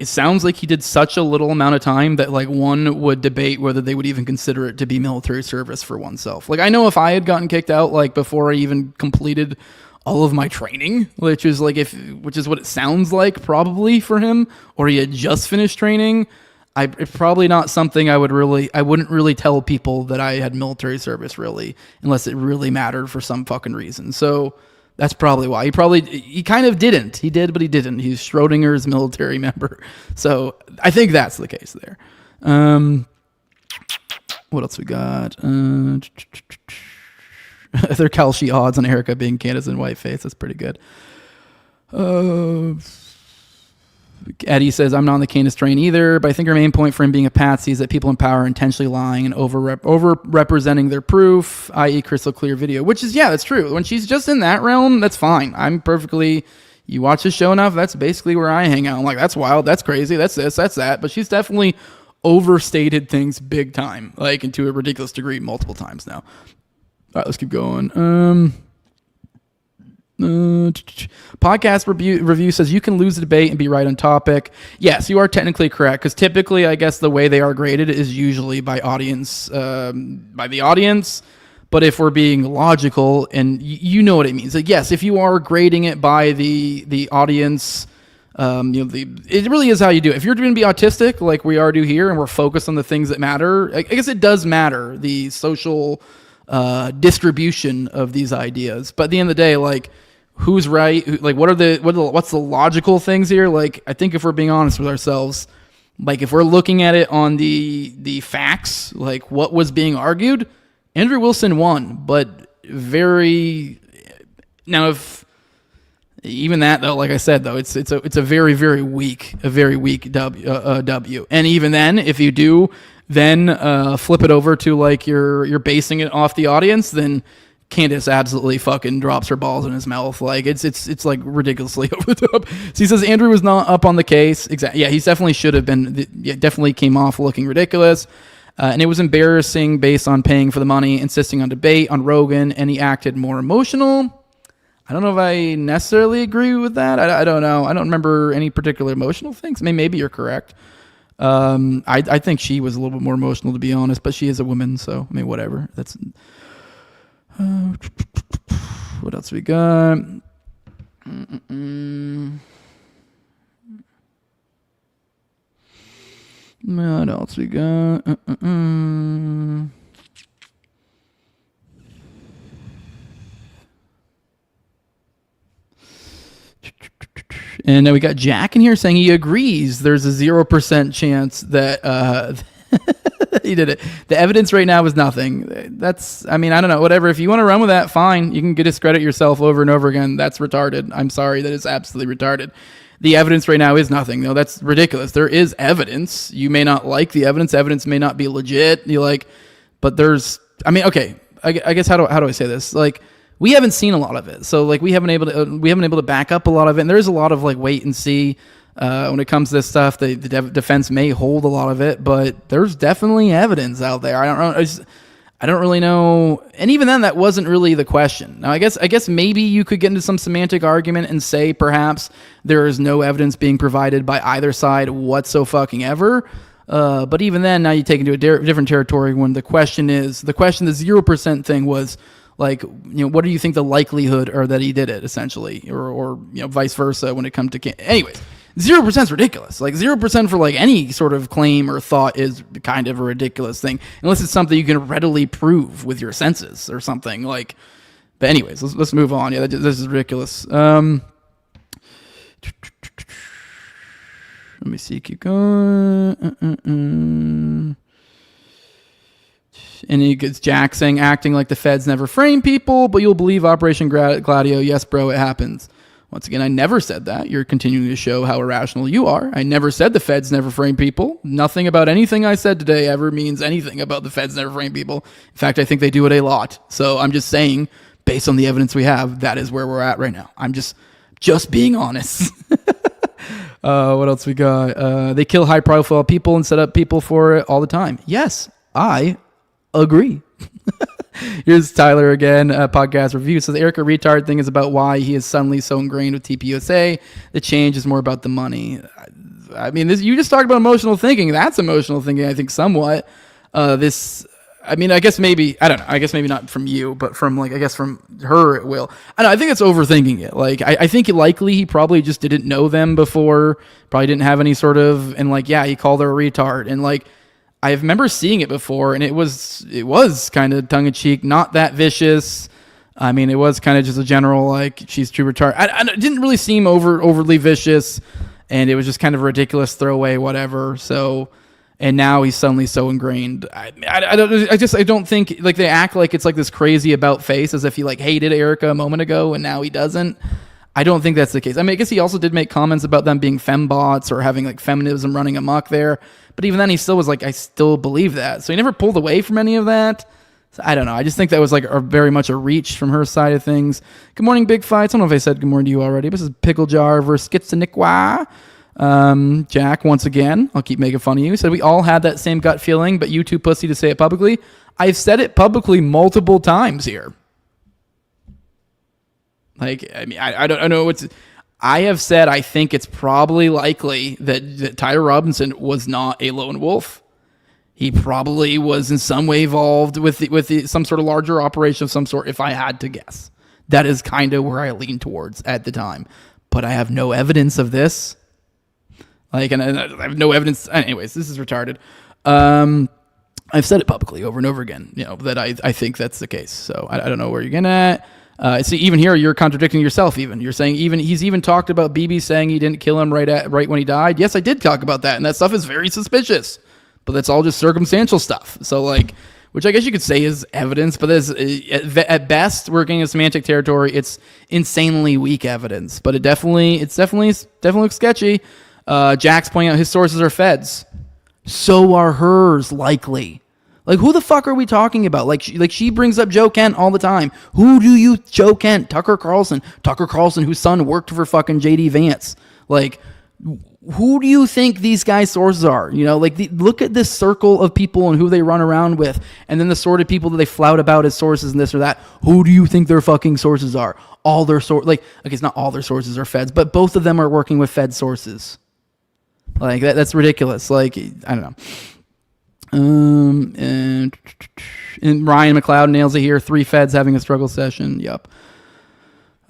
sounds like he did such a little amount of time that like one would debate whether they would even consider it to be military service for oneself. Like I know if I had gotten kicked out like before I even completed all of my training, which is what it sounds like probably for him, or he had just finished training, it's probably not something I wouldn't really tell people that I had military service really, unless it really mattered for some fucking reason. So that's probably why. He kind of didn't. He did, but he didn't. He's Schrodinger's military member. So I think that's the case there. What else we got? They're Kalshi odds on Erica being Candace in whiteface. That's pretty good. Eddie says, I'm not on the Candace train either, but I think her main point for him being a patsy is that people in power are intentionally lying and over-representing their proof, i.e. crystal clear video, which is, yeah, that's true. When she's just in that realm, that's fine. You watch the show enough, that's basically where I hang out. I'm like, that's wild, that's crazy, that's this, that's that. But she's definitely overstated things big time, like, and to a ridiculous degree multiple times now. All right, let's keep going. Podcast review says you can lose the debate and be right on topic. Yes, you are technically correct, because typically, I guess the way they are graded is usually by the audience. But if we're being logical, and you know what it means, like, yes, if you are grading it by the audience, it really is how you do it. If you're going to be autistic, like we are do here, and we're focused on the things that matter, I guess it does matter the social distribution of these ideas. But at the end of the day, like, who's right? What's the logical things here? Like, I think if we're being honest with ourselves, like if we're looking at it on the facts, like what was being argued, Andrew Wilson won, but if even that though, like I said though, it's a very, very weak W. And even then, if you do then flip it over to like you're basing it off the audience, then Candace absolutely fucking drops her balls in his mouth. Like it's like ridiculously over the top. So he says Andrew was not up on the case. Exactly. Yeah, he definitely should have been. Yeah, definitely came off looking ridiculous. And it was embarrassing based on paying for the money, insisting on debate on Rogan, and he acted more emotional. I don't know if I necessarily agree with that. I don't know. I don't remember any particular emotional things. Maybe you're correct. I think she was a little bit more emotional, to be honest, but she is a woman, so I mean, whatever. That's what else we got? What else we got? And then we got Jack in here saying he agrees there's a 0% chance that he did it. The evidence right now is nothing. I don't know, whatever. If you want to run with that, fine. You can discredit yourself over and over again. That's retarded. I'm sorry, that is absolutely retarded. The evidence right now is nothing, though. That's ridiculous. There is evidence. You may not like the evidence. Evidence may not be legit. But there's, okay. I guess how do I say this? Like, we haven't seen a lot of it, so like we haven't able to back up a lot of it. And there's a lot of like wait and see when it comes to this stuff. The defense may hold a lot of it, but there's definitely evidence out there. I don't know. I don't really know. And even then, that wasn't really the question. Now, I guess maybe you could get into some semantic argument and say perhaps there is no evidence being provided by either side whatsoever. But even then, now you take into a different territory when the question, the 0% thing was like, what do you think the likelihood or that he did it essentially, or vice versa when it comes to anyways. 0% is ridiculous. Like 0% for like any sort of claim or thought is kind of a ridiculous thing, unless it's something you can readily prove with your senses or something like. But anyways, let's move on. Yeah, this is ridiculous. Let me see. Keep going. And he gets Jack saying, acting like the feds never frame people, but you'll believe Operation Gladio. Yes, bro, it happens. Once again, I never said that. You're continuing to show how irrational you are. I never said the feds never frame people. Nothing about anything I said today ever means anything about the feds never frame people. In fact, I think they do it a lot. So I'm just saying, based on the evidence we have, that is where we're at right now. I'm just being honest. What else we got? They kill high-profile people and set up people for it all the time. Yes, I agree. Here's Tyler again, podcast review. So the Erica retard thing is about why he is suddenly so ingrained with TPUSA. The change is more about the money. I mean, you just talked about emotional thinking. That's emotional thinking, I think, somewhat. I guess maybe, I don't know. I guess maybe not from you, but from I guess from her it will. I think it's overthinking it. Like, I think likely he probably just didn't know them before, probably didn't have any sort of, and he called her a retard. And I remember seeing it before, and it was kind of tongue-in-cheek, not that vicious. I mean, it was kind of just a general, she's too retarded. It didn't really seem overly vicious, and it was just kind of a ridiculous throwaway, whatever. So, and now he's suddenly so ingrained. I don't think, they act like it's this crazy about face, as if he, hated Erica a moment ago, and now he doesn't. I don't think that's the case. I mean, I guess he also did make comments about them being fembots or having feminism running amok there. But even then, he still was I still believe that. So he never pulled away from any of that. So I don't know. I just think that was very much a reach from her side of things. Good morning, Big Fights. I don't know if I said good morning to you already. This is Pickle Jar versus Schizoniqua. Jack, once again, I'll keep making fun of you. Said we all had that same gut feeling, but you too pussy to say it publicly. I've said it publicly multiple times here. I don't know what's. I have said I think it's probably likely that Tyler Robinson was not a lone wolf. He probably was in some way involved with some sort of larger operation of some sort, if I had to guess. That is kind of where I lean towards at the time. But I have no evidence of this. And I have no evidence. Anyways, this is retarded. I've said it publicly over and over again, that I think that's the case. So I don't know where you're getting at. See, even here, you're contradicting yourself. Even you're saying he's even talked about BB saying he didn't kill him right when he died. Yes, I did talk about that, and that stuff is very suspicious. But that's all just circumstantial stuff. So which I guess you could say is evidence, but at best, we're getting into semantic territory. It's insanely weak evidence, but it definitely looks sketchy. Jack's pointing out his sources are feds. So are hers, likely. Who the fuck are we talking about? She brings up Joe Kent all the time. Who do you, Joe Kent, Tucker Carlson, whose son worked for fucking JD Vance. Who do you think these guys' sources are? Look at this circle of people and who they run around with, and then the sort of people that they flout about as sources and this or that. Who do you think their fucking sources are? All their it's not all their sources are feds, but both of them are working with fed sources. That's ridiculous. I don't know. And Ryan McLeod nails it here. 3 feds having a struggle session. Yep.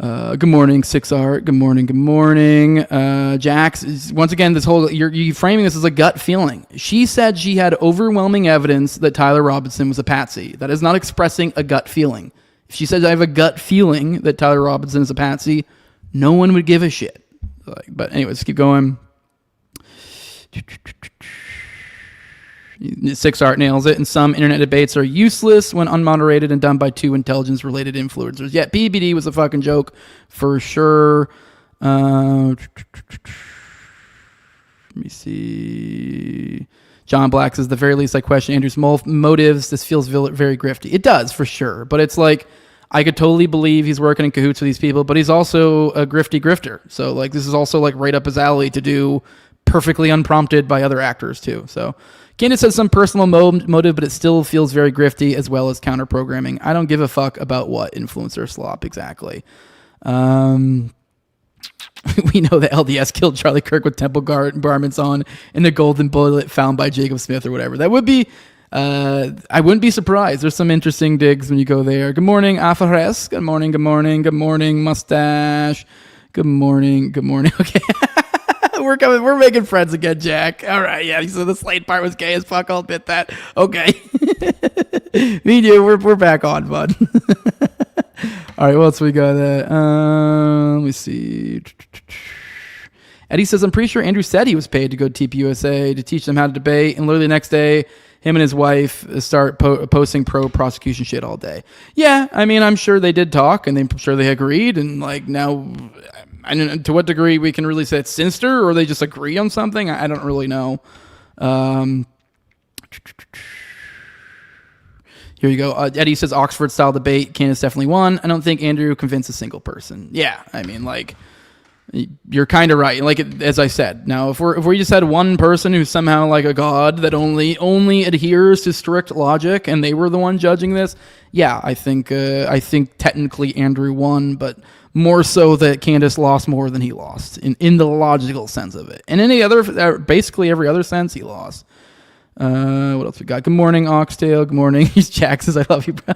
Good morning, 6R. Good morning. Jax, once again, you're framing this as a gut feeling. She said she had overwhelming evidence that Tyler Robinson was a patsy. That is not expressing a gut feeling. If she says I have a gut feeling that Tyler Robinson is a patsy, no one would give a shit. But anyways, let's keep going. 6art nails it, and some internet debates are useless when unmoderated and done by 2 intelligence-related influencers. Yeah, PBD was a fucking joke, for sure. Let me see. John Black says, the very least, I question Andrew's motives. This feels very grifty. It does, for sure. But it's I could totally believe he's working in cahoots with these people, but he's also a grifter. So, this is also, right up his alley to do perfectly unprompted by other actors too. So Candace has some personal motive, but it still feels very grifty as well as counter programming. I don't give a fuck about what influencer slop exactly. We know that LDS killed Charlie Kirk with temple garments on and the golden bullet found by Jacob Smith or whatever. That would be, I wouldn't be surprised. There's some interesting digs when you go there. Good morning, Afares. Good morning, good morning, good morning, Mustache. Good morning, good morning. Okay. We're making friends again, Jack. All right, yeah. So the Slade part was gay as fuck. I'll admit that. Okay. Me and you, we're back on, bud. All right, what else we got? Let me see. Eddie says, I'm pretty sure Andrew said he was paid to go to TPUSA to teach them how to debate, and literally the next day, him and his wife start posting pro-prosecution shit all day. Yeah, I mean, I'm sure they did talk, and I'm sure they agreed, and like now, I don't know to what degree we can really say it's sinister, or they just agree on something. I don't really know. Here you go. Eddie says Oxford-style debate. Candace definitely won. I don't think Andrew convinced a single person. Yeah, I mean, like, you're kind of right. Like, as I said, now if we just had one person who's somehow like a god that only adheres to strict logic, and they were the one judging this, yeah, I think technically Andrew won, but more so that Candace lost more than he lost in the logical sense of it. In any other, basically every other sense, he lost. What else we got? Good morning, Oxtail. Good morning. Jack says, I love you, bro.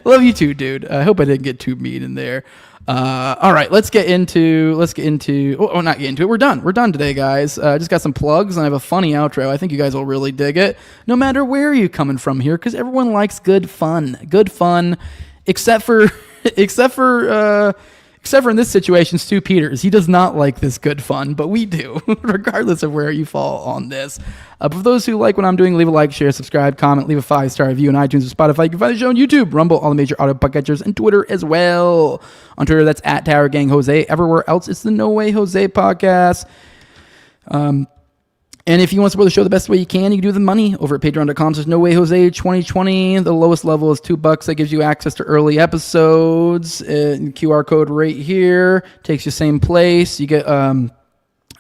Love you too, dude. I hope I didn't get too mean in there. All right, let's get into, not get into it. We're done today, guys. Just got some plugs and I have a funny outro. I think you guys will really dig it. No matter where you're coming from here, because everyone likes good fun, except for in this situation, Stu Peters. He does not like this good fun, but we do, regardless of where you fall on this. But for those who like what I'm doing, leave a like, share, subscribe, comment, leave a 5-star review on iTunes or Spotify. You can find the show on YouTube, Rumble, all the major audio podcatchers, and Twitter as well. On Twitter, that's at Tower Gang Jose. Everywhere else, it's the No Way Jose podcast. And if you want to support the show the best way you can do the money over at patreon.com. There's No Way Jose 2020. The lowest level is $2. That gives you access to early episodes. QR code right here takes you same place. You get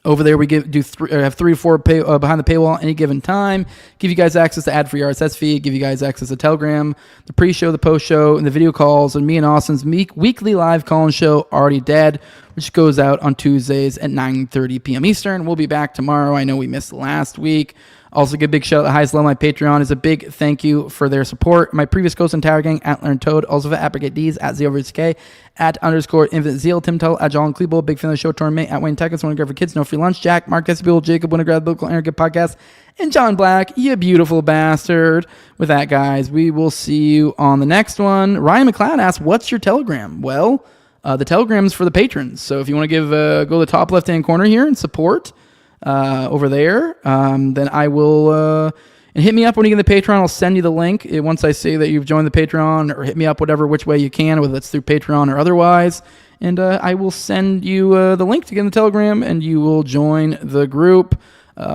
over there. We have 3 or 4 behind the paywall any given time. Give you guys access to ad-free RSS feed. Give you guys access to Telegram, the pre-show, the post-show, and the video calls, and me and Austin's weekly live call-in show, Already Dead, which goes out on Tuesdays at 9:30 p.m. Eastern. We'll be back tomorrow. I know we missed last week. Also, give a big shout out to Highest Level. My Patreon is a big thank you for their support. My previous ghost and Tower Gang, at Learn Toad. Also, at Applegate D's, at ZOVK, at _Infinite Zeal, Tim Tuttle, at John Klebo, big fan of the show, Tournament, at Wayne Teckins, Want to Grab for Kids, No Free Lunch, Jack, Mark Esbiel, Jacob, Want to Grab the Biblical Aaron Good Podcast, and John Black, you beautiful bastard. With that, guys, we will see you on the next one. Ryan McLeod asks, what's your Telegram? Well, the Telegram's for the patrons. So if you want to go to the top left-hand corner here and support over there, then I will, and hit me up when you get the Patreon. I'll send you the link once I say that you've joined the Patreon, or hit me up which way you can, whether it's through Patreon or otherwise. And I will send you the link to get in the Telegram, and you will join the group.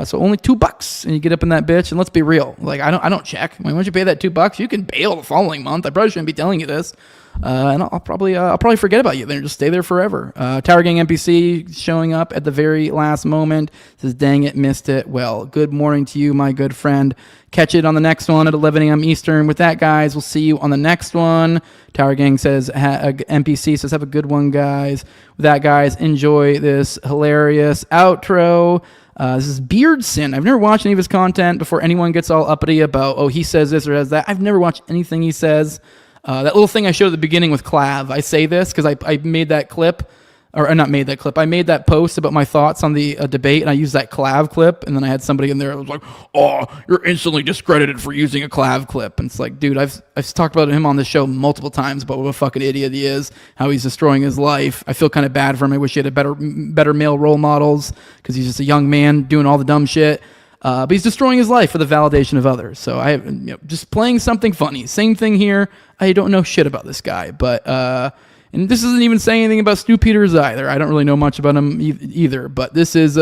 So only $2, and you get up in that bitch. And let's be real, like I don't check. I mean, once you pay that $2, you can bail the following month. I probably shouldn't be telling you this, and I'll probably forget about you. Then just stay there forever. Tower Gang NPC showing up at the very last moment. Says, "Dang it, missed it." Well, good morning to you, my good friend. Catch it on the next one at 11 a.m. Eastern. With that, guys, we'll see you on the next one. Tower Gang says, NPC says, have a good one, guys. With that, guys, enjoy this hilarious outro. This is Beardson. I've never watched any of his content before anyone gets all uppity about, he says this or has that. I've never watched anything he says. That little thing I showed at the beginning with Clav, I say this because I made that clip, or not made that clip. I made that post about my thoughts on the debate, and I used that Clav clip, and then I had somebody in there that was like, "Oh, you're instantly discredited for using a Clav clip." And it's like, dude, I've talked about him on the show multiple times about what a fucking idiot he is, how he's destroying his life. I feel kind of bad for him. I wish he had better male role models, because he's just a young man doing all the dumb shit. But he's destroying his life for the validation of others. So I have, just playing something funny. Same thing here. I don't know shit about this guy, but and this isn't even saying anything about Stu Peters either. I don't really know much about him either. But this is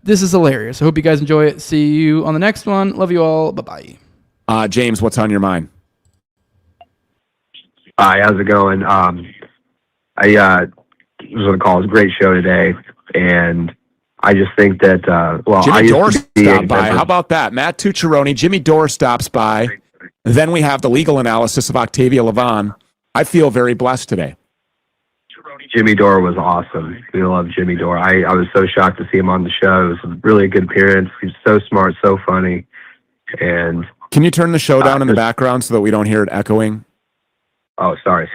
hilarious. I hope you guys enjoy it. See you on the next one. Love you all. Bye bye. James, what's on your mind? Hi, how's it going? I was on a call. It was a great show today, and I just think that, I Jimmy Dore used to be stopped by. How about that? Matt Tucciarone, Jimmy Dore stops by. Then we have the legal analysis of Octavia Levon. I feel very blessed today. Jimmy Dore was awesome. We love Jimmy Dore. I was so shocked to see him on the show. It was a really good appearance. He's so smart, so funny. And can you turn the show down in the background so that we don't hear it echoing? Oh, sorry.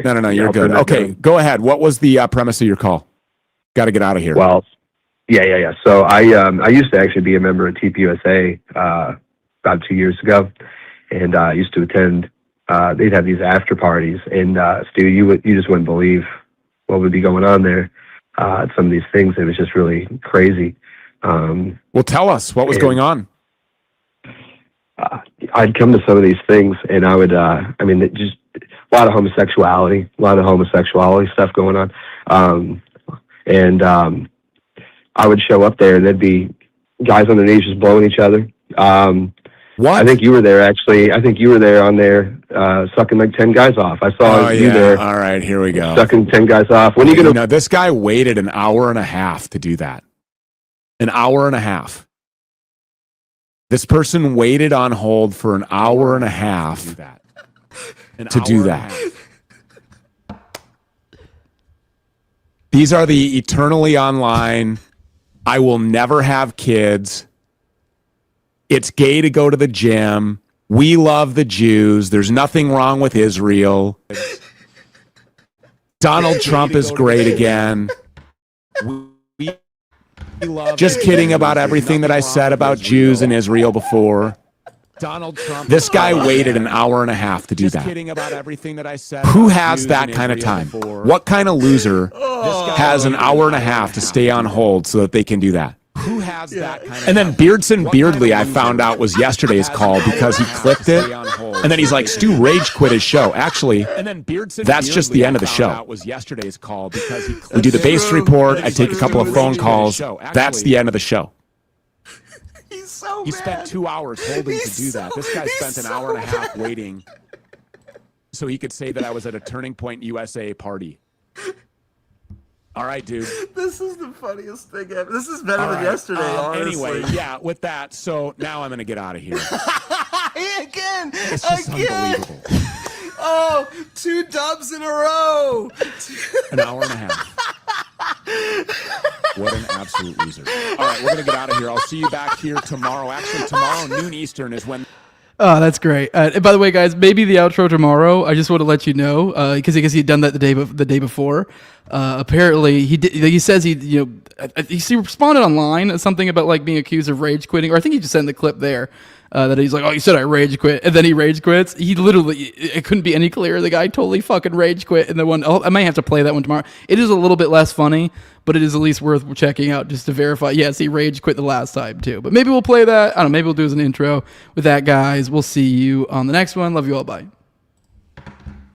No, you're good. Okay, go ahead. What was the premise of your call? Got to get out of here. Well, yeah. So I used to actually be a member of TPUSA about 2 years ago, and I used to attend. They'd have these after parties, and Stu, you just wouldn't believe what would be going on there. Some of these things, it was just really crazy. Well, tell us what was going on. I'd come to some of these things, and I would, just a lot of homosexuality stuff going on. I would show up there, and there'd be guys on their knees just blowing each other. What? I think you were there, actually. I think you were there on there sucking like 10 guys off. I saw you there. All right, here we go. Sucking 10 guys off. When are you going to... This guy waited an hour and a half to do that. An hour and a half. This person waited on hold for an hour and a half to do that. These are the eternally online, I will never have kids. It's gay to go to the gym. We love the Jews. There's nothing wrong with Israel. Donald Trump is great again. Just kidding about everything that I said about Jews and Israel before. Donald Trump. This guy waited an hour and a half to do that. Who has that kind of time? What kind of loser has an hour and a half to stay on hold so that they can do that? Who has that kind of... And then Beardson Beardley, I found out, was yesterday's call because he clicked it. And then he's like, Stu rage quit his show. Actually, that's just the end of the show. We do the base report. I take a couple of phone calls. That's the end of the show. He spent 2 hours holding to do that. This guy spent an hour and a half waiting so he could say that I was at a Turning Point USA party. All right, dude. This is the funniest thing ever. This is better than yesterday, honestly. Anyway, yeah, with that, so now I'm going to get out of here. Again! It's just unbelievable. Oh, 2 dubs in a row! An hour and a half. What an absolute loser. All right, we're going to get out of here. I'll see you back here tomorrow. Actually, tomorrow, noon Eastern is when... Oh, that's great. And by the way, guys, maybe the outro tomorrow. I just want to let you know because I guess he'd done that the day before. Apparently, he did. He says he responded online something about like being accused of rage quitting, or I think he just sent the clip there that he's like, "Oh, you said I rage quit," and then he rage quits. He literally, it couldn't be any clearer. The guy totally fucking rage quit. And the one, I might have to play that one tomorrow. It is a little bit less funny, but it is at least worth checking out just to verify. Yes, he rage quit the last time too. But maybe we'll play that. I don't know. Maybe we'll do as an intro with that, guys. We'll see you on the next one. Love you all. Bye.